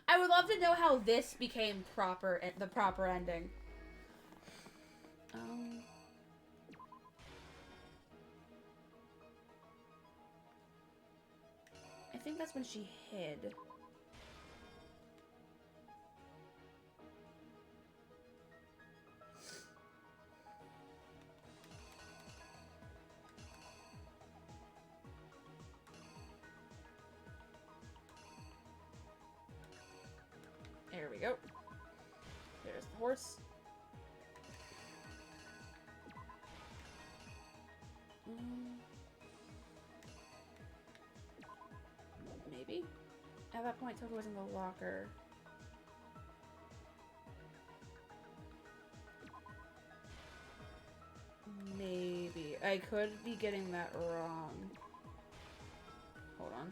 I would love to know how this became the proper ending. I think that's when she hid. There we go. There's the horse. Maybe? At that point, Toko was in the locker. Maybe. I could be getting that wrong. Hold on.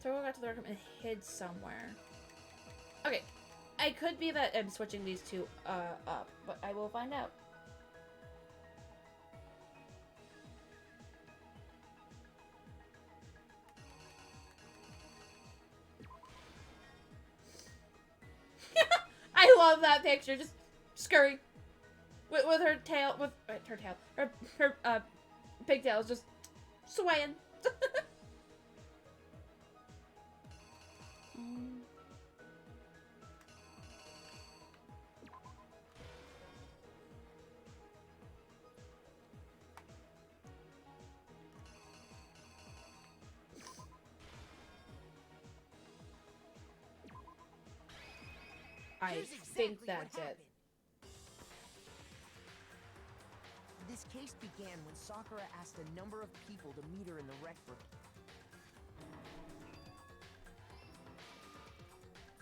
Toko got to the room and hid somewhere. Okay. I could be that I'm switching these two up, but I will find out. I love that picture. Just scurry with her tail, her pigtails just swaying. I Here's think exactly that's what it. happened. This case began when Sakura asked a number of people to meet her in the rec room.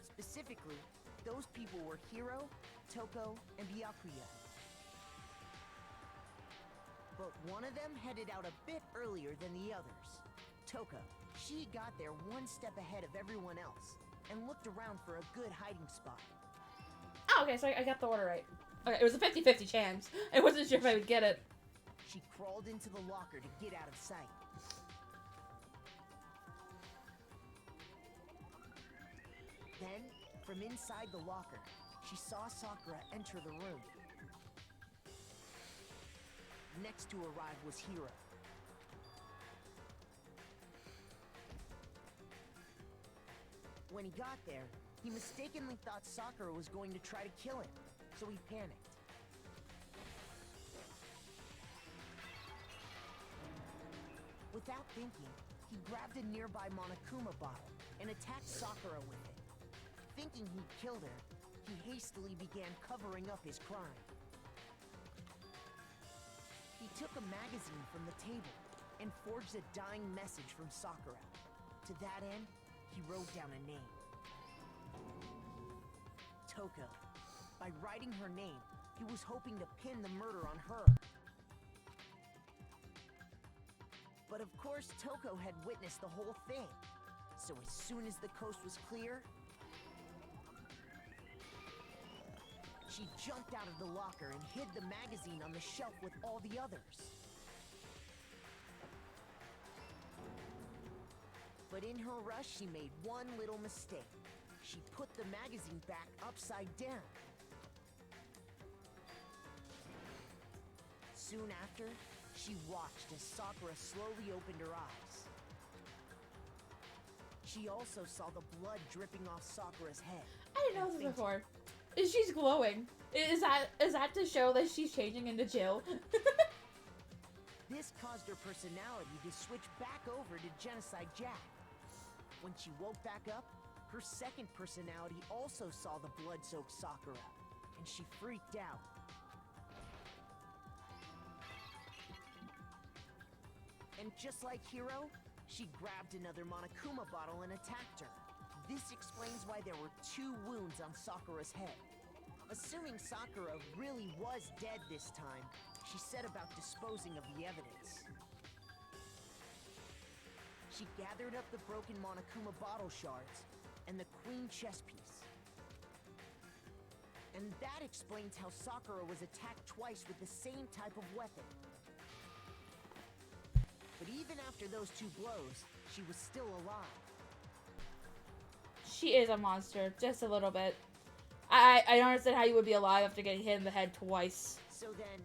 Specifically, those people were Hiro, Toko, and Byakuya. But one of them headed out a bit earlier than the others. Toko. She got there one step ahead of everyone else and looked around for a good hiding spot. Oh, okay, so I got the order right. Okay, it was a 50-50 chance. I wasn't sure if I would get it. She crawled into the locker to get out of sight. Then, from inside the locker, she saw Sakura enter the room. Next to arrive was Hiro. When he got there, he mistakenly thought Sakura was going to try to kill him, so he panicked. Without thinking, he grabbed a nearby Monokuma bottle and attacked Sakura with it. Thinking he'd killed her, he hastily began covering up his crime. He took a magazine from the table and forged a dying message from Sakura. To that end, he wrote down a name. Toko. By writing her name, he was hoping to pin the murder on her. But of course, Toko had witnessed the whole thing. So as soon as the coast was clear, she jumped out of the locker and hid the magazine on the shelf with all the others. But in her rush, she made one little mistake. She put the magazine back upside down. Soon after, she watched as Sakura slowly opened her eyes. She also saw the blood dripping off Sakura's head. I didn't know this before. She's glowing. Is that to show that she's changing into Jill? This caused her personality to switch back over to Genocide Jack. When she woke back up, her second personality also saw the blood-soaked Sakura, and she freaked out. And just like Hiro, she grabbed another Monokuma bottle and attacked her. This explains why there were 2 wounds on Sakura's head. Assuming Sakura really was dead this time, she set about disposing of the evidence. She gathered up the broken Monokuma bottle shards and the queen chess piece. And that explains how Sakura was attacked twice with the same type of weapon. But even after those 2 blows, she was still alive. She is a monster, just a little bit. I don't understand how you would be alive after getting hit in the head twice. So then,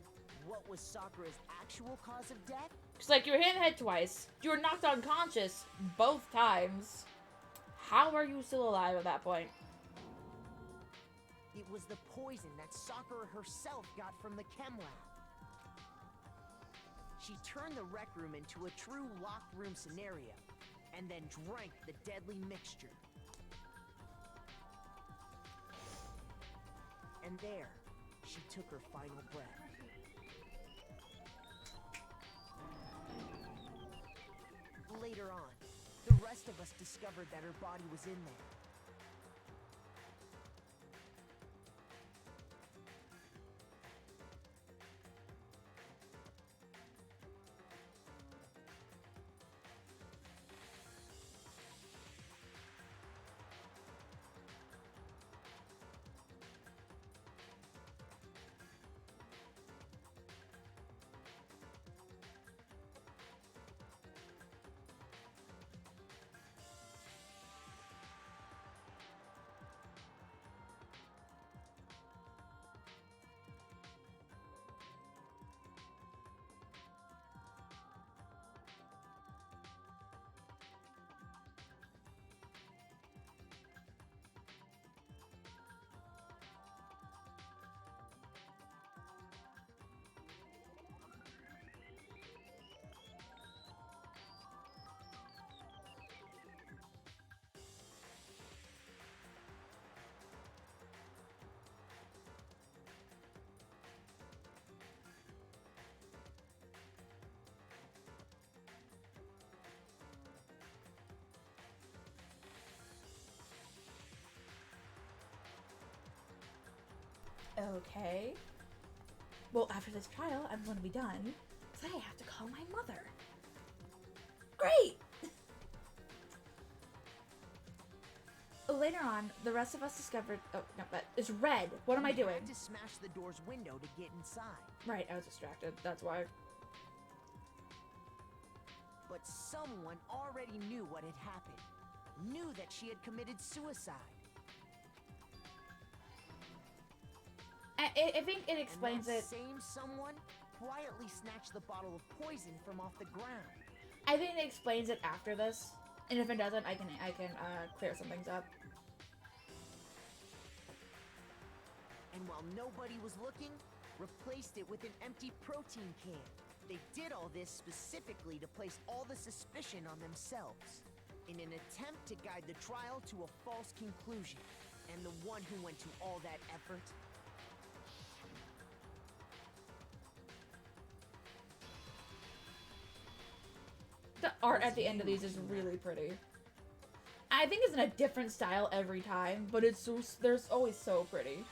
what was Sakura's actual cause of death? It's like you were hit in the head twice. You were knocked unconscious both times. How are you still alive at that point? It was the poison that Sakura herself got from the chem lab. She turned the rec room into a true locked room scenario, and then drank the deadly mixture. And there, she took her final breath. Later on, the rest of us discovered that her body was in there. Okay. Well, after this trial, I'm going to be done. So I have to call my mother. Great! Later on, the rest of us discovered... Oh, no, but it's red. What am I doing? To smash the door's window to get inside. Right, I was distracted. That's why. But someone already knew what had happened. Knew that she had committed suicide. I think it explains and that it. Same someone quietly snatched the bottle of poison from off the ground. I think it explains it after this. And if it doesn't, I can clear some things up. And while nobody was looking, replaced it with an empty protein can. They did all this specifically to place all the suspicion on themselves, in an attempt to guide the trial to a false conclusion. And the one who went to all that effort... The art at the end of these is really pretty. I think it's in a different style every time, but it's so, there's always so pretty.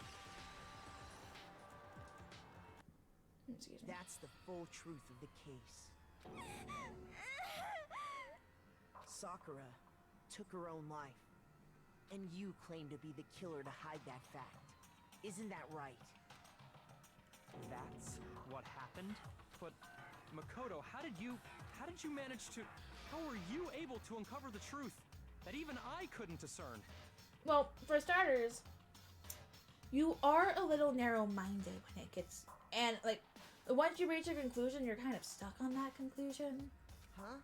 Excuse me. That's the full truth of the case. Sakura took her own life, and you claim to be the killer to hide that fact. Isn't that right? That's what happened? But, Makoto, how did you manage to... How were you able to uncover the truth that even I couldn't discern? Well, for starters, you are a little narrow-minded when it gets... And, like, once you reach a conclusion, you're kind of stuck on that conclusion. Huh?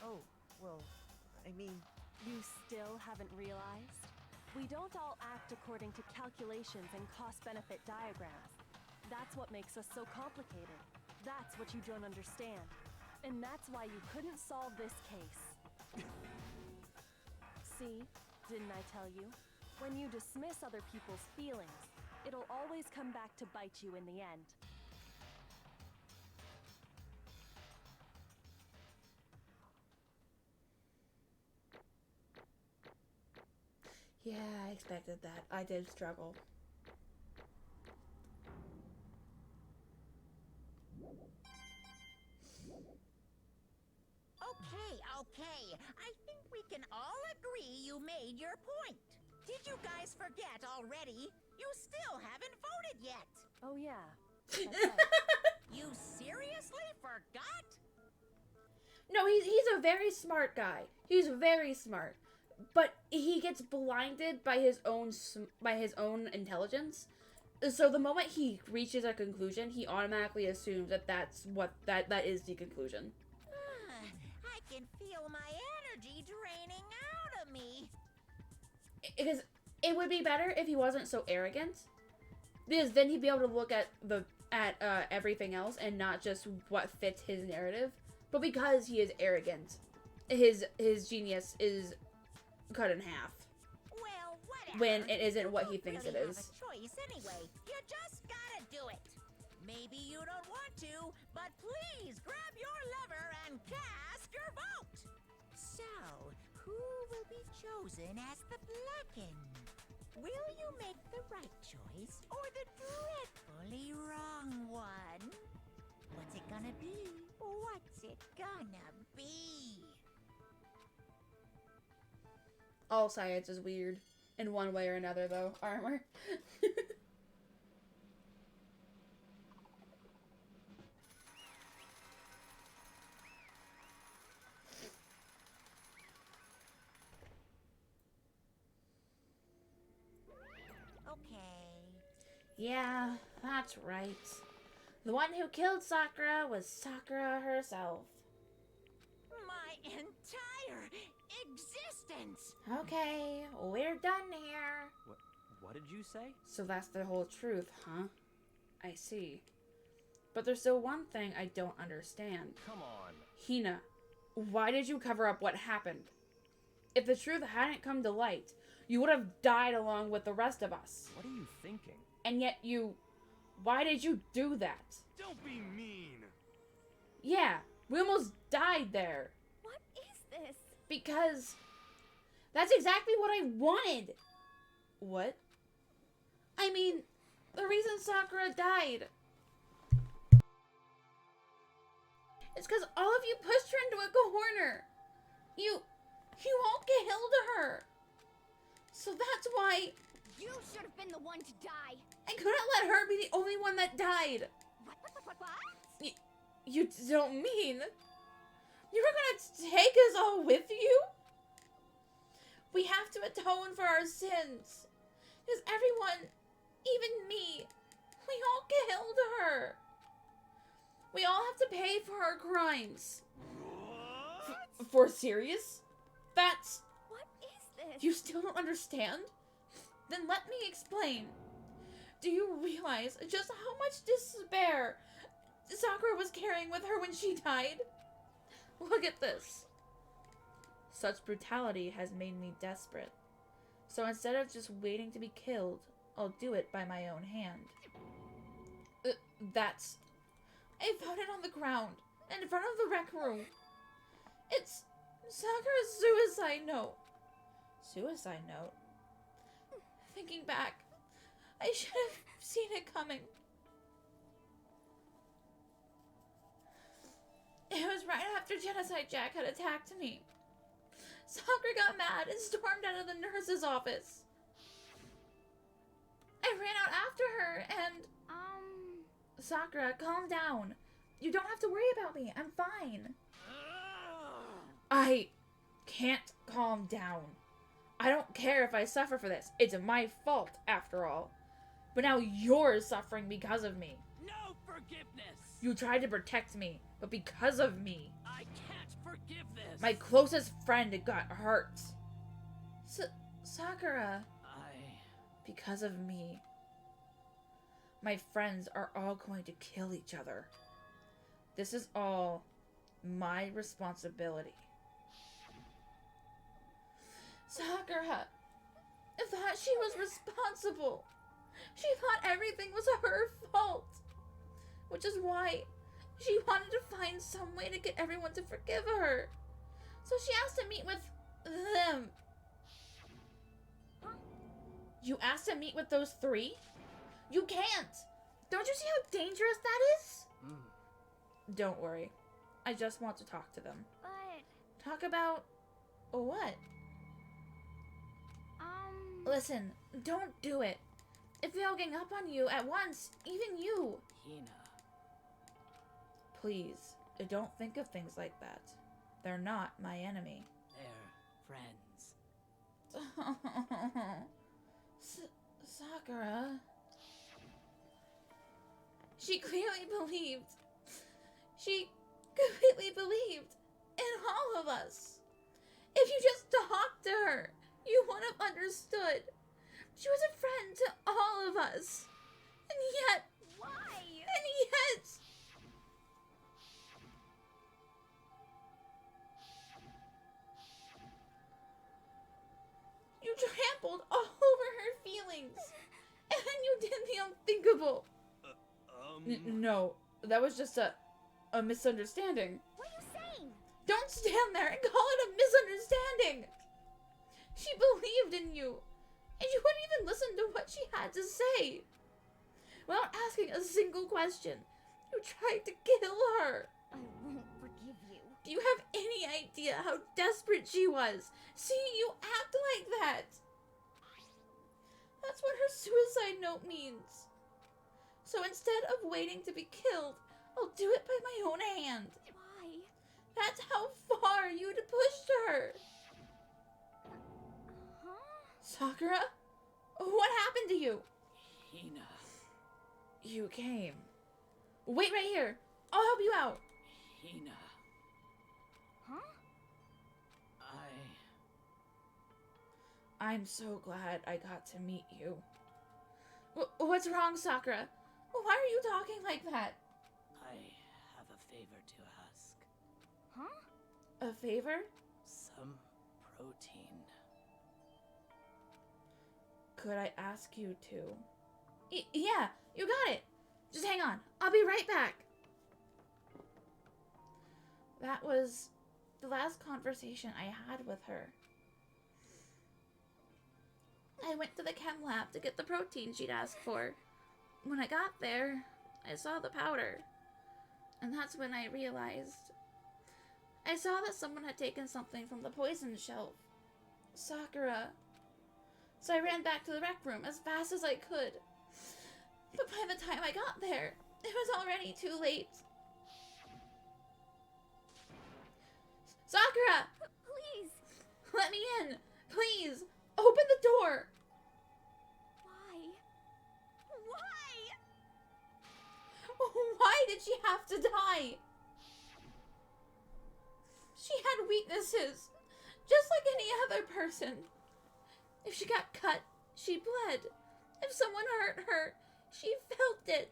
Oh, well, I mean... You still haven't realized? We don't all act according to calculations and cost-benefit diagrams. That's what makes us so complicated. That's what you don't understand. And that's why you couldn't solve this case. See? Didn't I tell you? When you dismiss other people's feelings, it'll always come back to bite you in the end. Yeah, I expected that. I did struggle. Okay. I think we can all agree you made your point. Did you guys forget already? You still haven't voted yet. Oh yeah. That's right. You seriously forgot? No, he's a very smart guy. He's very smart. But he gets blinded by his own intelligence. So the moment he reaches a conclusion, he automatically assumes that that is the conclusion. I can feel my energy draining out of me. Because it would be better if he wasn't so arrogant. Because then he'd be able to look at everything else and not just what fits his narrative. But because he is arrogant, his genius is cut in half. Well, whatever. When it isn't what he You thinks really it have is. a choice anyway. You just gotta do it. Maybe you don't want to, but please grab your lever and cast your vote. So, who will be chosen as the Blackened? Will you make the right choice or the dreadfully wrong one? What's it gonna be? What's it gonna be? All science is weird. In one way or another, though. Armor. Okay. Yeah, that's right. The one who killed Sakura was Sakura herself. My entire existence. Okay, we're done here. What did you say? So that's the whole truth, huh? I see. But there's still one thing I don't understand. Come on. Hina, why did you cover up what happened? If the truth hadn't come to light, you would have died along with the rest of us. What are you thinking? And yet why did you do that? Don't be mean. Yeah, we almost died there. What is this? Because that's exactly what I wanted. What? I mean, the reason Sakura died. It's because all of you pushed her into a corner. You all killed her. So that's why You should have been the one to die. I couldn't let her be the only one that died. What? You don't mean you were gonna take us all with you? We have to atone for our sins. Because everyone, even me, we all killed her. We all have to pay for our crimes. For serious? That's... What is this? You still don't understand? Then let me explain. Do you realize just how much despair Sakura was carrying with her when she died? Look at this. Such brutality has made me desperate. So instead of just waiting to be killed, I'll do it by my own hand. That's... I found it on the ground, in front of the rec room. It's Sakura's suicide note. Suicide note? Thinking back, I should have seen it coming. It was right after Genocide Jack had attacked me. Sakura got mad and stormed out of the nurse's office. I ran out after her and... Sakura, calm down. You don't have to worry about me. I'm fine. I can't calm down. I don't care if I suffer for this. It's my fault, after all. But now you're suffering because of me. No forgiveness! You tried to protect me, but because of me. I can't forgive this! My closest friend got hurt. Sakura. Because of me. My friends are all going to kill each other. This is all my responsibility. Sakura thought she was responsible. She thought everything was her fault. Which is why she wanted to find some way to get everyone to forgive her. So she asked to meet with them. You asked to meet with those three? You can't! Don't you see how dangerous that is? Don't worry. I just want to talk to them. But... Talk about... what? Listen, don't do it. If they all gang up on you at once, even you. Hina. Please, don't think of things like that. They're not my enemy. They're friends. Sakura... She clearly believed. She completely believed in all of us. If you just talked to her, you would have understood. She was a friend to all of us. And yet... Why? And yet... You trampled all over her feelings. And then you did the unthinkable. No, that was just a misunderstanding. What are you saying? Don't stand there and call it a misunderstanding. She believed in you, and you wouldn't even listen to what she had to say. Without asking a single question, you tried to kill her. I won't forgive you. Do you have any idea how desperate she was, seeing you act like that? That's what her suicide note means. So instead of waiting to be killed, I'll do it by my own hand. Why? That's how far you'd pushed her. Huh? Sakura? What happened to you? Hina. You came. Wait right here. I'll help you out. Hina. Huh? I'm so glad I got to meet you. What's wrong, Sakura? Why are you talking like that? I have a favor to ask. Huh? A favor? Some protein. Could I ask you to? Yeah, you got it. Just hang on. I'll be right back. That was the last conversation I had with her. I went to the chem lab to get the protein she'd asked for. When I got there, I saw the powder. And that's when I realized. I saw that someone had taken something from the poison shelf. Sakura. So I ran back to the rec room as fast as I could. But by the time I got there, it was already too late. Sakura! Please. Let me in! Please! Open the door! Why? Why? Why did she have to die? She had weaknesses, just like any other person. If she got cut, she bled. If someone hurt her, she felt it.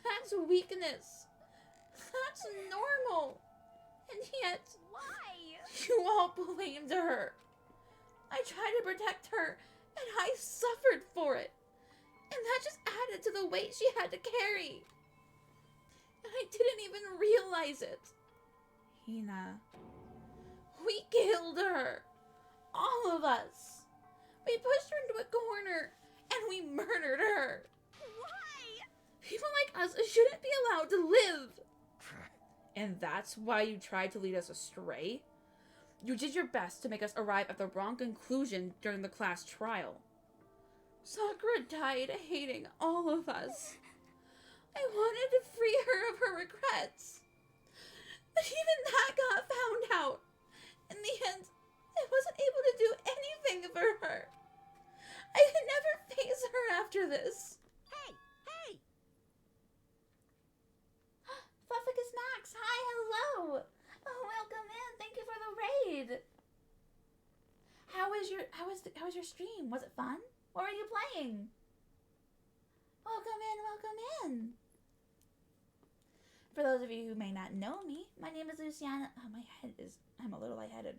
That's weakness. That's normal. And yet, Why? you all blamed her. I tried to protect her, and I suffered for it. And that just added to the weight she had to carry. And I didn't even realize it. Hina. We killed her. All of us. We pushed her into a corner, and we murdered her. Why? People like us shouldn't be allowed to live. And that's why you tried to lead us astray? You did your best to make us arrive at the wrong conclusion during the class trial. Sakura died hating all of us. I wanted to free her of her regrets. But even that got found out. In the end, I wasn't able to do anything for her. I could never face her after this. Hey, hey! Flufficus Max, hi, hello! Oh, welcome in. Thank you for the raid. How was your stream? Was it fun? What were you playing? Welcome in. For those of you who may not know me, my name is Luciana. Oh, I'm a little lightheaded.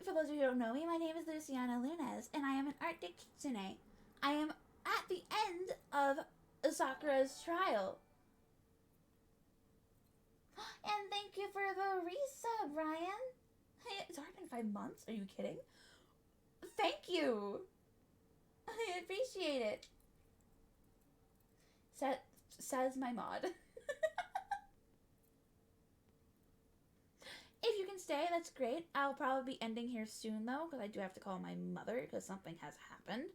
For those of you who don't know me, my name is Luciana Lunez, and I am an Arctic Kitsune. I am at the end of Sakura's trial. And thank you for the resub, Ryan. Hey, it's already been 5 months. Are you kidding? Thank you. I appreciate it. Says my mod. If you can stay, that's great. I'll probably be ending here soon, though, because I do have to call my mother, because something has happened.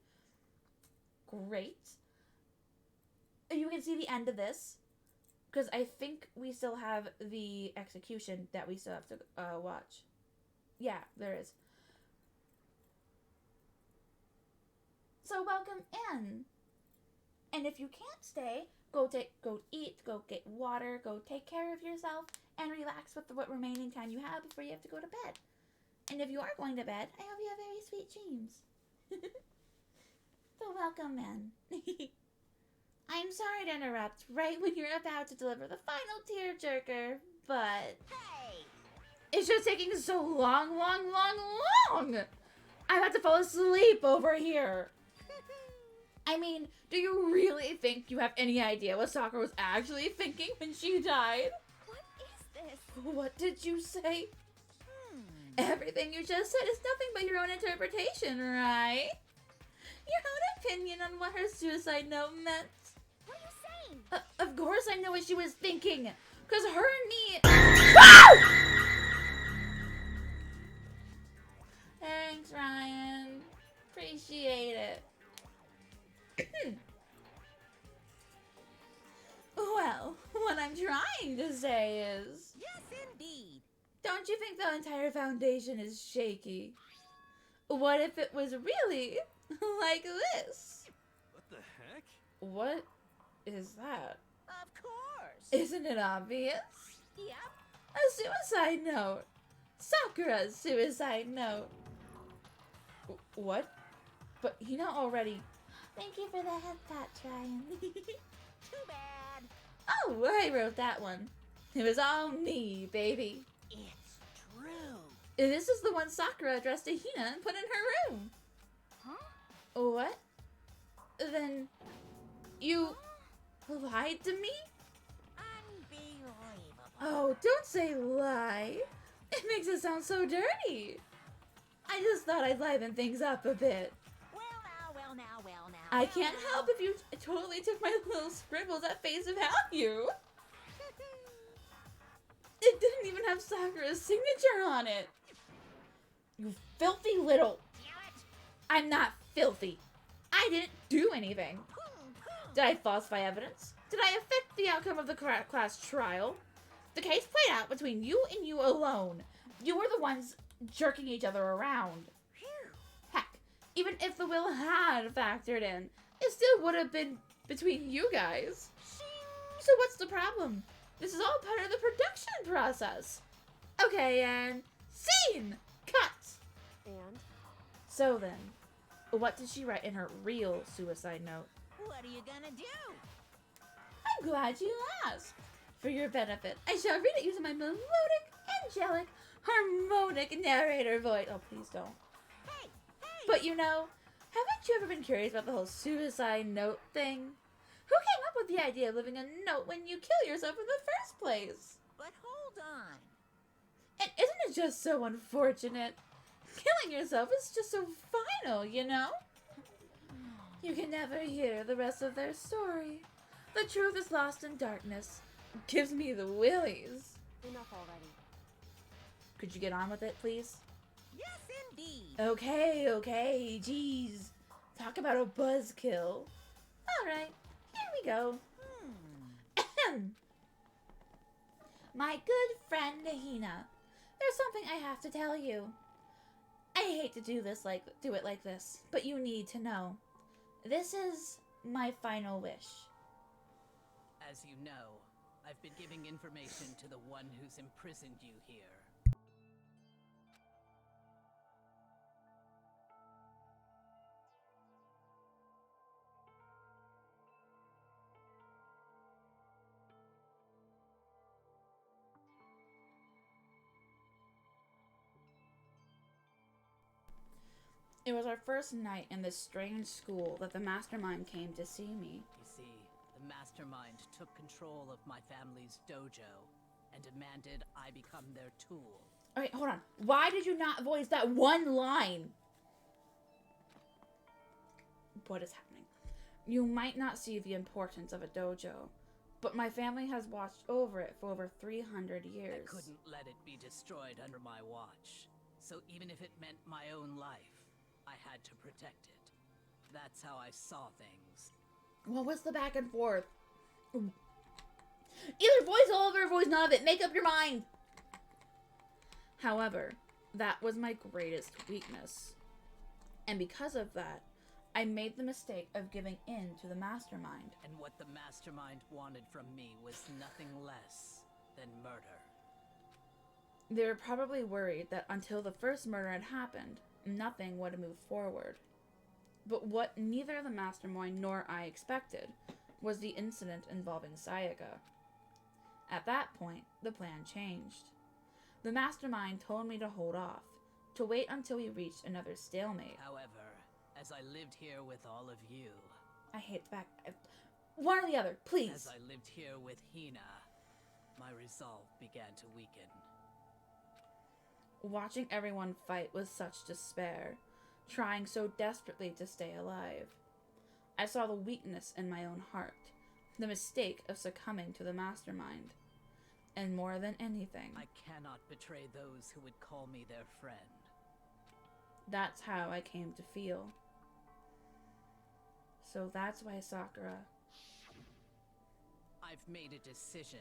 Great. You can see the end of this, because I think we still have the execution that we still have to watch. Yeah, there is. So welcome in. And if you can't stay, go eat, go get water, go take care of yourself, and relax with what remaining time you have before you have to go to bed. And if you are going to bed, I hope you have very sweet dreams. So welcome in. I'm sorry to interrupt right when you're about to deliver the final tearjerker, but Hey! it's just taking so long. I'm about to fall asleep over here. I mean, do you really think you have any idea what Sakura was actually thinking when she died? What is this? What did you say? Everything you just said is nothing but your own interpretation, right? Your own opinion on what her suicide note meant. What are you saying? Of course I know what she was thinking. Because her and me... Thanks, Ryan. Appreciate it. Well, what I'm trying to say is... Yes, indeed. Don't you think the entire foundation is shaky? What if it was really like this? What the heck? What is that? Of course. Isn't it obvious? Yep. A suicide note. Sakura's suicide note. What? But Hina already... Thank you for the head pat, Ryan. Too bad. Oh, I wrote that one. It was all me, baby. It's true. This is the one Sakura addressed to Hina and put in her room. Huh? What? Then you lied to me? Unbelievable. Oh, don't say lie. It makes it sound so dirty. I just thought I'd liven things up a bit. Well, I can't help if you totally took my little scribbles at face value. It didn't even have Sakura's signature on it. You filthy little... I'm not filthy. I didn't do anything. Did I falsify evidence? Did I affect the outcome of the class trial? The case played out between you and you alone. You were the ones jerking each other around. Heck, even if the will had factored in, it still would have been between you guys. So what's the problem? This is all part of the production process. Okay, and scene! Cut! And? So then, what did she write in her real suicide note? What are you gonna do? I'm glad you asked. For your benefit, I shall read it using my melodic, angelic, harmonic narrator voice. Oh, please don't. Hey! But you know, haven't you ever been curious about the whole suicide note thing? Who came up with the idea of leaving a note when you kill yourself in the first place? But hold on. And isn't it just so unfortunate? Killing yourself is just so final, you know? You can never hear the rest of their story. The truth is lost in darkness. Gives me the willies. Enough already. Could you get on with it, please? Yes, indeed. Okay, jeez. Talk about a buzzkill. Alright, here we go. My good friend Hina, there's something I have to tell you. I hate to do it like this, but you need to know. This is my final wish. As you know, I've been giving information to the one who's imprisoned you here. It was our first night in this strange school that the mastermind came to see me. You see, the mastermind took control of my family's dojo and demanded I become their tool. Alright, hold on. Why did you not voice that one line? What is happening? You might not see the importance of a dojo, but my family has watched over it for over 300 years. I couldn't let it be destroyed under my watch. So even if it meant my own life, I had to protect it. That's how I saw things. What was the back and forth? Either voice all of it or voice none of it. Make up your mind. However, that was my greatest weakness. And because of that, I made the mistake of giving in to the mastermind. And what the mastermind wanted from me was nothing less than murder. They were probably worried that until the first murder had happened, nothing would move forward. But what neither the mastermind nor I expected was the incident involving Sayaka. At that point, the plan changed. The mastermind told me to hold off, to wait until we reached another stalemate. However, as I lived here with all of you... I hate the back... One or the other, please. As I lived here with Hina, my resolve began to weaken. Watching everyone fight with such despair, trying so desperately to stay alive. I saw the weakness in my own heart, the mistake of succumbing to the mastermind. And more than anything, I cannot betray those who would call me their friend. That's how I came to feel. So that's why Sakura... I've made a decision.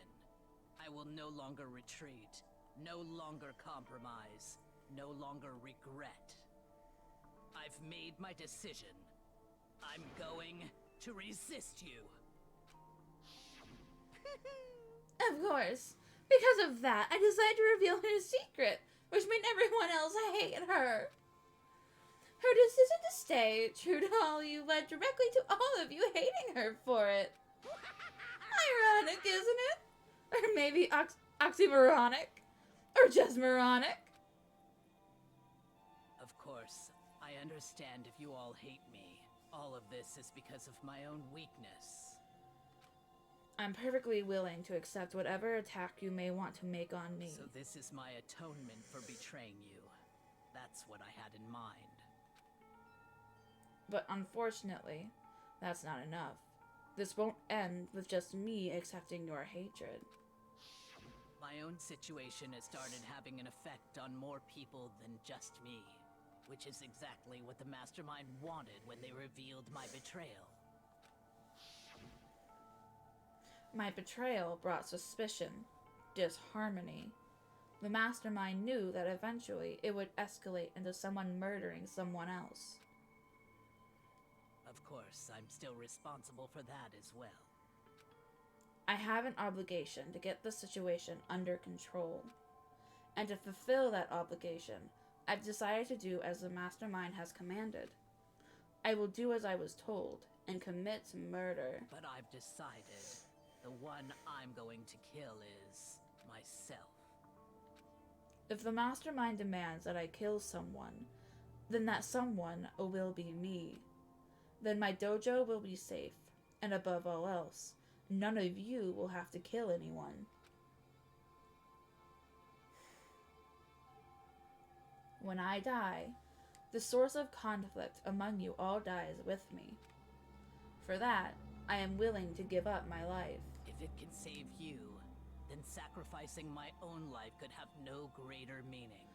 I will no longer retreat, no longer compromise, no longer regret. I've made my decision. I'm going to resist you. Of course. Because of that, I decided to reveal her secret, which made everyone else hate her. Her decision to stay true to all you led directly to all of you hating her for it. Ironic, isn't it? Or maybe oxymoronic? Or just moronic? Of course, I understand if you all hate me. All of this is because of my own weakness. I'm perfectly willing to accept whatever attack you may want to make on me. So this is my atonement for betraying you. That's what I had in mind. But unfortunately, That's not enough. This won't end with just me accepting your hatred. My own situation has started having an effect on more people than just me, which is exactly what the Mastermind wanted when they revealed my betrayal. My betrayal brought suspicion, disharmony. The Mastermind knew that eventually it would escalate into someone murdering someone else. Of course, I'm still responsible for that as well. I have an obligation to get the situation under control. And to fulfill that obligation, I've decided to do as the Mastermind has commanded. I will do as I was told and commit murder. But I've decided the one I'm going to kill is myself. If the Mastermind demands that I kill someone, then that someone will be me. Then my dojo will be safe, and above all else, none of you will have to kill anyone. When I die, the source of conflict among you all dies with me. For that, I am willing to give up my life. If it can save you, then sacrificing my own life could have no greater meaning.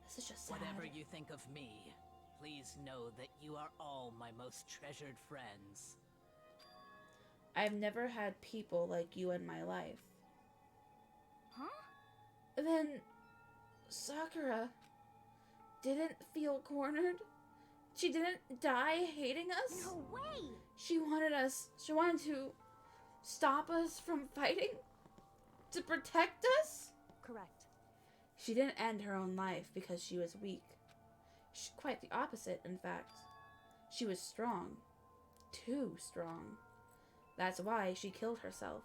This is just sad. Whatever you think of me, please know that you are all my most treasured friends. I've never had people like you in my life. Huh? Then Sakura didn't feel cornered. She didn't die hating us. No way! She wanted to stop us from fighting? To protect us? Correct. She didn't end her own life because she was weak. Quite the opposite, in fact. She was strong. Too strong. That's why she killed herself.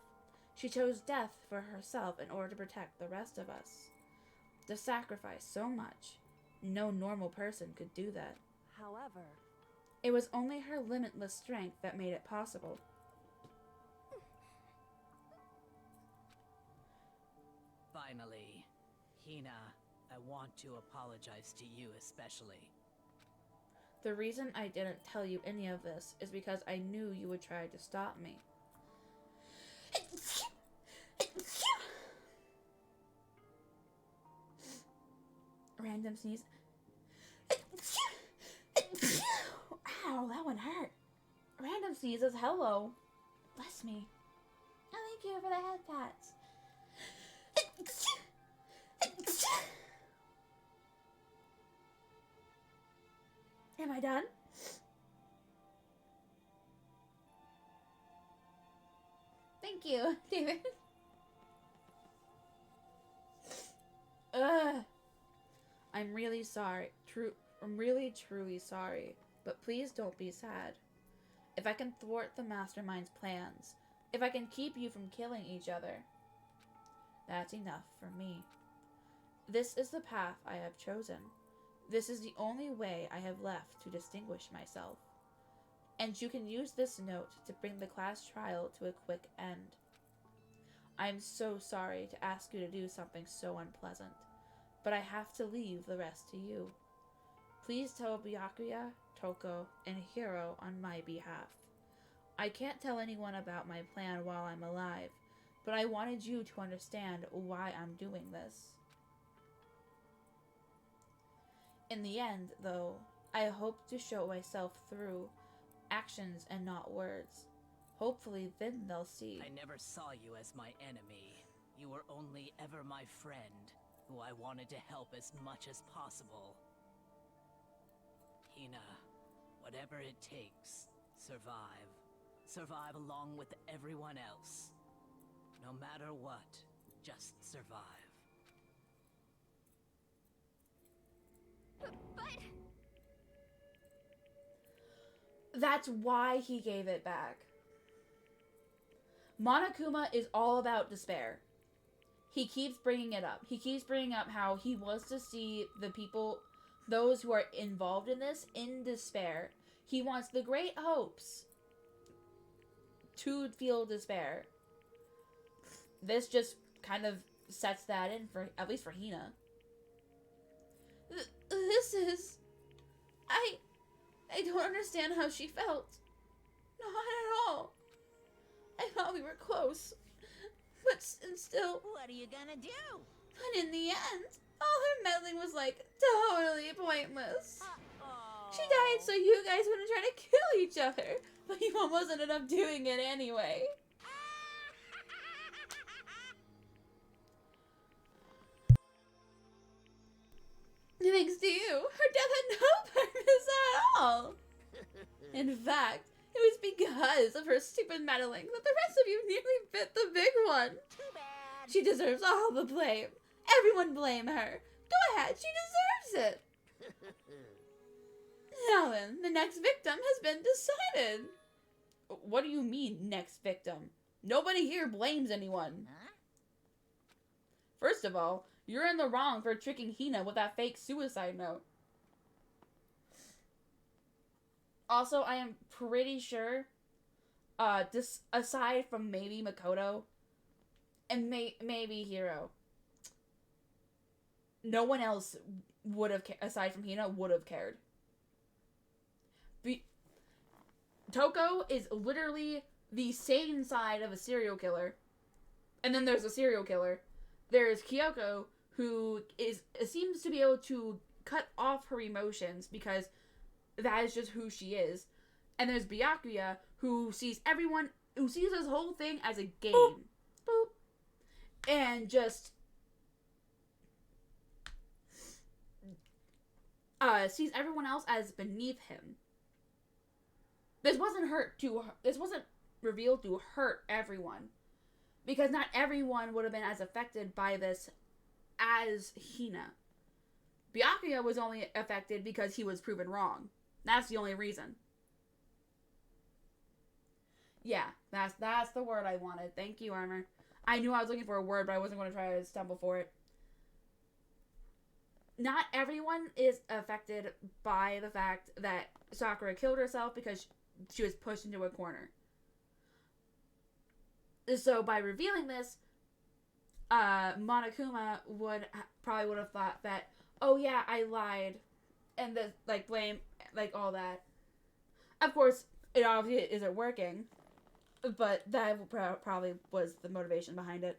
She chose death for herself in order to protect the rest of us. To sacrifice so much, no normal person could do that. However, It was only her limitless strength that made it possible. Finally, Hina, I want to apologize to you especially. The reason I didn't tell you any of this is because I knew you would try to stop me. Random sneeze. Ow, that one hurt. Random sneezes, hello. Bless me. Oh, thank you for the head pats. Am I done? Thank you, David. I'm really sorry. I'm really, truly sorry. But please don't be sad. If I can thwart the Mastermind's plans, if I can keep you from killing each other, that's enough for me. This is the path I have chosen. This is the only way I have left to distinguish myself. And you can use this note to bring the class trial to a quick end. I am so sorry to ask you to do something so unpleasant, but I have to leave the rest to you. Please tell Byakuya, Toko, and Hiro on my behalf. I can't tell anyone about my plan while I'm alive, but I wanted you to understand why I'm doing this. In the end, though, I hope to show myself through actions and not words. Hopefully then they'll see. I never saw you as my enemy. You were only ever my friend, who I wanted to help as much as possible. Hina, whatever it takes, survive. Survive along with everyone else. No matter what, just survive. But... That's why he gave it back. Monokuma is all about despair. He keeps bringing it up. He keeps bringing up how he wants to see the people, those who are involved in this, in despair. He wants the great hopes to feel despair. This just kind of sets that in for, at least for Hina. This is... I don't understand how she felt. Not at all. I thought we were close. But still, What are you gonna do? but in the end, all her meddling was like totally pointless. Uh-oh. She died so you guys wouldn't try to kill each other, but you almost ended up doing it anyway. Thanks to you, her death had no purpose at all. In fact, it was because of her stupid meddling that the rest of you nearly bit the big one. Too bad. She deserves all the blame. Everyone blame her. Go ahead, she deserves it. Now then, the next victim has been decided. What do you mean, next victim? Nobody here blames anyone. Huh? First of all, you're in the wrong for tricking Hina with that fake suicide note. Also, I am pretty sure, this, aside from maybe Makoto, and maybe Hiro, no one else would have, aside from Hina, would have cared. Toko is literally the sane side of a serial killer. And then there's a serial killer. There's Kyoko, who seems to be able to cut off her emotions because that is just who she is. And there's Byakuya, who sees this whole thing as a game. Boop. Boop. And just sees everyone else as beneath him. This wasn't revealed to hurt everyone. Because not everyone would have been as affected by this as Hina. Byakuya was only affected because he was proven wrong. That's the only reason. Yeah, that's the word I wanted. Thank you, Armor. I knew I was looking for a word, but I wasn't going to try to stumble for it. Not everyone is affected by the fact that Sakura killed herself because she was pushed into a corner. So by revealing this, Monokuma probably would have thought that, oh yeah, I lied, and blame, all that. Of course, it obviously isn't working, but that probably was the motivation behind it.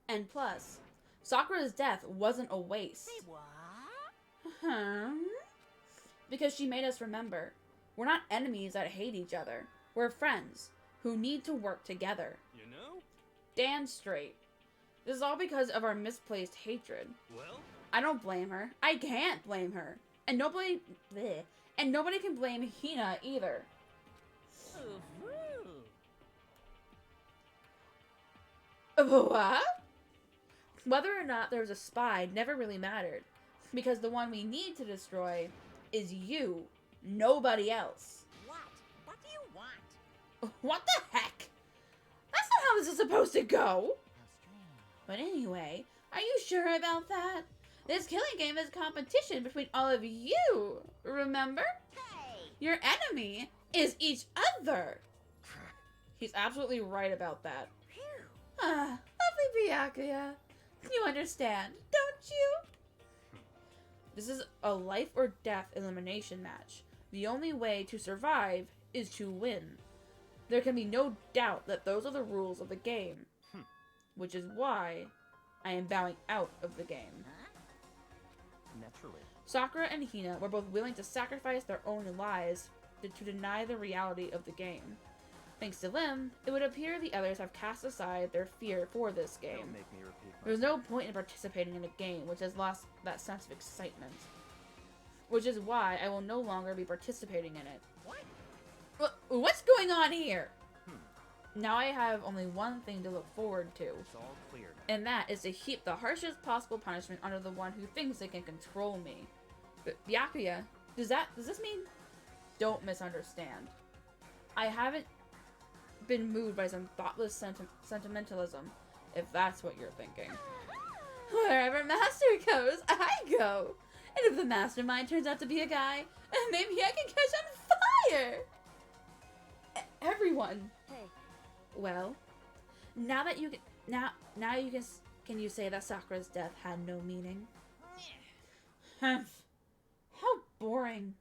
And plus, Sakura's death wasn't a waste. Say what? Because she made us remember. We're not enemies that hate each other. We're friends who need to work together. You know? Damn straight. This is all because of our misplaced hatred. Well? I don't blame her. I can't blame her. And nobody can blame Hina either. What? Whether or not there was a spy never really mattered. Because the one we need to destroy is you. Nobody else. What? What do you want? What the heck? That's not how this is supposed to go. How strange. But anyway, are you sure about that? This killing game is competition between all of you. Remember? Hey! Your enemy is each other. He's absolutely right about that. Phew. Lovely Byakuya. You understand, don't you? This is a life or death elimination match. The only way to survive is to win. There can be no doubt that those are the rules of the game. Which is why I am bowing out of the game. Huh? Naturally. Sakura and Hina were both willing to sacrifice their own lives to deny the reality of the game. Thanks to them, it would appear the others have cast aside their fear for this game. Don't make me repeat There's no point in participating in a game which has lost that sense of excitement. Which is why I will no longer be participating in it. What's going on here? Now I have only one thing to look forward to. It's all clear now. And that is to heap the harshest possible punishment onto the one who thinks they can control me. But Byakuya, does this mean? Don't misunderstand. I haven't been moved by some thoughtless sentimentalism, if that's what you're thinking. Wherever Master goes, I go. And if the mastermind turns out to be a guy, maybe I can catch on fire. Everyone. Hey, Well, now you can you say that Sakura's death had no meaning? How boring.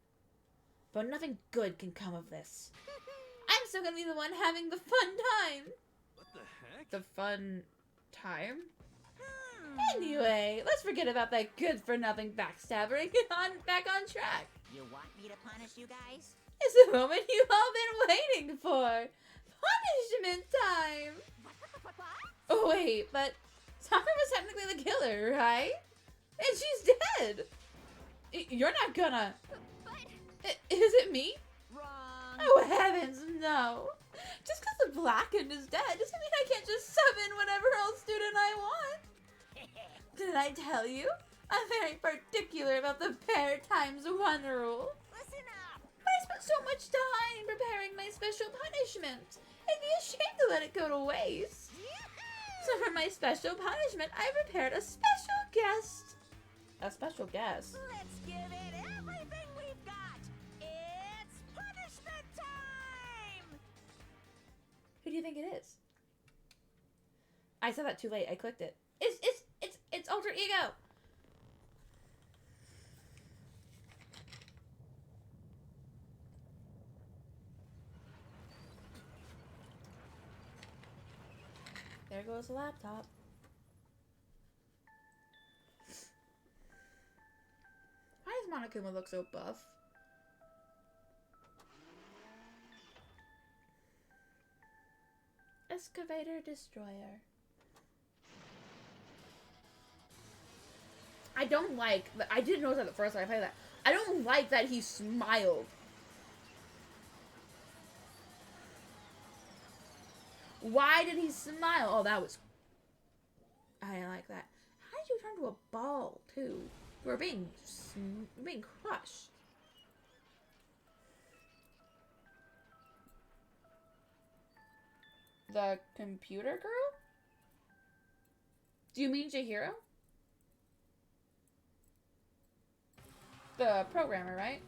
But nothing good can come of this. I'm still gonna be the one having the fun time. What the heck? The fun time? Anyway, let's forget about that good-for-nothing backstabber and get back on track. You want me to punish you guys? It's the moment you've all been waiting for. Punishment time! Oh wait, but Sakura was technically the killer, right? And she's dead! You're not gonna... Is it me? Wrong. Oh heavens, no. Just because the Blackened is dead doesn't mean I can't just summon whatever else student I want. Did I tell you? I'm very particular about the pair times one rule. Listen up. But I spent so much time preparing my special punishment. I'd be ashamed to let it go to waste. So for my special punishment, I prepared a special guest. A special guest? Let's give it everything we've got. It's punishment time. Who do you think it is? I said that too late. I clicked it. It's Alter Ego. There goes the laptop. Why does Monokuma look so buff? Excavator Destroyer. I don't like... I didn't notice that at first when I played that. I don't like that he smiled. Why did he smile? Oh, that was... I didn't like that. How did you turn to a ball, too? We're being crushed. The computer girl? Do you mean Chihiro? The programmer, right?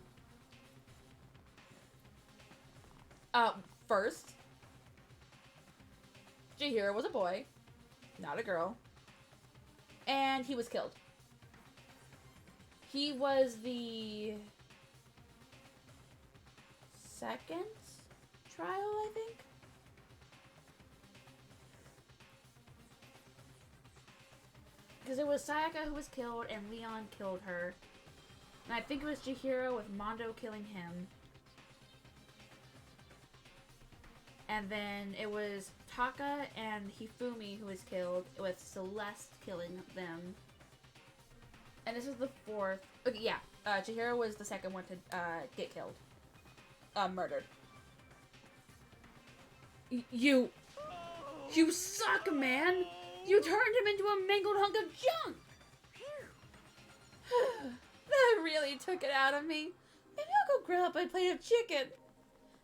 First, Chihiro was a boy, not a girl, and he was killed. He was the second trial, I think. Because it was Sayaka who was killed and Leon killed her. And I think it was Chihiro with Mondo killing him. And then it was Taka and Hifumi who was killed, with Celeste killing them. And this is the fourth. Okay, yeah. Chihiro was the second one to get killed. Murdered. You suck, man! You turned him into a mangled hunk of junk! That really took it out of me. Maybe I'll go grill up a plate of chicken.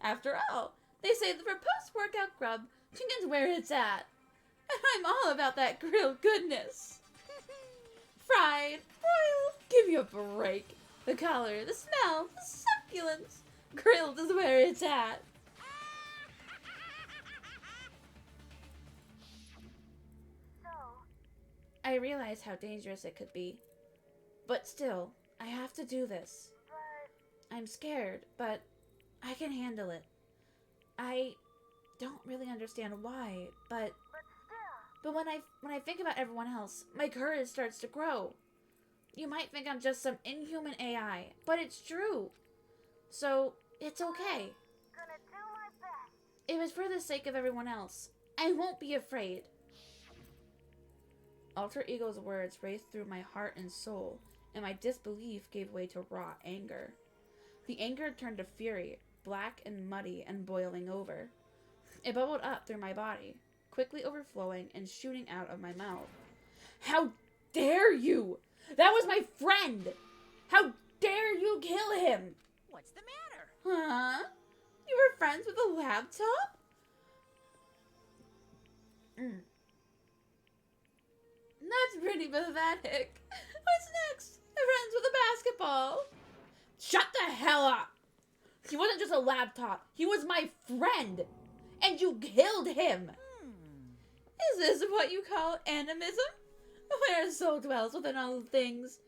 After all, they say that for post-workout grub, chicken's where it's at. And I'm all about that grilled goodness. Fried, broiled, give you a break. The color, the smell, the succulence. Grilled is where it's at. I realize how dangerous it could be. But still, I have to do this. I'm scared, but I can handle it. I don't really understand why, but when I think about everyone else, my courage starts to grow. You might think I'm just some inhuman AI, but it's true. So, it's okay. Gonna do my best. It was for the sake of everyone else. I won't be afraid. Alter Ego's words raced through my heart and soul, and my disbelief gave way to raw anger. The anger turned to fury, black and muddy and boiling over. It bubbled up through my body, quickly overflowing and shooting out of my mouth. How dare you! That was my friend! How dare you kill him! What's the matter? Huh? You were friends with a laptop? That's pretty pathetic. What's next? Friends with a basketball? Shut the hell up! He wasn't just a laptop. He was my friend. And you killed him. Is this what you call animism? Where a soul dwells within all things,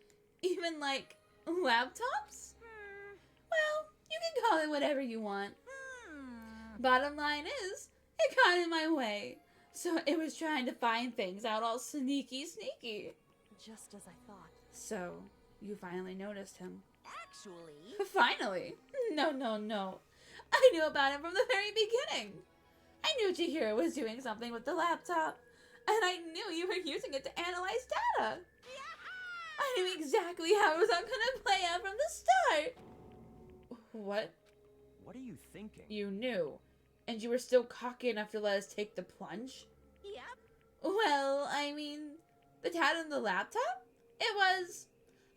even like laptops? Well, you can call it whatever you want. Hmm. Bottom line is, it got in my way. So it was trying to find things out all sneaky. Just as I thought. So, you finally noticed him. Actually, Finally! No. I knew about him from the very beginning. I knew Chihiro was doing something with the laptop. And I knew you were using it to analyze data. I knew exactly how it was all gonna play out from the start. What? What are you thinking? You knew. And you were still cocky enough to let us take the plunge? yep. Well, I mean, the data on the laptop? It was,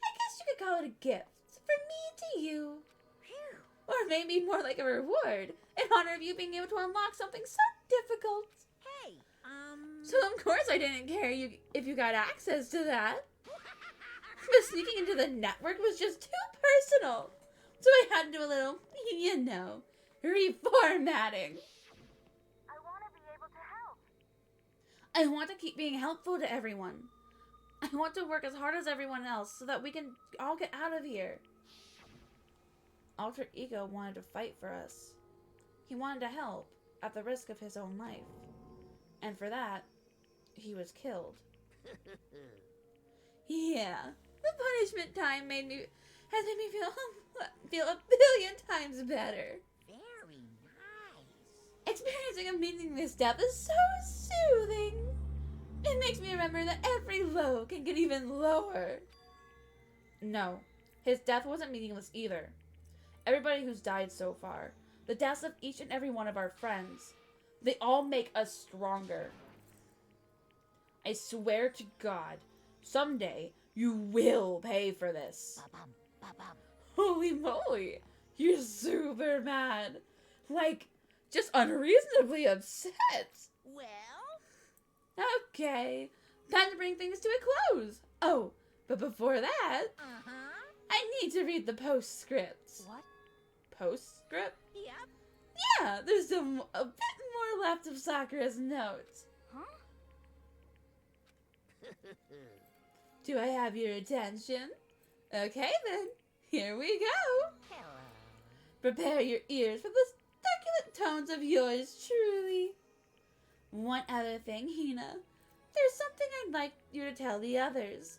I guess you could call it a gift. From me to you. Phew. Or maybe more like a reward, in honor of you being able to unlock something so difficult. Hey, So of course I didn't care if you got access to that. But sneaking into the network was just too personal. So I had to do a little, reformatting. I want to be able to help. I want to keep being helpful to everyone. I want to work as hard as everyone else so that we can all get out of here. Alter Ego wanted to fight for us. He wanted to help at the risk of his own life. And for that, he was killed. Yeah, the punishment time has made me feel a billion times better. very nice. Experiencing a meaningless death is so soothing. It makes me remember that every low can get even lower. No, his death wasn't meaningless either. Everybody who's died so far, the deaths of each and every one of our friends, they all make us stronger. I swear to God, someday you will pay for this. Ba-bum, ba-bum. Holy moly, you're super mad. Like, just unreasonably upset. Well, Okay, time to bring things to a close. Oh, but before that, uh-huh. I need to read the postscript. What? Postscript? Yep. Yeah, there's a bit more left of Sakura's notes. Huh? Do I have your attention? Okay then, here we go. Hello. Prepare your ears for the succulent tones of yours truly. One other thing, Hina. There's something I'd like you to tell the others.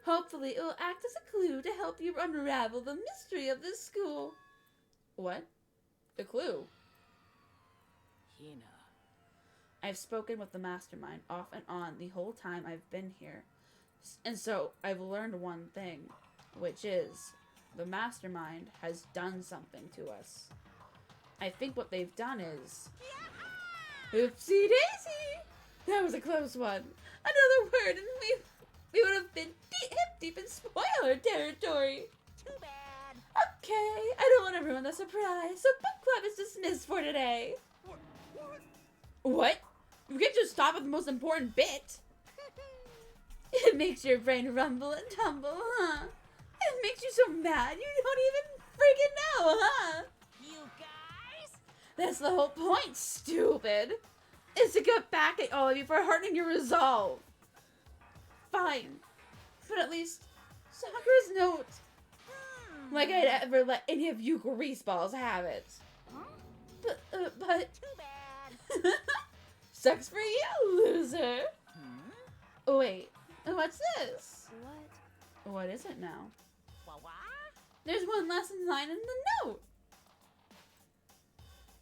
Hopefully it will act as a clue to help you unravel the mystery of this school. What? The clue? Hina. I've spoken with the mastermind off and on the whole time I've been here. And so I've learned one thing, which is the mastermind has done something to us. I think what they've done is... Oopsie daisy! That was a close one. Another word and we would have been deep in spoiler territory. Too bad. Okay, I don't want to ruin the surprise, so book club is dismissed for today. What? You can't just stop at the most important bit. It makes your brain rumble and tumble, huh? It makes you so mad you don't even freaking know, huh? You guys? That's the whole point, stupid. Is to get back at all of you for hardening your resolve. Fine. But at least, Sakura's note. Like I'd ever let any of you greaseballs have it. Huh? But, Too bad. sucks for you, loser. Wait, what's this? What? What is it now? What? There's one lesson line in the note.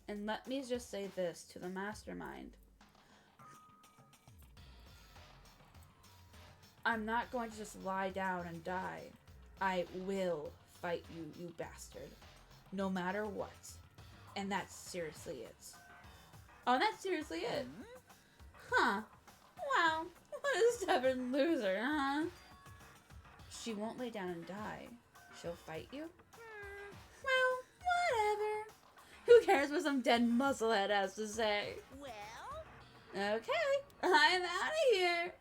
And let me just say this to the mastermind. I'm not going to just lie down and die. I will fight you, you bastard. No matter what. And that's seriously it. Oh, that's seriously it. Huh. Wow. What a stubborn loser, huh? She won't lay down and die. She'll fight you? Well, whatever. Who cares what some dead musclehead has to say? Well, Okay, I'm out of here.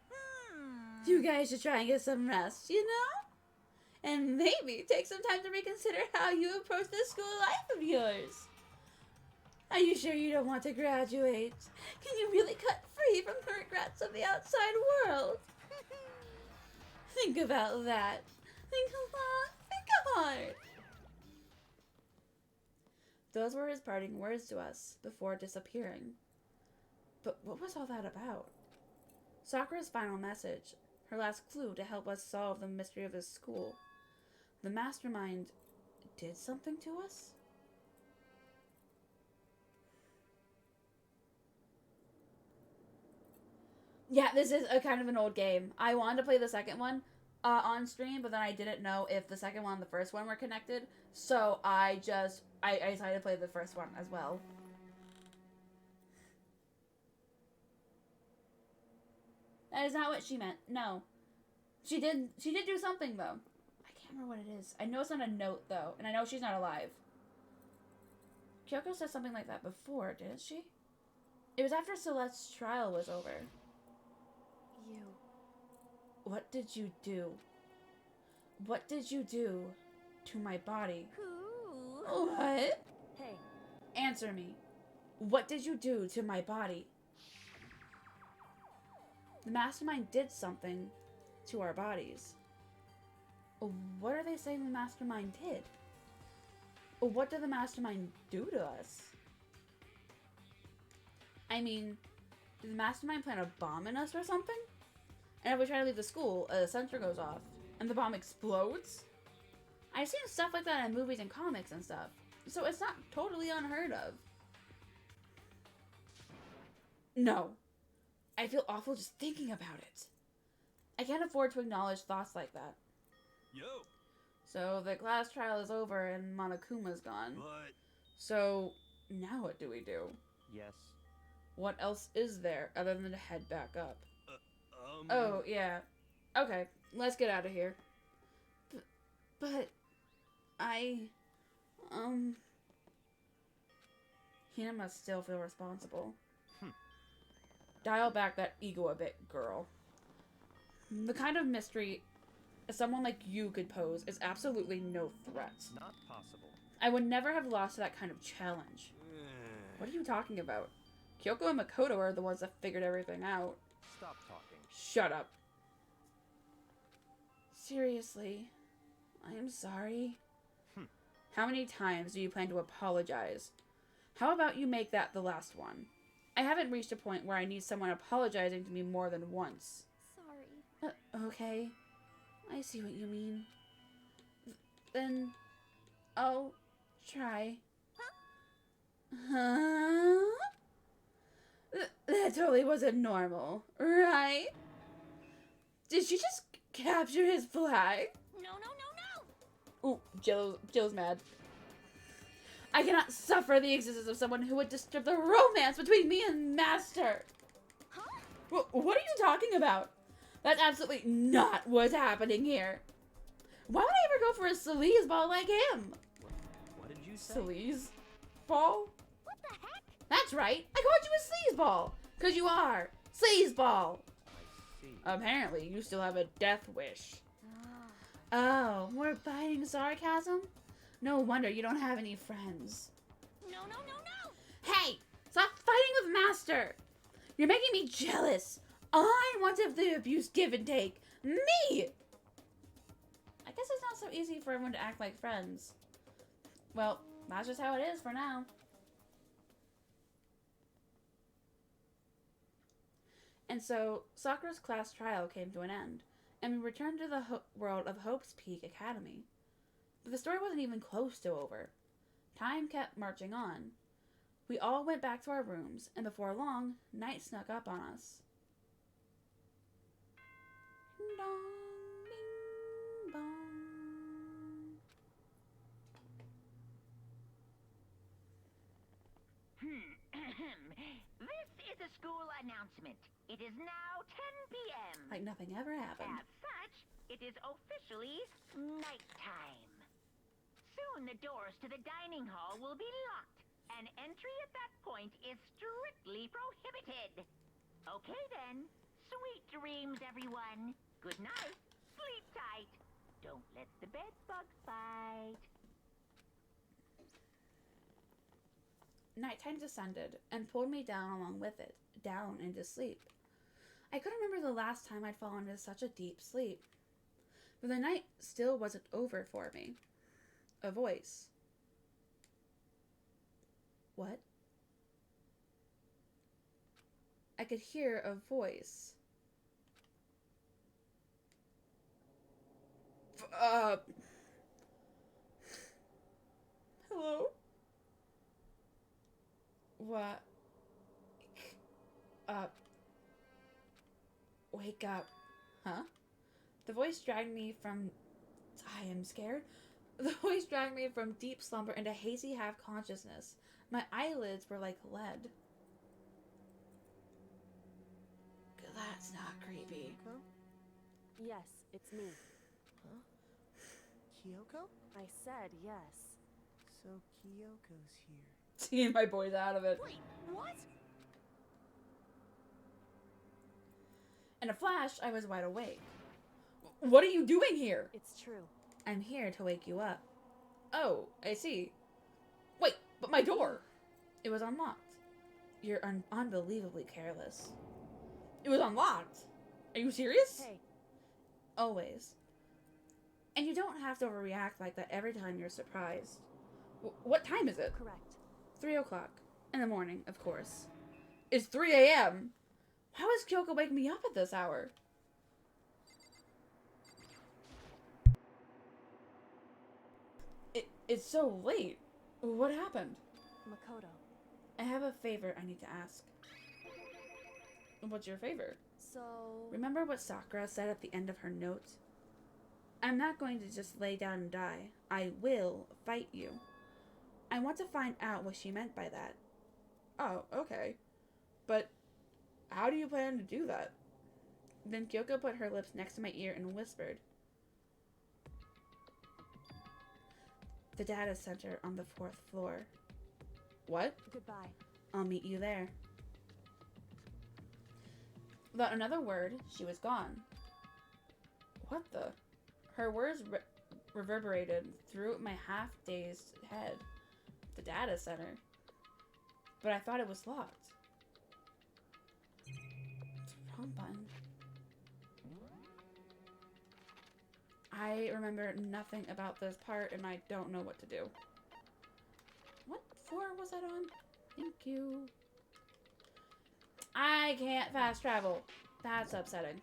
You guys should try and get some rest, you know? And maybe take some time to reconsider how you approach this school life of yours. Are you sure you don't want to graduate? Can you really cut free from the regrets of the outside world? Think about that. Think a lot. Think hard. Those were his parting words to us before disappearing. But what was all that about? Sakura's final message, her last clue to help us solve the mystery of his school. The mastermind did something to us? Yeah, this is a kind of an old game. I wanted to play the second one on stream, but then I didn't know if the second one and the first one were connected. So I decided to play the first one as well. That is not what she meant. No. She did do something, though. I can't remember what it is. I know it's on a note, though, and I know she's not alive. Kyoko said something like that before, didn't she? It was after Celeste's trial was over. You. What did you do? What did you do to my body? Who? What? Hey. Answer me. What did you do to my body? The mastermind did something to our bodies. What are they saying the mastermind did? What did the mastermind do to us? I mean, did the mastermind plant a bomb in us or something? And if we try to leave the school, a sensor goes off, and the bomb explodes? I've seen stuff like that in movies and comics and stuff, so it's not totally unheard of. No. I feel awful just thinking about it. I can't afford to acknowledge thoughts like that. Yo! So the class trial is over and Monokuma's gone. But... So now what do we do? Yes. What else is there other than to head back up? um... Oh, yeah. Okay, let's get out of here. But Hina must still feel responsible. Dial back that ego a bit, girl. The kind of mystery someone like you could pose is absolutely no threat. Not possible. I would never have lost to that kind of challenge. What are you talking about? Kyoko and Makoto are the ones that figured everything out. Stop talking. Shut up. Seriously, I am sorry. How many times do you plan to apologize? How about you make that the last one? I haven't reached a point where I need someone apologizing to me more than once. Sorry. Okay. I see what you mean. Then I'll try. Huh? That totally wasn't normal, right? Did she just capture his flag? No, no, no, no! Ooh, Jill's mad. I cannot suffer the existence of someone who would disturb the romance between me and Master. Huh? What are you talking about? That's absolutely not what's happening here. Why would I ever go for a sleaze ball like him? What did you say? Sleaze ball? What the heck? That's right. I called you a sleaze ball. 'Cause you are. Sleaze ball. I see. Apparently, you still have a death wish. Oh, more biting sarcasm? No wonder you don't have any friends. No, no, no, no! Hey! Stop fighting with Master! You're making me jealous. I wanted the abuse give and take. Me! I guess it's not so easy for everyone to act like friends. Well, that's just how it is for now. And so, Sakura's class trial came to an end, and we returned to the world of Hope's Peak Academy. But the story wasn't even close to over. Time kept marching on. We all went back to our rooms, and before long, night snuck up on us. Ding dong, ding dong. This is a school announcement. It is now 10 p.m. Like nothing ever happened. As such, it is officially nighttime. Soon the doors to the dining hall will be locked, and entry at that point is strictly prohibited. Okay then. Sweet dreams, everyone. Good night. Sleep tight. Don't let the bed bugs bite. Nighttime descended and pulled me down along with it, down into sleep. I couldn't remember the last time I'd fallen into such a deep sleep. But the night still wasn't over for me. A voice. What? I could hear a voice. Hello? What? Wake up. Huh? The voice dragged me from... I am scared. The voice dragged me from deep slumber into hazy half-consciousness. My eyelids were like lead. That's not creepy. Kyoko? Yes, it's me. Huh? Kyoko? I said yes. So Kyoko's here. Seeing my boys out of it. Wait, what? In a flash, I was wide awake. What are you doing here? It's true. I'm here to wake you up. Oh, I see. Wait, but my door! It was unlocked. You're unbelievably careless. It was unlocked! Are you serious? Hey, Always. And you don't have to overreact like that every time you're surprised. What time is it? correct. 3 o'clock. In the morning, of course. It's 3 a.m. How is Kyoko waking me up at this hour? It's so late. What happened? Makoto. I have a favor I need to ask. What's your favor? So... Remember what Sakura said at the end of her note? I'm not going to just lay down and die. I will fight you. I want to find out what she meant by that. Oh, okay. But how do you plan to do that? Then Kyoko put her lips next to my ear and whispered. The data center on the 4th floor. What? Goodbye. I'll meet you there. Without another word, she was gone. What the? Her words reverberated through my half-dazed head. The data center. But I thought it was locked. It's the wrong button. I remember nothing about this part and I don't know what to do. What floor was that on? Thank you. I can't fast travel. That's upsetting.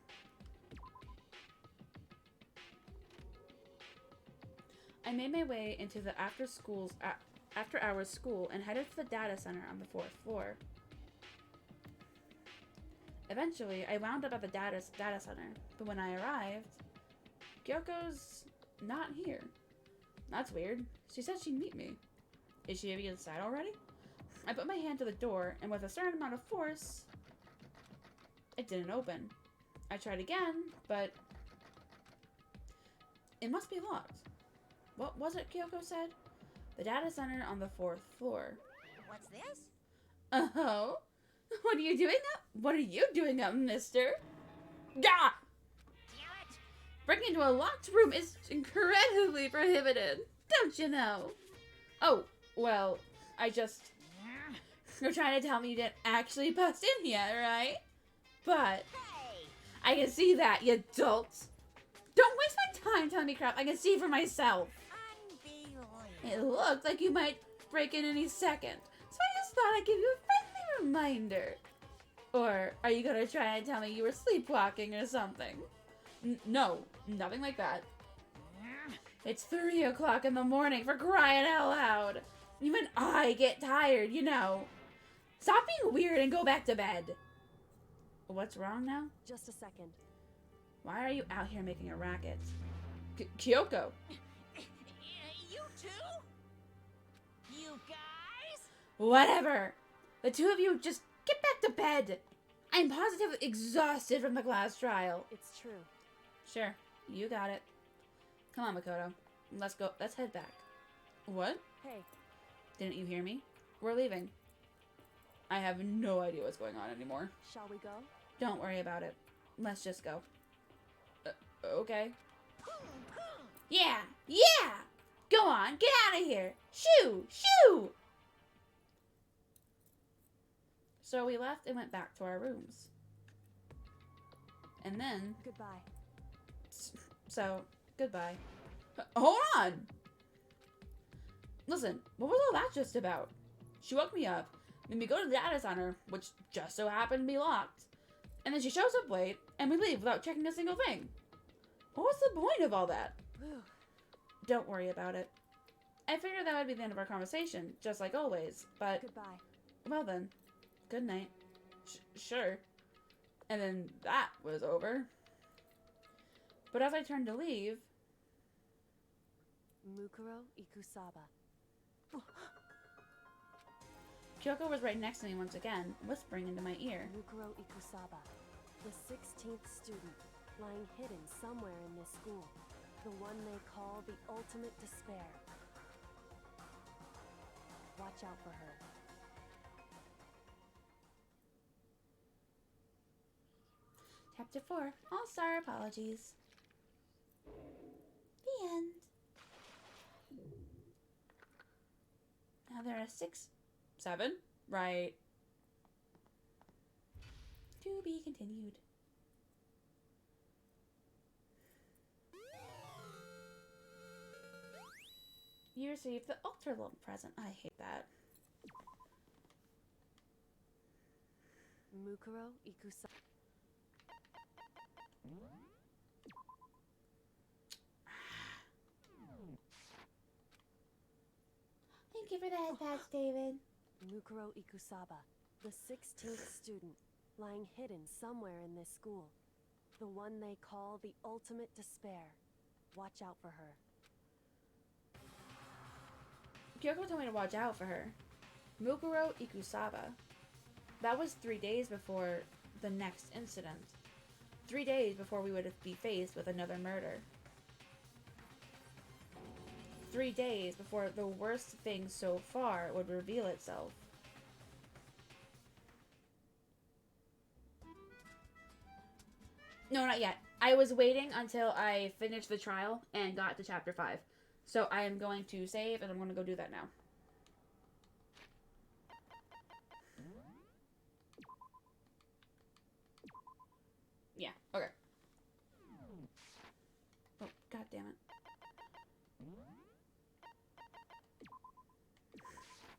I made my way into the after-hours school and headed to the data center on the 4th floor. Eventually, I wound up at the data center, but when I arrived, Kyoko's not here. That's weird. She said she'd meet me. Is she inside already? I put my hand to the door, and with a certain amount of force, it didn't open. I tried again, but it must be locked. What was it Kyoko said? The data center on the 4th floor. What's this? Oh? What are you doing up? What are you doing up, mister? Gah! Damn it! Breaking into a locked room is incredibly prohibited. Don't you know? Oh, well, You're trying to tell me you didn't actually bust in yet, right? But Hey! I can see that, you dolt. Don't waste my time telling me crap. I can see for myself. It Unbelievable. looked like you might break in any second. So I just thought I'd give you a friendly reminder. Or are you gonna try and tell me you were sleepwalking or something? No, nothing like that. It's 3 o'clock in the morning, for crying out loud. Even I get tired, you know. Stop being weird and go back to bed. What's wrong now? Just a second. Why are you out here making a racket? Kyoko. You too? You guys? Whatever. The two of you just get back to bed. I'm positively exhausted from the class trial. It's true. Sure, you got it. Come on, Makoto. Let's go. Let's head back. What? Hey, Didn't you hear me? We're leaving. I have no idea what's going on anymore. shall we go? Don't worry about it. Let's just go. Okay. Yeah! Yeah! Go on, get out of here! Shoo! Shoo! So we left and went back to our rooms. And then... Goodbye. So, goodbye. Hold on! Listen, what was all that just about? She woke me up, made me go to the data center, which just so happened to be locked. And then she shows up late, and we leave without checking a single thing. What was the point of all that? Don't worry about it. I figured that would be the end of our conversation, just like always, but... Goodbye. Well then, good night. Sure. And then that was over. But as I turned to leave... Mukuro Ikusaba. Kyoko was right next to me once again, whispering into my ear. Mukuro Ikusaba, the 16th student, lying hidden somewhere in this school. The one they call the ultimate despair. Watch out for her. Chapter 4. All-Star Apologies. The end. Now there are 7, right? To be continued. You received the ultra long present. I hate that. Mukuro Ikusaba. Thank you for that patch, David. Mukuro Ikusaba, the 16th student, lying hidden somewhere in this school. The one they call the ultimate despair. Watch out for her. Kyoko told me to watch out for her. Mukuro Ikusaba. That was 3 days before the next incident. 3 days before we would be faced with another murder. 3 days before the worst thing so far would reveal itself. No, not yet. I was waiting until I finished the trial and got to chapter 5. So I am going to save and I'm going to go do that now. Yeah, okay. Oh, god damn it.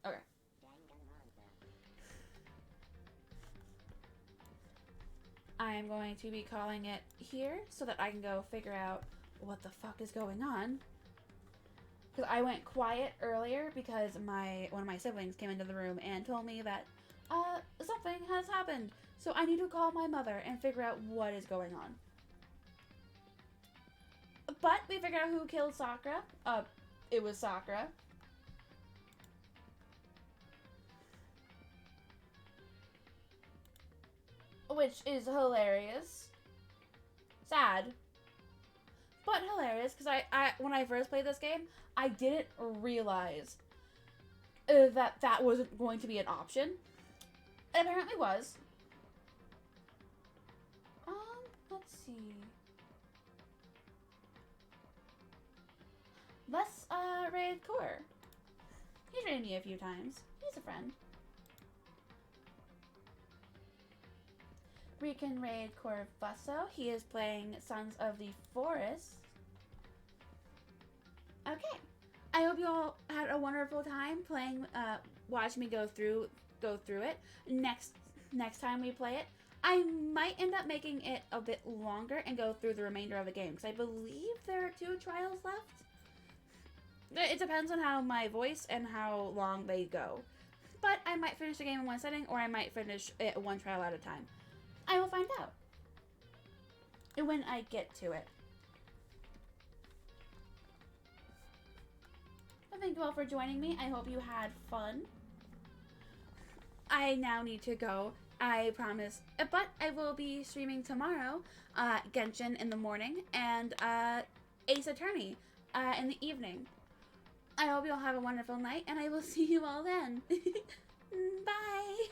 Okay. I am going to be calling it here so that I can go figure out what the fuck is going on. Because I went quiet earlier because one of my siblings came into the room and told me that something has happened. So I need to call my mother and figure out what is going on. But we figured out who killed Sakura. It was Sakura. Which is hilarious. Sad. But hilarious, because I when I first played this game, I didn't realize that wasn't going to be an option. It apparently was. Let's see. Let's raid Core. He's raided me a few times. He's a friend. We can raid Corvusso. He is playing Sons of the Forest. Okay. I hope you all had a wonderful time playing, watching me go through it. Next time we play it, I might end up making it a bit longer and go through the remainder of the game, because I believe there are 2 trials left. It depends on how my voice and how long they go. But I might finish the game in one setting, or I might finish it 1 trial at a time. I will find out when I get to it. Well, thank you all for joining me. I hope you had fun. I now need to go, I promise. But I will be streaming tomorrow, Genshin in the morning, and Ace Attorney in the evening. I hope you all have a wonderful night, and I will see you all then. Bye!